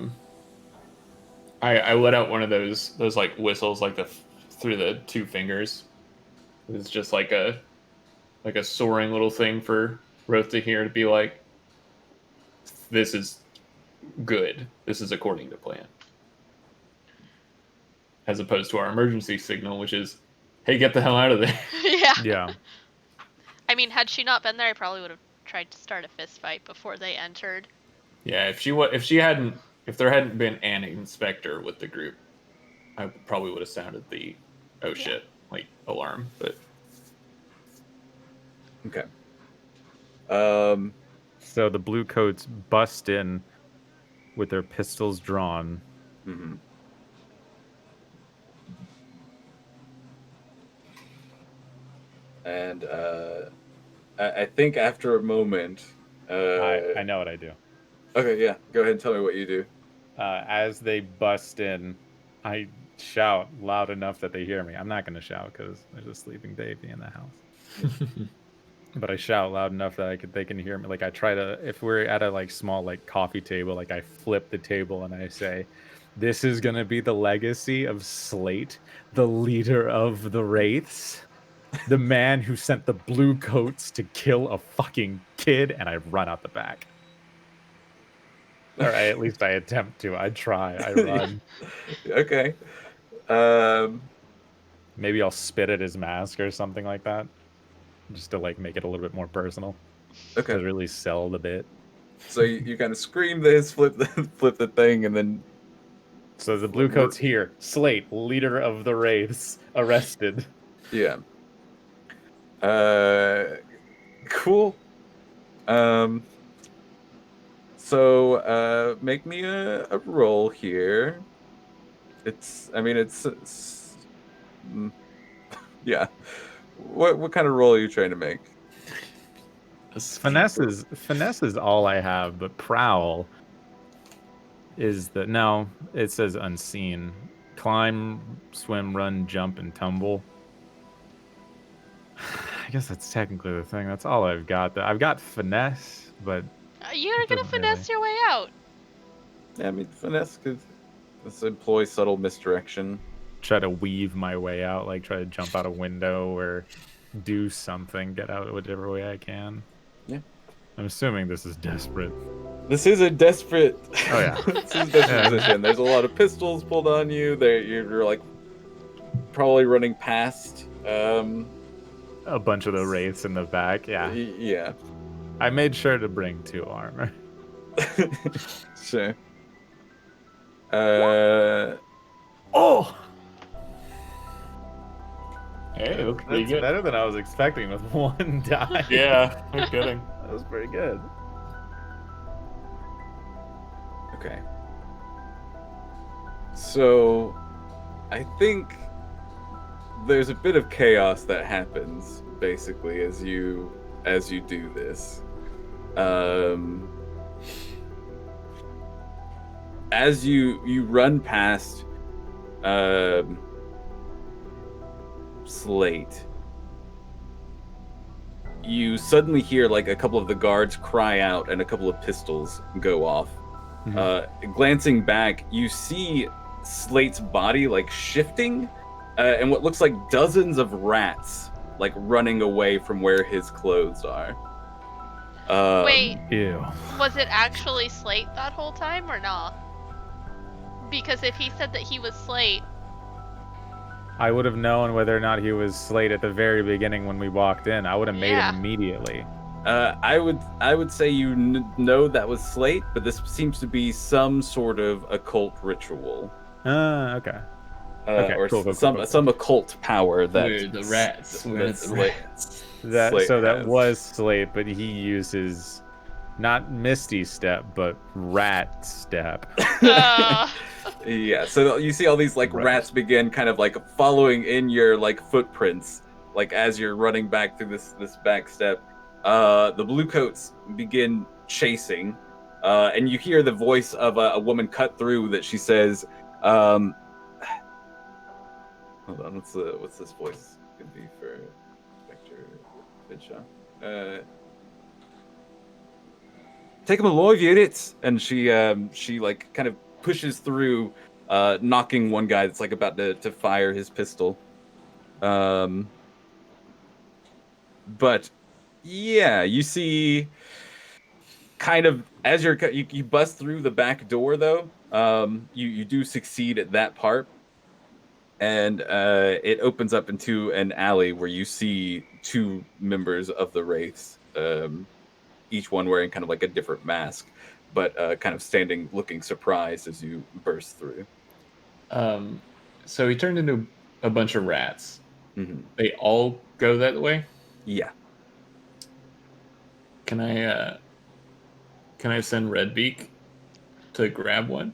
let out one of those like whistles like through the two fingers. It's just like a soaring little thing for Roth to hear, to be like, this is good. This is according to plan. As opposed to our emergency signal, which is, hey, get the hell out of there. Yeah. Yeah. I mean, had she not been there, I probably would have tried to start a fist fight before they entered. Yeah, if there hadn't been an inspector with the group, I probably would have sounded the shit like alarm. But Okay. So the blue coats bust in with their pistols drawn. Mm-hmm. And I think after a moment, I know what I do. Okay, yeah, go ahead and tell me what you do. As they bust in, I shout loud enough that they hear me. I'm not going to shout because there's a sleeping baby in the house. But I shout loud enough that they can hear me. Like I try to, if we're at a like small like coffee table, like I flip the table and I say, "This is going to be the legacy of Slate, the leader of the Wraiths, the man who sent the blue coats to kill a fucking kid," and I run out the back. All right, at least I attempt to. I try. I run. Okay. Maybe I'll spit at his mask or something like that, just to like make it a little bit more personal. Okay. To really sell the bit. So you kind of scream this, flip the thing, and then. So the blue coat's here. Slate, leader of the Wraiths, arrested. Yeah. Cool. So make me a roll here. Yeah. What kind of roll are you trying to make? Finesse is all I have, but prowl is it says unseen. Climb, swim, run, jump, and tumble. I guess that's technically the thing. That's all I've got. I've got finesse, but You're gonna finesse your way out. Yeah, I mean, finesse could employ subtle misdirection. Try to weave my way out, like try to jump out a window or do something, get out whichever way I can. Yeah. I'm assuming this is desperate. This is a desperate. Oh yeah. This is a desperate position. There's a lot of pistols pulled on you. You're like probably running past. A bunch of the wraiths in the back. Yeah. Yeah. I made sure to bring 2 armor. Sure. Oh. hey, it looks pretty That's good. better than I was expecting with 1 die. Yeah, no kidding. That was pretty good. Okay. So, I think there's a bit of chaos that happens basically as you do this. As you run past Slate, you suddenly hear like a couple of the guards cry out and a couple of pistols go off. Mm-hmm. Glancing back, you see Slate's body like shifting and what looks like dozens of rats, like running away from where his clothes are. Wait, Ew. was it actually Slate that whole time or not? Because if he said that he was Slate, I would have known whether or not he was Slate at the very beginning when we walked in. I would have made Yeah. him immediately. I would say you know that was Slate, but this seems to be some sort of occult ritual. Okay. Okay, Or cool. some occult power that Where the rats? Where the Slate, rats? Slate That has. was Slate, but he uses not Misty Step, but Rat Step. Yeah, so you see all these like Right. rats begin kind of like following in your like footprints, like as you're running back through this back step. The bluecoats begin chasing, and you hear the voice of a woman cut through that she says, hold on, what's this voice could be for Victor Vidshaw? Take him alive, you idiots! And she like kind of pushes through, knocking one guy that's like about to fire his pistol. But yeah, you see, kind of as you bust through the back door though. You do succeed at that part, and it opens up into an alley where you see two members of the Wraiths, each one wearing kind of like a different mask, but kind of standing looking surprised as you burst through. So he turned into a bunch of rats. Mm-hmm. They all go that way. Yeah. Can I send Redbeak to grab one?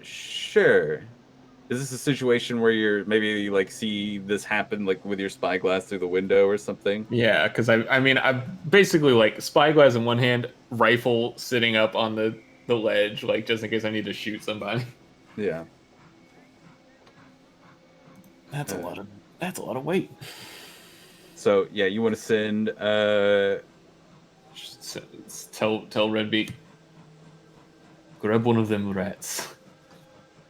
Sure. Is this a situation where you're maybe like see this happen like with your spyglass through the window or something? Yeah, because I mean I'm basically like spyglass in one hand, rifle sitting up on the ledge, like just in case I need to shoot somebody. Yeah. That's a lot of weight. So yeah, you want to send Tell Redbeak, grab one of them rats.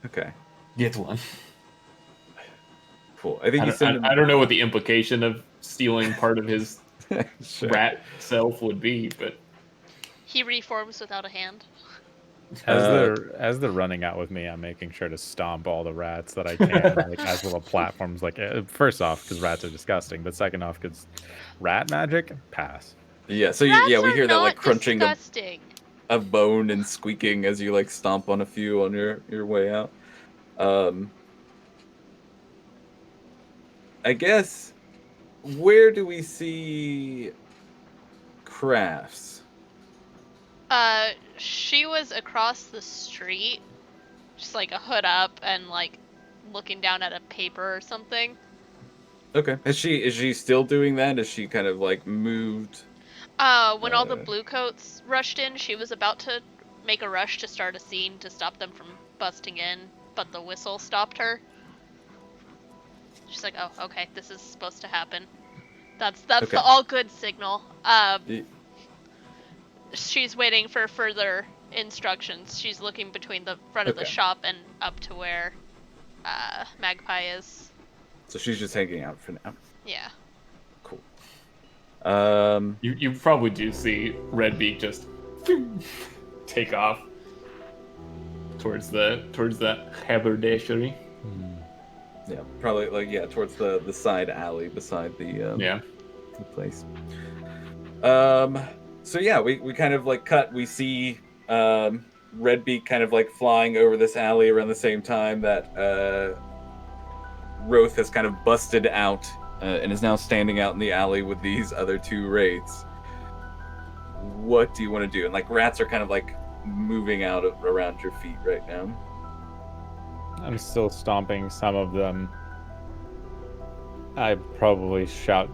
okay. Get one. Cool. I think I don't know what the implication of stealing part of his Sure. rat self would be, but he reforms without a hand. As they're running out with me, I'm making sure to stomp all the rats that I can, like as little platforms. Like first off, because rats are disgusting, but second off, because rat magic, pass. Yeah, so Rats we are hear that like not crunching disgusting. of bone and squeaking as you like stomp on a few on your way out. I guess where do we see Crafts? She was across the street, just like a hood up and like looking down at a paper or something. Okay. Is she still doing that? Is she kind of like moved? When all the bluecoats rushed in, she was about to make a rush to start a scene to stop them from busting in, but the whistle stopped her. She's like, "Oh, okay, this is supposed to happen." That's Okay. the all good signal. Y- She's waiting for further instructions. She's looking between the front of the Okay. shop and up to where Magpie is. So she's just hanging out for now. Yeah. Cool. you probably do see Redbeak just take off towards the haberdashery. Yeah, probably like towards the side alley beside the the place. So yeah, we kind of like cut. We see Redbeak kind of like flying over this alley around the same time that Roth has kind of busted out and is now standing out in the alley with these other two Wraiths. What do you want to do? And like rats are kind of like moving out around your feet right now. I'm still stomping some of them. I probably shout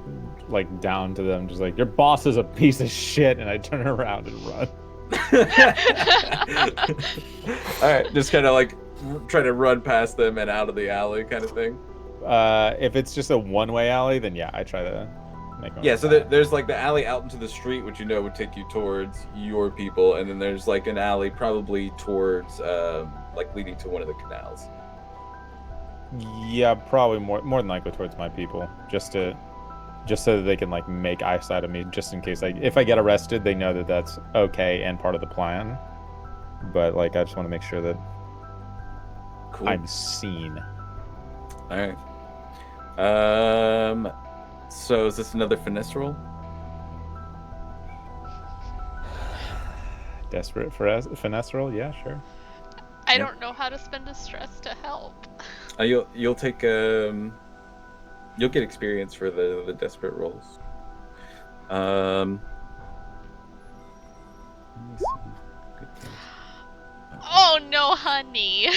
like down to them, just like, "Your boss is a piece of shit," and I turn around and run. All right, just kind of like try to run past them and out of the alley, kind of thing. If it's just a one-way alley, then yeah, I try to make my Yeah, way so back. there's like the alley out into the street, which you know would take you towards your people, and then there's like an alley probably towards like leading to one of the canals. Yeah, probably more than likely towards my people, just so that they can like make eyesight of me, just in case if I get arrested, they know that that's okay and part of the plan. But like, I just want to make sure that Cool. I'm seen. All right. So is this another finesse roll? Desperate for finesse roll? Yeah, sure. I don't know how to spend a stress to help. You'll take you'll get experience for the desperate rolls. Let me see. Oh no, honey.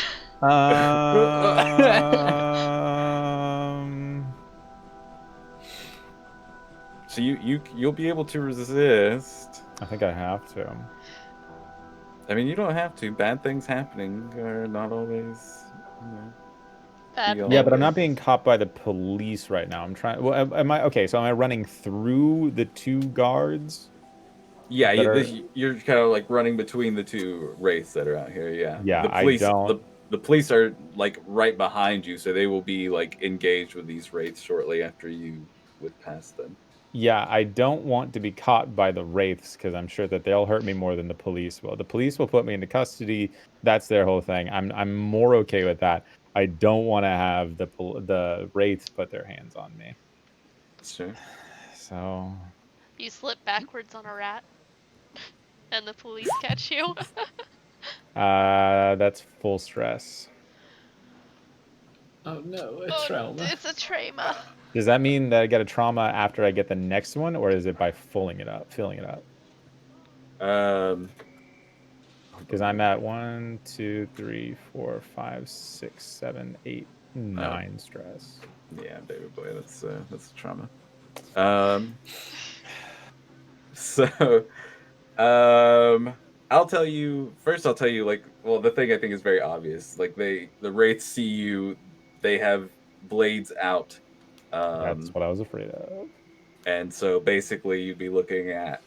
So you'll be able to resist. I think I have to. I mean, you don't have to. Bad things happening are not always, Bad Yeah, Yeah, but I'm things. not being caught by the police right now. I'm trying. Well, am I okay? So am I running through the two guards? Yeah, that you're kind of like running between the two wraiths that are out here. Yeah. Yeah, The I police, don't. the police are like right behind you, so they will be like engaged with these wraiths shortly after you would pass them. Yeah, I don't want to be caught by the wraiths because I'm sure that they'll hurt me more than the police will. The police will put me into custody. That's their whole thing. I'm more okay with that. I don't want to have the wraiths put their hands on me. Sure. So You slip backwards on a rat, and the police catch you. that's full stress. Oh no, a Oh, trauma. it's a trauma. Does that mean that I get a trauma after I get the next one, or is it by filling it up? Because I'm at 1, 2, 3, 4, 5, 6, 7, 8, 9 stress. Yeah, baby boy, that's a trauma. So, I'll tell you like, well, the thing I think is very obvious. Like the wraiths see you, they have blades out. That's what I was afraid of. And so basically, you'd be looking at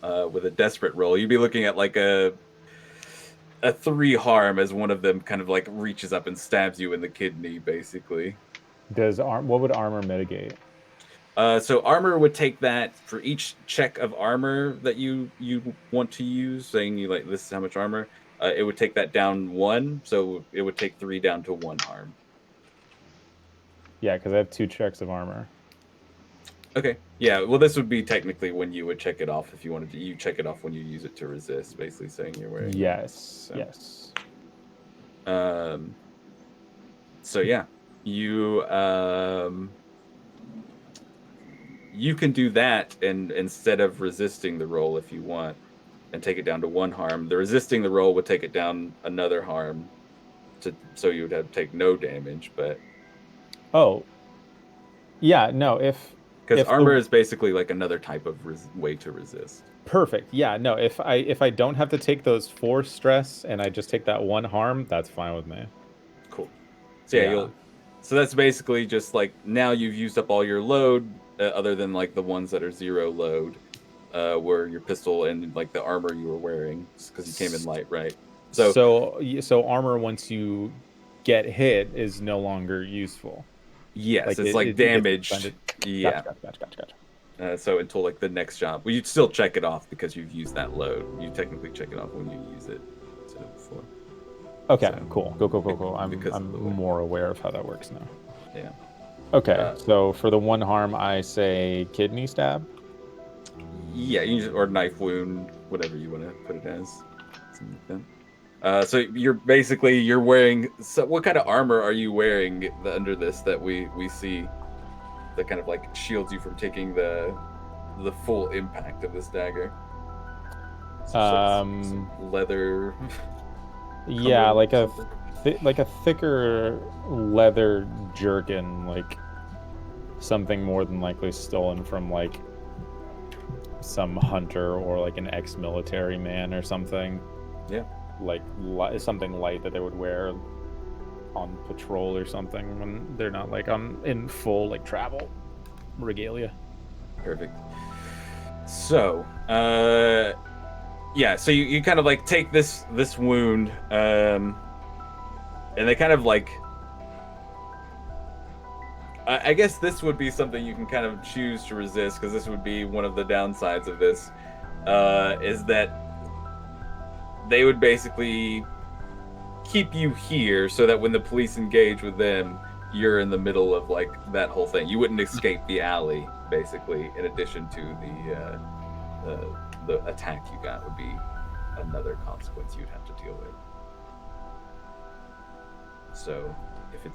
with a desperate roll, you'd be looking at like a 3 harm as one of them kind of like reaches up and stabs you in the kidney, basically. What would armor mitigate? So armor would take that for each check of armor that you want to use, saying you like this is how much armor. It would take that down 1, so it would take 3 down to 1 harm. Yeah, because I have 2 checks of armor. Okay. Yeah. Well, this would be technically when you would check it off if you wanted to. You check it off when you use it to resist, basically saying you're wearing. Yes. So. Yes. So yeah, you can do that, and instead of resisting the roll if you want, and take it down to 1 harm. The resisting the roll would take it down another harm, so you would have to take no damage. But oh, yeah, no, because armor is basically like another type of way to resist. Perfect. Yeah, no, if I don't have to take those 4 stress and I just take that 1 harm, that's fine with me. Cool. So yeah. So that's basically just like now you've used up all your load, other than like the ones that are 0 load, were your pistol and like the armor you were wearing, because you came in light, right? So armor once you get hit is no longer useful. Yes, it's like damaged. Yeah. Gotcha. So until like the next job, well, you'd still check it off because you've used that load. You technically check it off when you use it. Before. Okay, So, cool. Go. I'm more aware of how that works now. Yeah. Okay, so for the 1 harm, I say kidney stab. Yeah, or knife wound, whatever you want to put it as. Something like that. So you're wearing. So what kind of armor are you wearing under this that we see that kind of like shields you from taking the full impact of this dagger? Some leather. Yeah, like a thicker leather jerkin, like something more than likely stolen from like some hunter or like an ex-military man or something. Yeah. Like something light that they would wear on patrol or something when they're not like in full like travel regalia. Perfect. So, yeah, so you kind of like take this wound, and they kind of like. I guess this would be something you can kind of choose to resist, because this would be one of the downsides of this, is that they would basically keep you here so that when the police engage with them, you're in the middle of like that whole thing. You wouldn't escape the alley, basically. In addition to the attack you got would be another consequence you'd have to deal with. So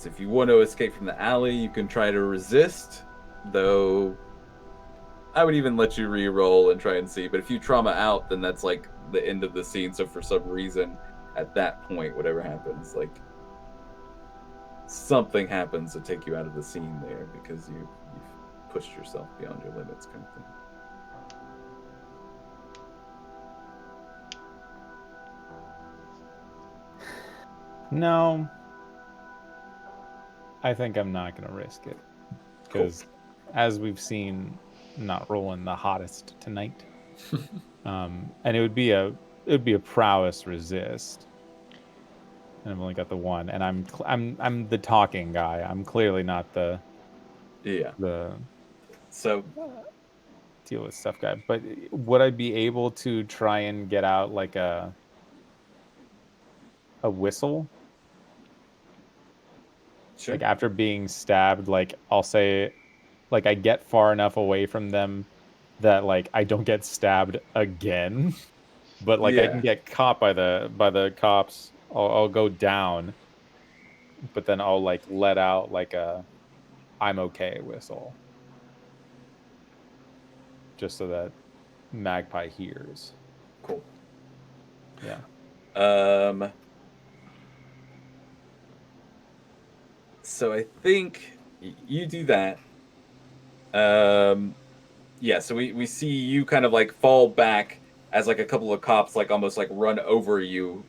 if you want to escape from the alley, you can try to resist, though I would even let you re-roll and try and see. But if you trauma out, then that's like the end of the scene. So for some reason, at that point, whatever happens, like something happens to take you out of the scene there because you've pushed yourself beyond your limits, kind of thing. No. I think I'm not going to risk it. Because, as we've seen, I'm not rolling the hottest tonight. And it would be a prowess resist. And I've only got the one, and I'm the talking guy. I'm clearly not the so deal with stuff guy. But would I be able to try and get out like a whistle? sure. Like after being stabbed, like I'll say, like I get far enough away from them that like I don't get stabbed again, but like I can get caught by the cops. I'll go down, but then I'll like let out like a "I'm okay" whistle, just so that Magpie hears. Cool. Yeah. So I think you do that. Yeah, so we see you kind of like fall back as like a couple of cops like almost like run over you,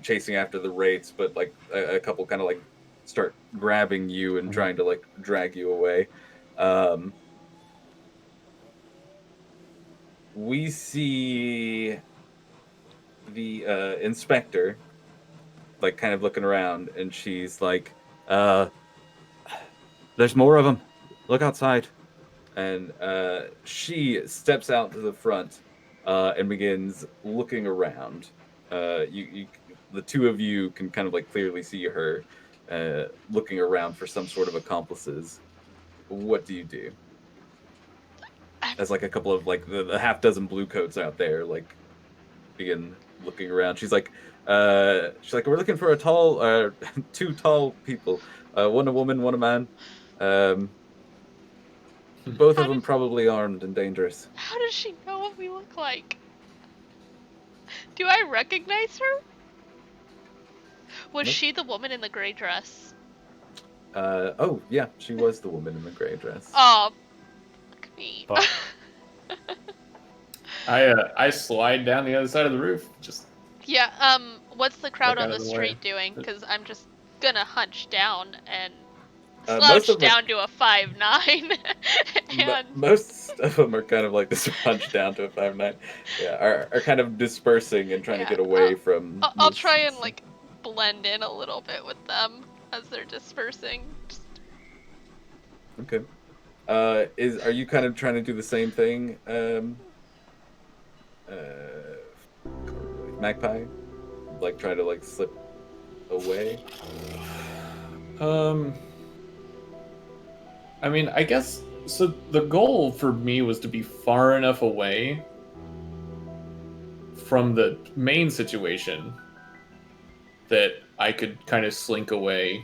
chasing after the Wraiths, but like a couple kind of like start grabbing you and trying to like drag you away. We see the inspector like kind of looking around, and she's like, there's more of them. Look outside. And she steps out to the front and begins looking around. The two of you can kind of like clearly see her looking around for some sort of accomplices. What do you do? As like a couple of like the half dozen blue coats out there like begin looking around. She's like, we're looking for two tall people, one a woman, one a man. Both of them probably armed and dangerous. How does she know what we look like? Do I recognize her? Was Nope. she the woman in the gray dress? Oh yeah, she was the woman in the gray dress. Oh, fuck me. Fuck. I slide down the other side of the roof. Just Yeah, what's the crowd Look on out the of the street way. doing? Because I'm just gonna hunch down and Most slouch of them- down to a 5'9", and Most of them are kind of like this punch down to a 5'9". Yeah, are kind of dispersing and trying to get away from. I'll this- try and like blend in a little bit with them as they're dispersing. Just... Okay. Are you kind of trying to do the same thing, Magpie? Like try to like slip away? I mean, I guess so. The goal for me was to be far enough away from the main situation that I could kind of slink away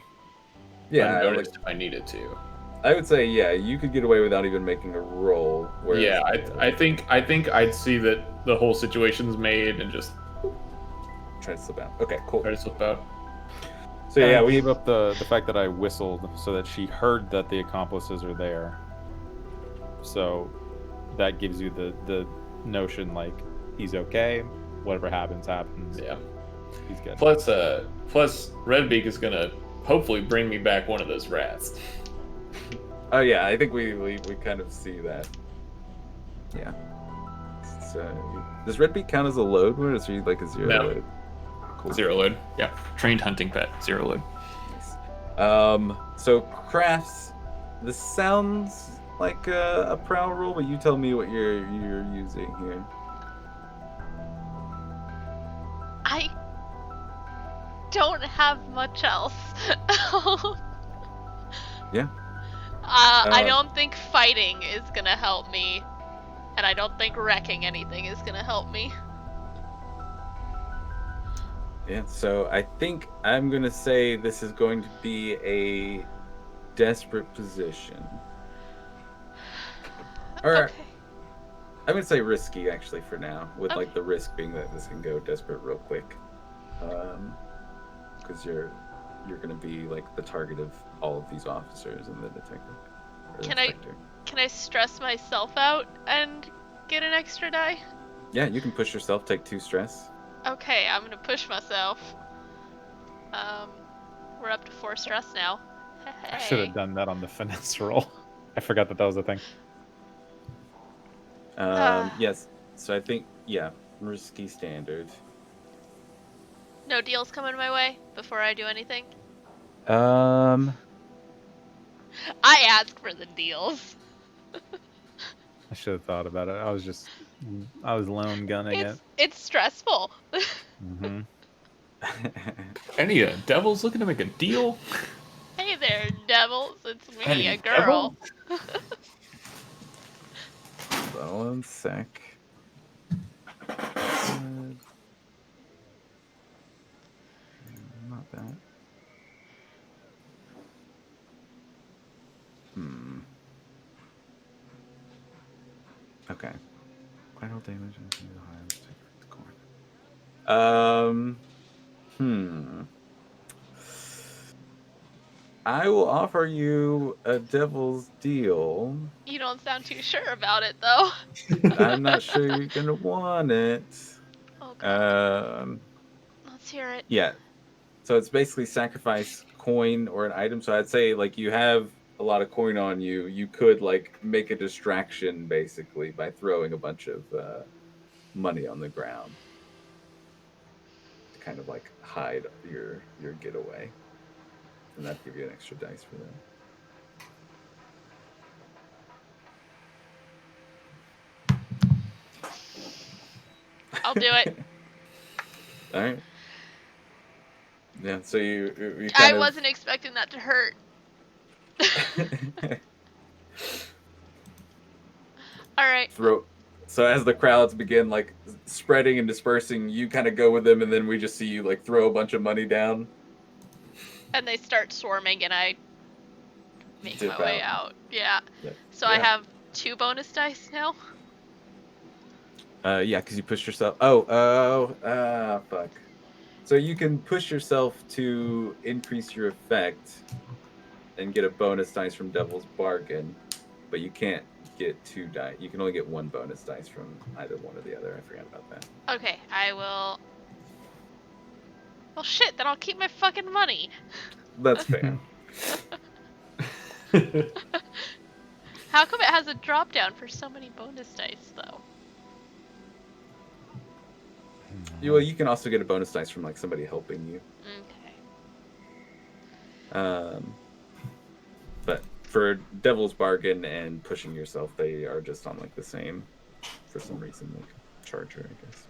unnoticed if I needed to. I would say, yeah, you could get away without even making a roll. Whereas, Yeah, I think I'd see that the whole situation's made and just try to slip out. Okay, cool. try to slip out. So yeah, we we gave up the fact that I whistled so that she heard that the accomplices are there. So that gives you the notion like he's okay. Whatever happens, happens. Yeah. He's good. Plus Redbeak is gonna hopefully bring me back one of those rats. Oh yeah, I think we kind of see that. Yeah. So, does Redbeak count as a load, or is he like a zero No. load? Cool. 0 load. Yeah. Trained hunting pet. 0 load. So crafts. This sounds like a prowl roll, but you tell me what you're using here. I don't have much else. Yeah. I don't think fighting is gonna help me, and I don't think wrecking anything is gonna help me. Yeah. So I think I'm gonna say this is going to be a desperate position. Or Okay. I'm gonna say risky actually for now, with Okay. like the risk being that this can go desperate real quick. Because you're gonna be like the target of all of these officers and the detective. Or the inspector. Can I stress myself out and get an extra die? Yeah, you can push yourself, take 2 stress. Okay, I'm gonna push myself. We're up to 4 stress now. I should Hey. have done that on the finesse roll. I forgot that was a thing. Yes. So I think risky standard. No deals coming my way before I do anything? Um, I ask for the deals. I should have thought about it. I was lone gunning it. It's stressful. Mm-hmm. Any devils looking to make a deal? Hey there, devils. It's me, Any a girl. Hold on 1 sec. Not that. Okay. Critical damage and the highest the coin. I will offer you a devil's deal. You don't sound too sure about it, though. I'm not sure you're gonna want it. Oh, God. Let's hear it. Yeah. So it's basically sacrifice coin or an item. So I'd say like you have a lot of coin on you. You could like make a distraction basically by throwing a bunch of money on the ground to kind of like hide your getaway, and that'd give you an extra dice for that. I'll do it. All right. Yeah. So you kind I of... wasn't expecting that to hurt. All right. So as the crowds begin like spreading and dispersing, you kind of go with them, and then we just see you like throw a bunch of money down. And they start swarming, and I make my way out. Yeah. Yep. So I have 2 bonus dice now. Yeah, because you pushed yourself. Fuck. So you can push yourself to increase your effect and get a bonus dice from Devil's Bargain, but you can't get 2 dice. You can only get 1 bonus dice from either one or the other. I forgot about that. Okay, I will. Well, shit, then I'll keep my fucking money. That's fair. How come it has a drop down for so many bonus dice, though? Well, you can also get a bonus dice from like somebody helping you. Okay. But for Devil's Bargain and pushing yourself, they are just on like the same, for some reason, like charger, I guess.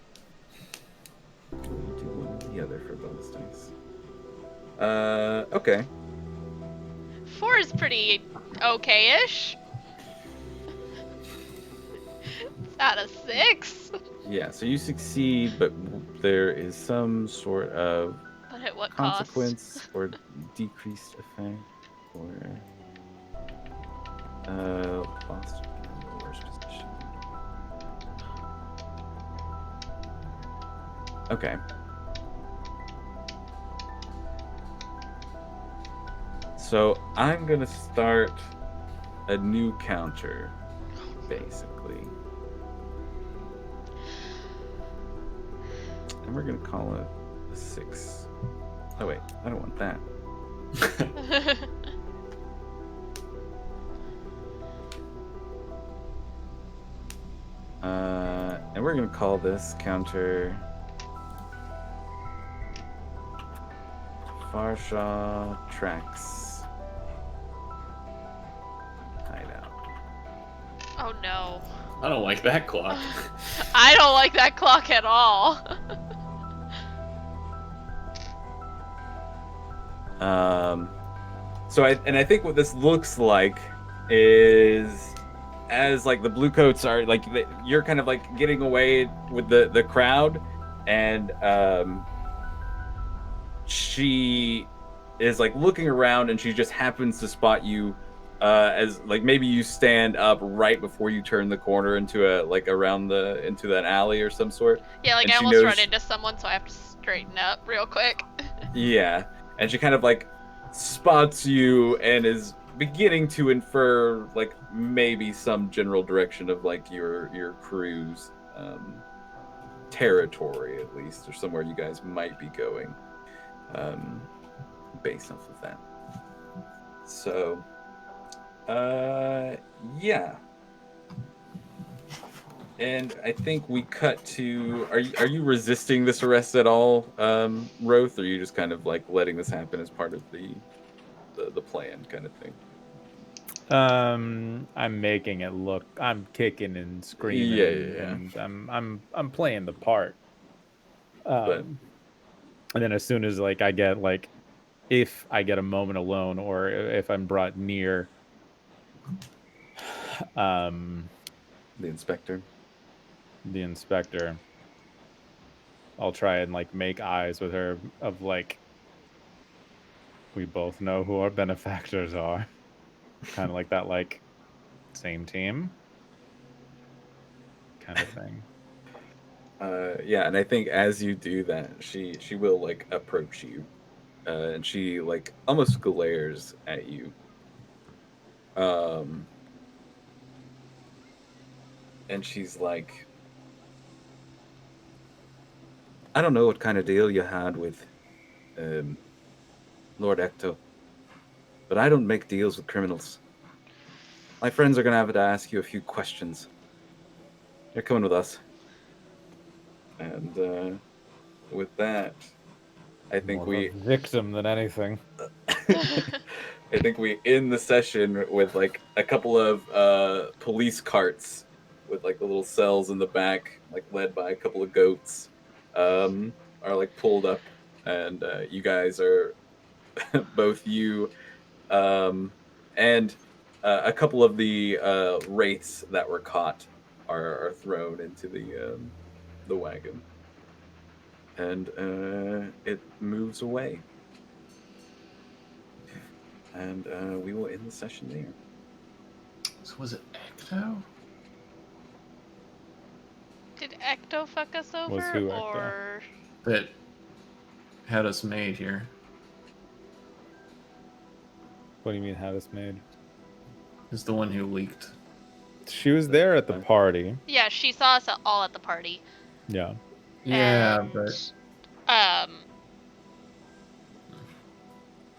You do one or the other for bonus dice. Okay. 4 is pretty okay-ish. It's out of 6. Yeah, so you succeed, but there is some sort of But at what consequence cost? or decreased effect, or lost in the worst position. Okay. So I'm gonna start a new counter, basically. And we're gonna call it a 6. Oh wait, I don't want that. And we're gonna call this counter Farshaw tracks hideout. Oh no. I don't like that clock. I don't like that clock at all. So I think what this looks like is, as like the blue coats are like you're kind of like getting away with the crowd, and she is like looking around, and she just happens to spot you as like maybe you stand up right before you turn the corner into into that alley or some sort. Yeah, like And I she almost knows- run into someone, so I have to straighten up real quick. Yeah, and she kind of like spots you and is beginning to infer like maybe some general direction of like your crew's territory, at least, or somewhere you guys might be going, based off of that. So yeah, and I think we cut to, are you resisting this arrest at all, Roth, or are you just kind of like letting this happen as part of the plan kind of thing? I'm making it look. I'm kicking and screaming, Yeah. and I'm playing the part. But And then as soon as like I get like, if I get a moment alone, or if I'm brought near, the inspector. the inspector, I'll try and like make eyes with her of like, we both know who our benefactors are, kind of like that, like same team kind of thing. Yeah, and I think as you do that, she will like approach you, and she like almost glares at you. And she's like, I don't know what kind of deal you had with Lord Echkto, but I don't make deals with criminals. My friends are gonna have to ask you a few questions. You're coming with us. And with that, I think More of a victim than anything. I think we end the session with like a couple of police carts with like the little cells in the back, like led by a couple of goats, are like pulled up, and you guys are both you and a couple of the wraiths that were caught are thrown into the wagon, and it moves away. And we will end the session there. So was it Echkto? Did Echkto fuck us over, Was who Echkto? or That had us made here. What do you mean, had us made? Is the one who leaked. She was there at the party. yeah, she saw us all at the party. Yeah. Yeah, And, but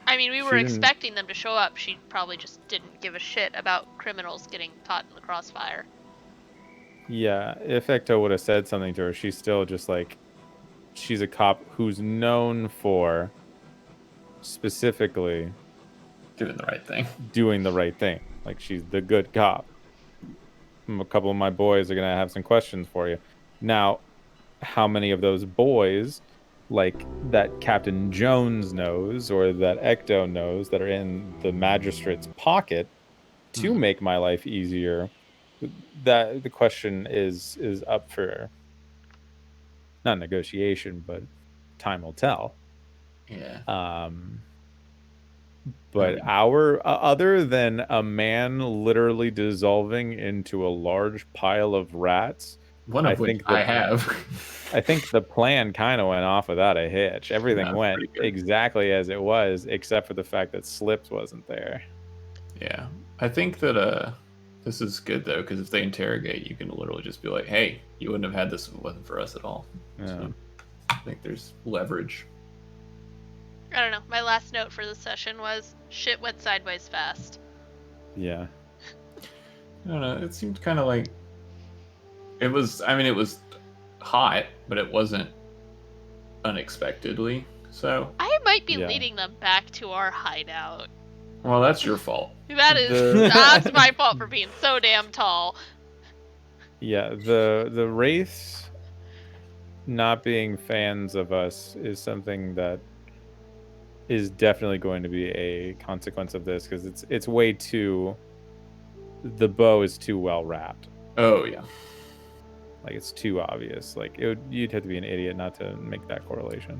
I mean, we were She didn't- expecting them to show up. She probably just didn't give a shit about criminals getting caught in the crossfire. Yeah, if Echkto would have said something to her, she's still just like, she's a cop who's known for specifically doing the right thing. doing the right thing. Like, she's the good cop. A couple of my boys are going to have some questions for you. Now, how many of those boys, like that Captain Jones knows or that Echkto knows, that are in the magistrate's pocket to make my life easier, that the question is up for not negotiation, but time will tell. Yeah. But our other than a man literally dissolving into a large pile of rats, One of which I have. I think the plan kind of went off without a hitch. Everything That's went pretty good. exactly as it was, except for the fact that Slips wasn't there. Yeah. I think that this is good though, because if they interrogate, you can literally just be like, hey, you wouldn't have had this if it wasn't for us at all. Yeah. So I think there's leverage. I don't know. My last note for the session was shit went sideways fast. Yeah. I don't know. It seemed kind of like it was. I mean, it was hot, but it wasn't unexpectedly. So I might be Yeah. leading them back to our hideout. Well, that's your fault. That's my fault for being so damn tall. Yeah, the Wraiths not being fans of us is something that is definitely going to be a consequence of this, because it's way too. The bow is too well wrapped. Oh yeah. Like, it's too obvious. Like, you'd have to be an idiot not to make that correlation.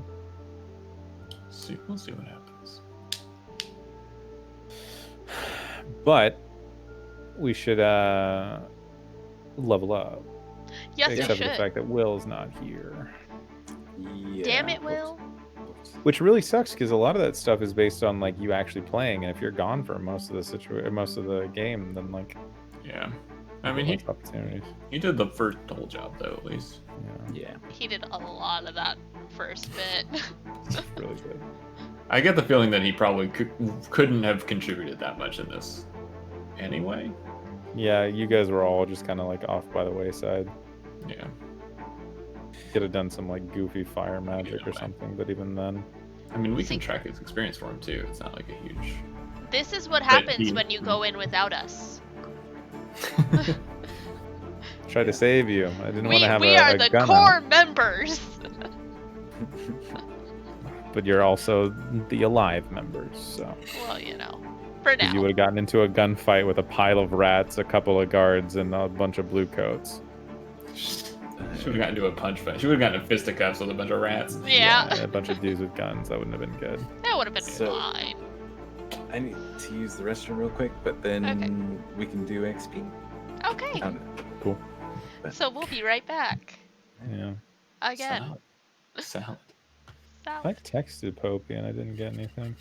We'll see what happens. But we should level up. Yes, we Except for the should. fact that Will's not here. Yeah. Damn it, Will. Which really sucks, because a lot of that stuff is based on like you actually playing, and if you're gone for most of the game, then like Yeah. I mean, he opportunities. did the first whole job though, at least. Yeah, He did a lot of that first bit. it's really good. I get the feeling that he probably couldn't have contributed that much in this anyway. Yeah, you guys were all just kind of like off by the wayside. Yeah. Could have done some like goofy fire magic or Okay. something, but even then. I mean, we See- can track his experience for him too. It's not like a huge. This is what But happens he- when you go in without us. Tried to save you. I didn't want to have we a, are a the gun core out, members. but you're also the alive members, so. Well, you know, for Because now. you would have gotten into a gunfight with a pile of rats, a couple of guards, and a bunch of blue coats. She would have gotten into a punch fight. She would have gotten in fisticuffs with a bunch of rats. Yeah, A bunch of dudes with guns. That wouldn't have been good. that would have been So- fine. I need to use the restroom real quick, but then Okay. we can do XP. Okay, Cool. so we'll be right back. Yeah. Again. Salad. I texted Popey and I didn't get anything.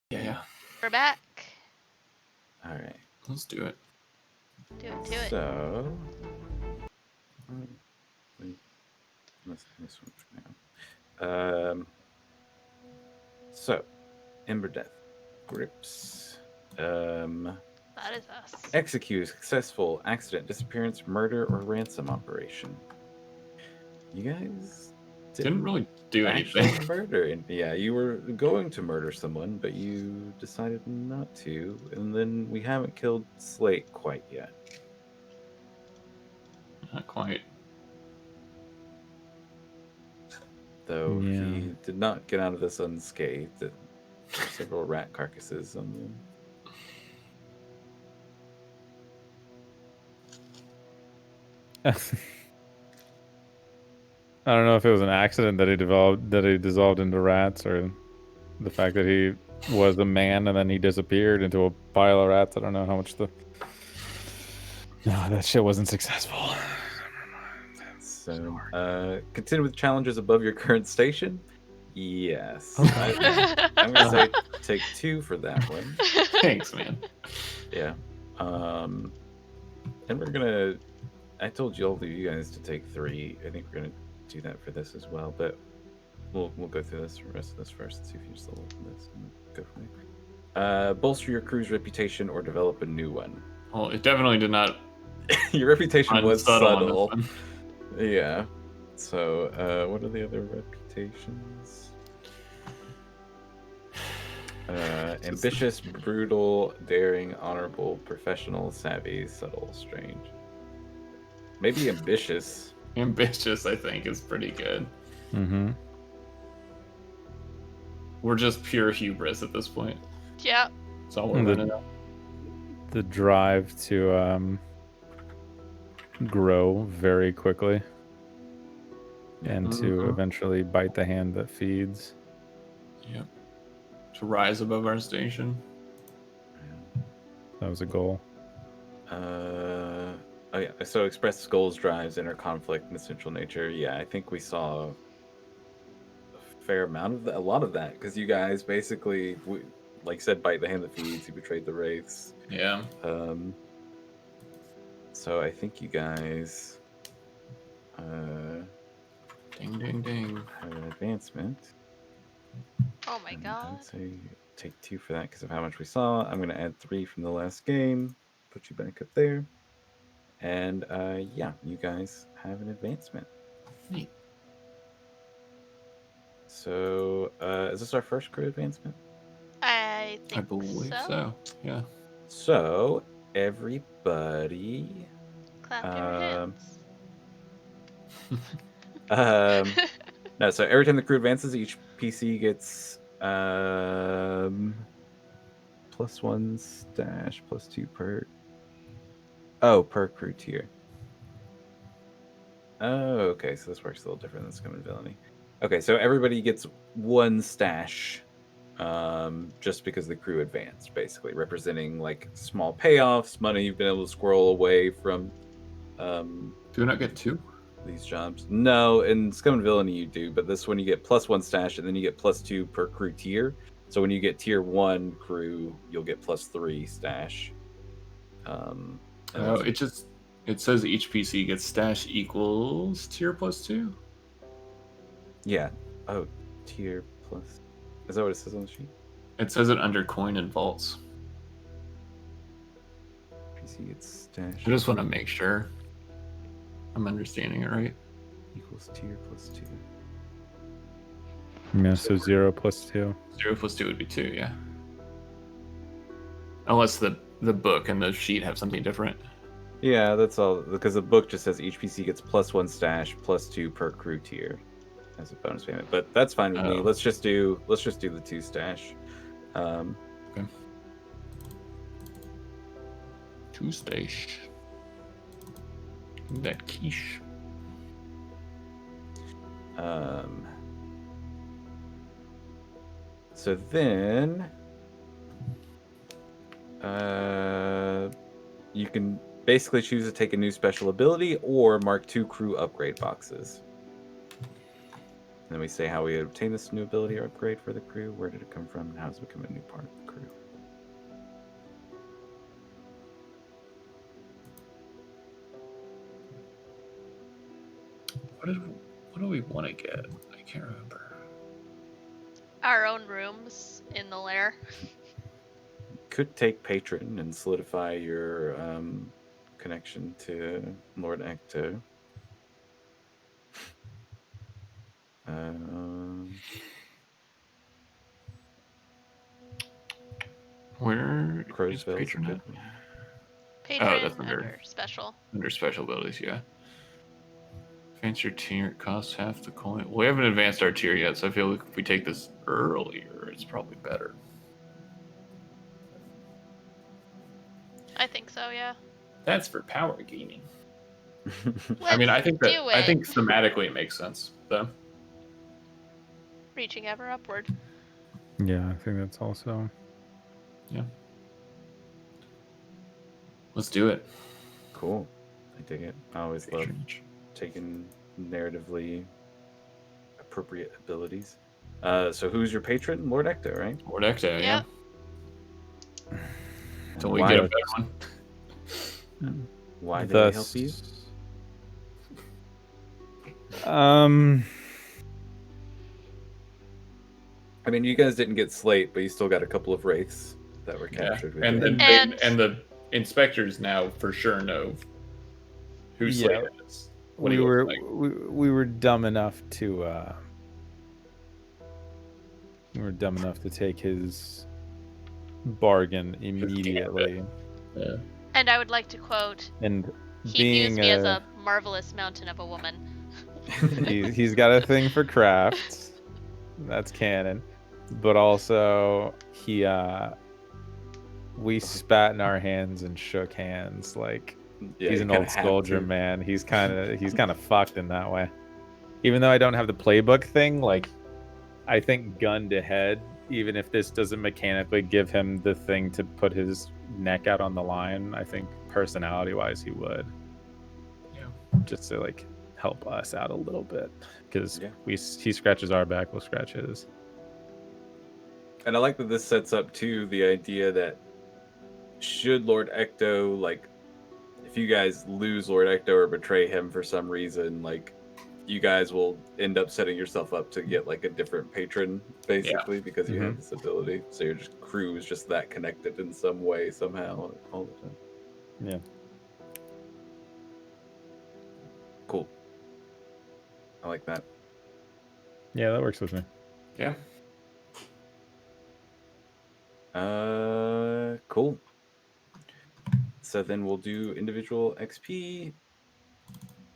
Yeah. We're back. All right. Let's do it. Do it. So, wait, this one for now. So, Emberdeath Grips. That is us. Execute a successful accident, disappearance, murder, or ransom operation. You guys Didn't really do actually anything. murder. And yeah, you were going to murder someone, but you decided not to. And then we haven't killed Slate quite yet. Not quite. Though Yeah. he did not get out of this unscathed. There were several rat carcasses on the. I don't know if it was an accident that he dissolved into rats, or the fact that he was a man and then he disappeared into a pile of rats. I don't know how much the. No, that shit wasn't successful. So, continue with challenges above your current station. Yes. I'm gonna say take 2 for that one. Thanks, man. Yeah. And we're gonna. I told all of you guys to take 3. I think we're gonna do that for this as well, but we'll go through the rest of this first and see if you're still in this and go from there. Bolster your crew's reputation or develop a new one. Well, it definitely did not. Your reputation was Unsubtle on this subtle. Yeah. So, what are the other reputations? Ambitious, brutal, daring, honorable, professional, savvy, subtle, strange. Maybe ambitious. Ambitious, I think, is pretty good. Mm-hmm. We're just pure hubris at this point. Yeah. That's all we're running out. The drive to grow very quickly and to eventually bite the hand that feeds. Yep. To rise above our station. That was a goal. Oh yeah. So express goals, drives, inner conflict, and essential nature. Yeah, I think we saw a fair amount of that, a lot of that, because you guys basically, like you said, bite the hand that feeds. You betrayed the Wraiths. Yeah. So I think you guys Ding, ding, ding. have an advancement. Oh my And god. I'd say take 2 for that because of how much we saw. I'm going to add 3 from the last game. Put you back up there. And yeah, you guys have an advancement. Neat. So is this our first crew advancement? I think I believe so. Yeah. So everybody Clap your hands. No, so every time the crew advances, each PC gets +1 stash, +2 per. Oh, per crew tier. Oh, okay, so this works a little different than Scum and Villainy. Okay, so everybody gets 1 stash, just because the crew advanced, basically representing like small payoffs, money you've been able to squirrel away from. Do we not get 2? These jobs. No, in Scum and Villainy you do, but this one you get +1 stash, and then you get +2 per crew tier. So when you get tier 1 crew, you'll get +3 stash. It says each PC gets stash equals tier +2. Yeah. Oh, tier plus. Is that what it says on the sheet? It says it under coin and vaults. PC gets stash. I just want to make sure I'm understanding it right. Equals tier +2. Yeah, so 0 + 2. 0 + 2 would be 2, yeah. Unless the book and the sheet have something different. Yeah, that's all. Because the book just says each PC gets +1 stash, +2 per crew tier as a bonus payment. But that's fine with me. Let's just do the 2 stash. Okay. 2 stash. That quiche. So then, you can basically choose to take a new special ability or mark 2 crew upgrade boxes. And then we say how we obtain this new ability or upgrade for the crew, where did it come from, and how does it become a new part of the crew. What do we want to get? I can't remember. Our own rooms in the lair. Could take Patron and solidify your connection to Lord Echkto. Where is Crowsville's Patron at? Patron that's under special. Under special abilities, yeah. Advance your tier, it costs half the coin. Well, we haven't advanced our tier yet, so I feel like if we take this earlier, it's probably better. I think so, yeah. That's for power gaming. Let's I think do it. thematically it makes sense, though. Reaching ever upward. Yeah, I think that's also. Let's do it. Cool. I dig it. I always love Patronage. taking narratively appropriate abilities. So who's your patron? Lord Echkto, right? Lord Echkto, yeah. Yep. Until we Why- get a better one. Why did they help you? I mean, you guys didn't get Slate, but you still got a couple of Wraiths that were Yeah. captured. With And you. then And- and the inspectors now for sure know who Slade is. What he looks like. we were dumb enough to take his bargain immediately, Yeah. And I would like to quote, and he views me as a marvelous mountain of a woman. he's got a thing for crafts. That's canon. But also we spat in our hands and shook hands like Yeah, he's you an kinda old have soldier, to. man. He's kind of fucked in that way. Even though I don't have the playbook thing, like I think gun to head, even if this doesn't mechanically give him the thing to put his neck out on the line, I think personality wise he would. Yeah. Just to like help us out a little bit, because Yeah. he scratches our back, we'll scratch his. And I like that this sets up too the idea that should Lord Echkto, like, if you guys lose Lord Echkto or betray him for some reason, like, you guys will end up setting yourself up to get like a different patron, basically, because you have this ability. So your crew is just that connected in some way, somehow, all the time. Yeah. Cool. I like that. Yeah, that works with me. Yeah. Cool. So then we'll do individual XP,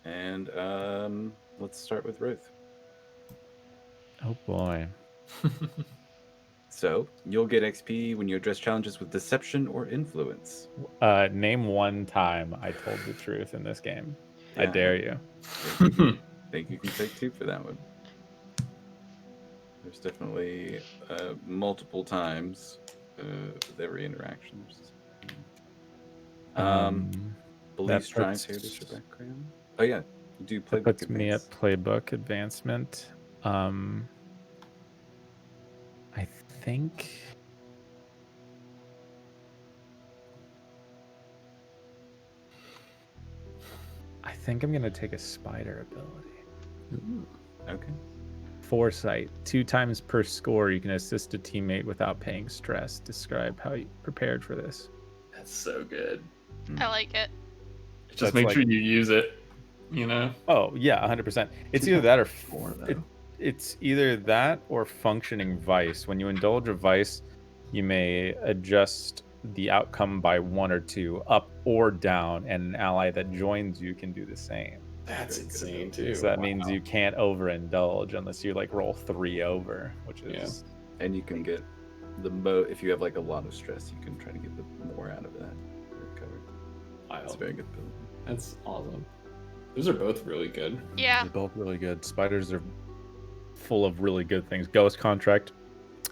and let's start with Ruth. Oh boy. So you'll get XP when you address challenges with deception or influence. Name one time I told the truth in this game. I Yeah. dare you. I think you can take 2 for that one. There's definitely multiple times with every interaction. Belief that strives puts- heritage or background. Oh yeah, you do That playbook puts me at advance. playbook advancement. I think I'm gonna take a spider ability. Okay. Foresight. 2 times per score, you can assist a teammate without paying stress. Describe how you prepared for this. That's so good. I like it. Just That's make like- sure you use it. You know. Oh yeah, 100%. It's either that or Four, though. it's either that or functioning vice. When you indulge a vice, you may adjust the outcome by 1 or 2, up or down, and an ally that joins you can do the same. That's Very good insane ability. too. So that means you can't overindulge unless you like roll 3 over, which is And you can get if you have like a lot of stress, you can try to get the more out of that. Recover. That's a Wild. very good ability. That's awesome. Those are both really good. Yeah. They're both really good. Spiders are full of really good things. Ghost Contract,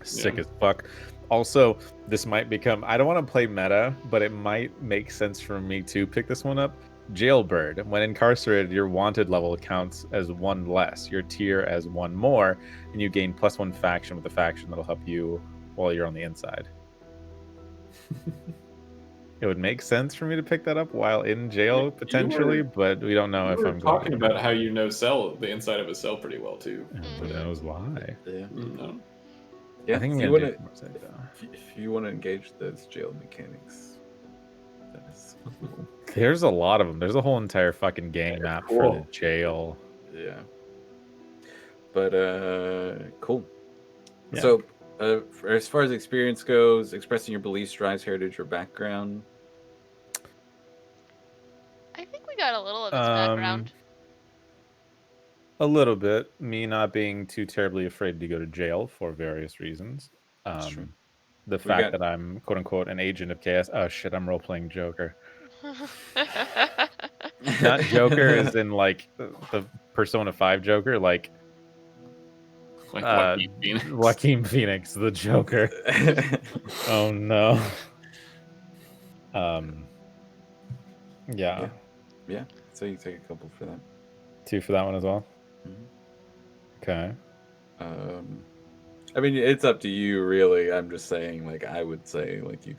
sick Yeah. as fuck. Also, this might become, I don't want to play meta, but it might make sense for me to pick this one up. Jailbird. When incarcerated, your wanted level counts as 1 less, your tier as 1 more, and you gain +1 faction with a faction that'll help you while you're on the inside. It would make sense for me to pick that up while in jail, potentially, but we don't know You if were I'm going talking to. about how you know the inside of a cell pretty well too. Who knows why? Yeah. No. Yeah. I think I'm if you gonna want do Foresight, though. if you want to engage those jail mechanics, that is cool. There's a lot of them. There's a whole entire fucking game They're map for the cool. jail. Yeah. But cool. Yeah. So as far as experience goes, expressing your beliefs, drives, heritage, or background. I think we got a little of his background. A little bit. Me not being too terribly afraid to go to jail for various reasons. That's true. The We fact got- that I'm quote unquote an agent of chaos. Oh shit, I'm role playing Joker. Not Joker as in like the Persona 5 Joker, like Like Joaquin Phoenix. Joaquin Phoenix, the Joker. Oh no. Yeah. Yeah. So you take a couple for that. 2 for that one as well. Mhm. Okay. I mean, it's up to you, really. I'm just saying, like, I would say, like, you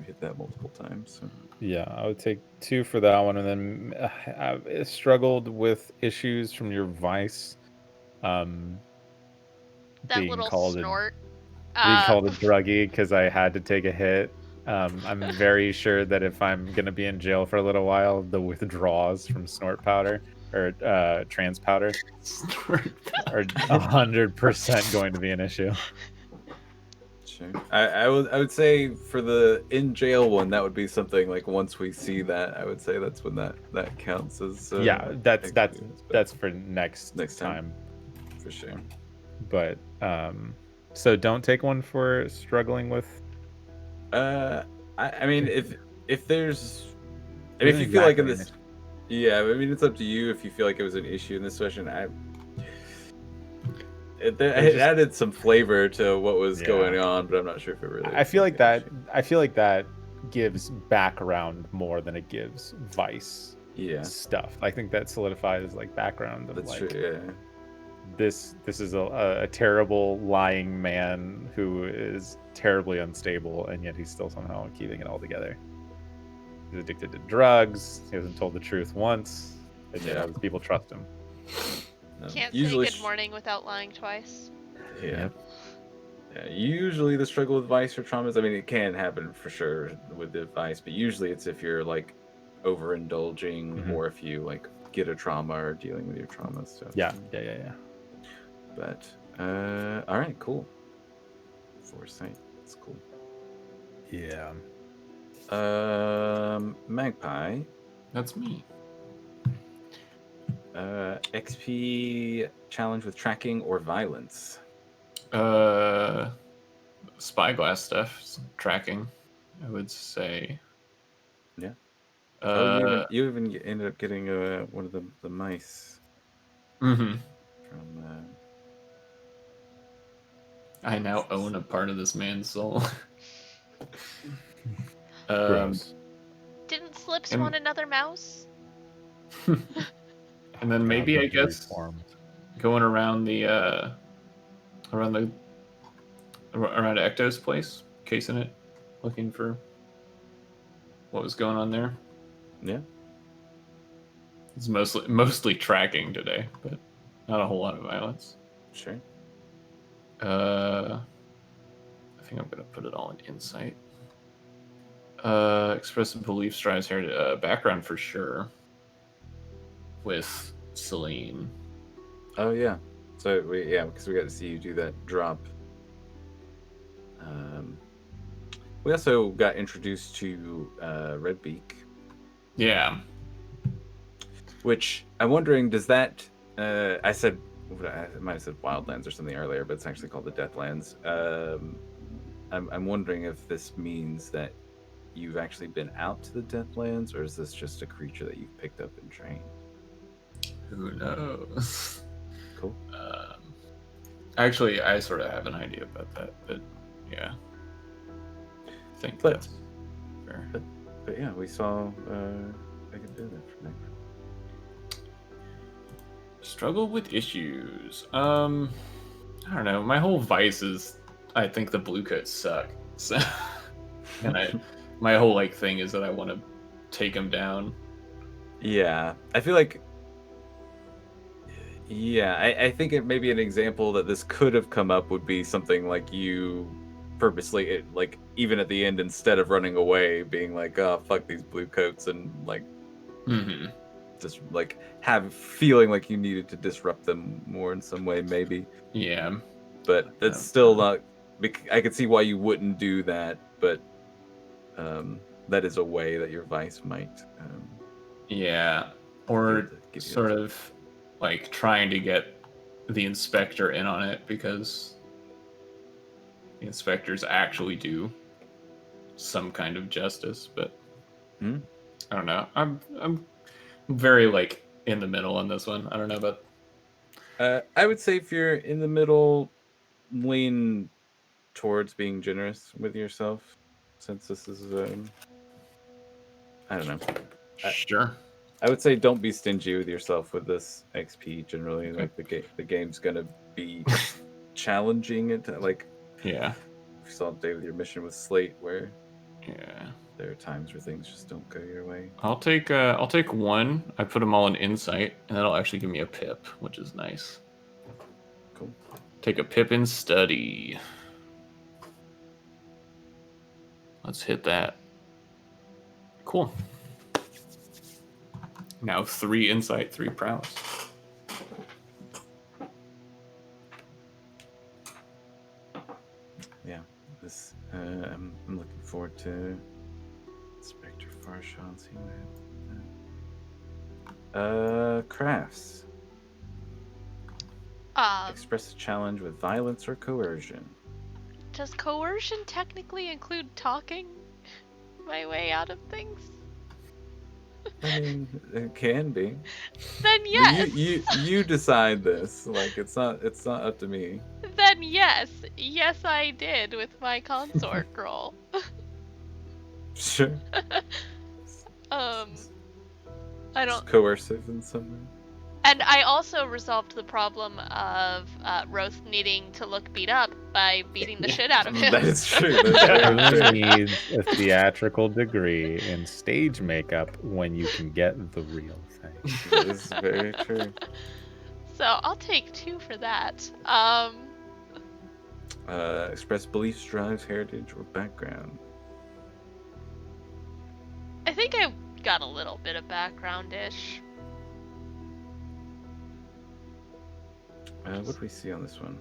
hit that multiple times. So. Yeah, I would take 2 for that one, and then I struggled with issues from your vice. That Being little called snort. being called a druggie because I had to take a hit. I'm very sure that if I'm gonna be in jail for a little while, the withdrawals from snort powder or trans powder are 100% going to be an issue. Sure. I would say for the in jail one, that would be something like once we see that, I would say that's when that counts as Yeah, that's experience, but that's for next time for sure. But so don't take one for struggling with. I mean, if there's, and It if you isn't feel like in exactly an this, yeah, I mean, it's up to you if you feel like it was an issue in this session. It added some flavor to what was going on, but I'm not sure if it really. I feel like that gives background more than it gives vice. Yeah. Stuff. I think that solidifies like background of That's like true. Yeah. this is a terrible lying man who is terribly unstable, and yet he's still somehow keeping it all together. He's addicted to drugs. He hasn't told the truth once, and yet other people trust him. Can't usually say good morning without lying twice. Yeah. Yeah. Usually the struggle with vice or traumas, I mean, it can happen for sure with the vice, but usually it's if you're like overindulging or if you like get a trauma or dealing with your trauma stuff. Yeah. But all right, cool. Foresight, that's cool. Yeah. Magpie. That's me. XP challenge with tracking or violence. Spyglass stuff, tracking, I would say. Yeah. You even ended up getting one of the mice. Mm-hmm. From. I now own a part of this man's soul. Gross. Didn't Slips want another mouse? And then maybe I guess going around around Echkto's place, casing it, looking for what was going on there. Yeah. It's mostly tracking today, but not a whole lot of violence. Sure. I think I'm gonna put it all in insight. Expressive belief strives here to background for sure. With Celine. Oh yeah. So because we got to see you do that drop. We also got introduced to Redbeak. Yeah. Which I'm wondering, does that? I might have said Wildlands or something earlier, but it's actually called the Deathlands. I'm wondering if this means that you've actually been out to the Deathlands, or is this just a creature that you've picked up and trained? Who knows? Cool. Actually, I sort of have an idea about that, but yeah. I think that's fair. But yeah, we saw I can do that for next. Struggle with issues. I don't know. My whole vice is I think the blue coats suck. So and my whole like thing is that I want to take them down. Yeah. I feel like I think it may be an example that this could have come up would be something like you purposely, like even at the end, instead of running away, being like, "Oh fuck these blue coats," and like, just like feeling like you needed to disrupt them more in some way, maybe. Yeah. But that's still not. I could see why you wouldn't do that, but that is a way that your vice might. Yeah, or sort of like trying to get the inspector in on it because the inspectors actually do some kind of justice, but I don't know. I'm very like in the middle on this one. I don't know about. I would say if you're in the middle, lean towards being generous with yourself, since this is I don't know. Sure. I would say don't be stingy with yourself with this XP. Generally, Okay. like the game's gonna be challenging. Like Yeah. we saw today with your mission with Slate, where Yeah. there are times where things just don't go your way. I'll take 1. I put them all in insight, and that'll actually give me a pip, which is nice. Cool. Take a pip in study. Let's hit that. Cool. Now 3 insight, 3 prowess. Yeah, this I'm looking forward to Spectre Farshaw and seeing that. Crafts. Express a challenge with violence or coercion. Does coercion technically include talking my way out of things? I mean, it can be. Then yes. You decide this. Like it's not up to me. Then yes. Yes, I did with my consort roll. Sure. I It's don't. coercive in some way. And I also resolved the problem of Roth needing to look beat up by beating the shit out of him. That is true. That's very Who true. needs a theatrical degree in stage makeup when you can get the real thing? That is very true. So I'll take 2 for that. Express beliefs, drives, heritage, or background. I think I got a little bit of background-ish. What do we see on this one?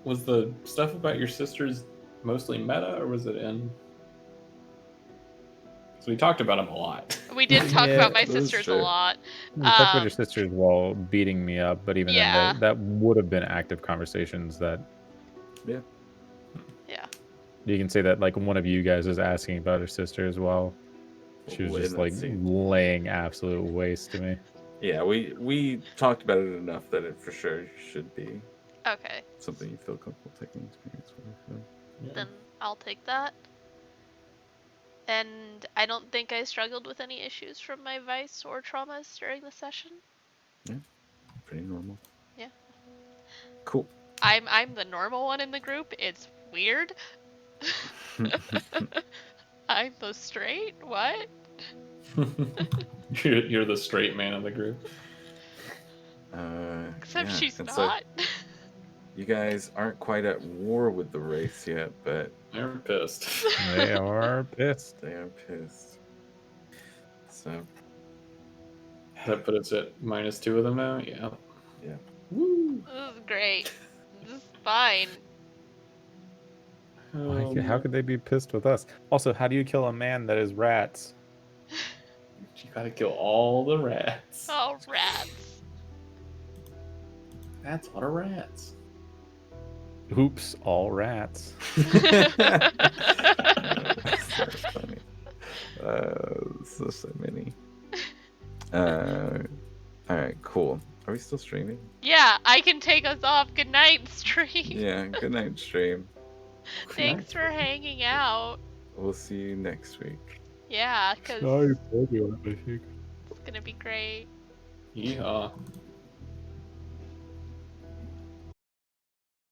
Was the stuff about your sisters mostly meta, or was it in? So we talked about them a lot. We did talk Yeah, about my that's sisters a true. lot. You talked about your sisters while beating me up, but even Yeah. then, that would have been active conversations that Yeah. Yeah. you can say that like one of you guys was asking about her sister as well. She was In just that like scene. laying absolute waste to me. Yeah, we talked about it enough that it for sure should be Okay. something you feel comfortable taking experience with. Yeah. Then I'll take that. And I don't think I struggled with any issues from my vice or traumas during the session. Pretty normal. Yeah. Cool. I'm the normal one in the group. It's weird. I'm the straight? What? You're the straight man of the group. Except yeah, she's and not. So you guys aren't quite at war with the Wraiths yet, but They're pissed. They are pissed. they are pissed. So That put us at -2 of them now. Yeah. yeah. Woo. This is great. This is fine. How could they be pissed with us? Also, how do you kill a man that is rats? You gotta kill all the rats. Oh, rats. That's a lot of rats. Oops, all rats. So funny. So many. All right, cool. Are we still streaming? Yeah, I can take us off. Good night, stream. Yeah. Good night, stream. Thanks for hanging out. We'll see you next week. Yeah, because I think. it's gonna be great. Yeehaw.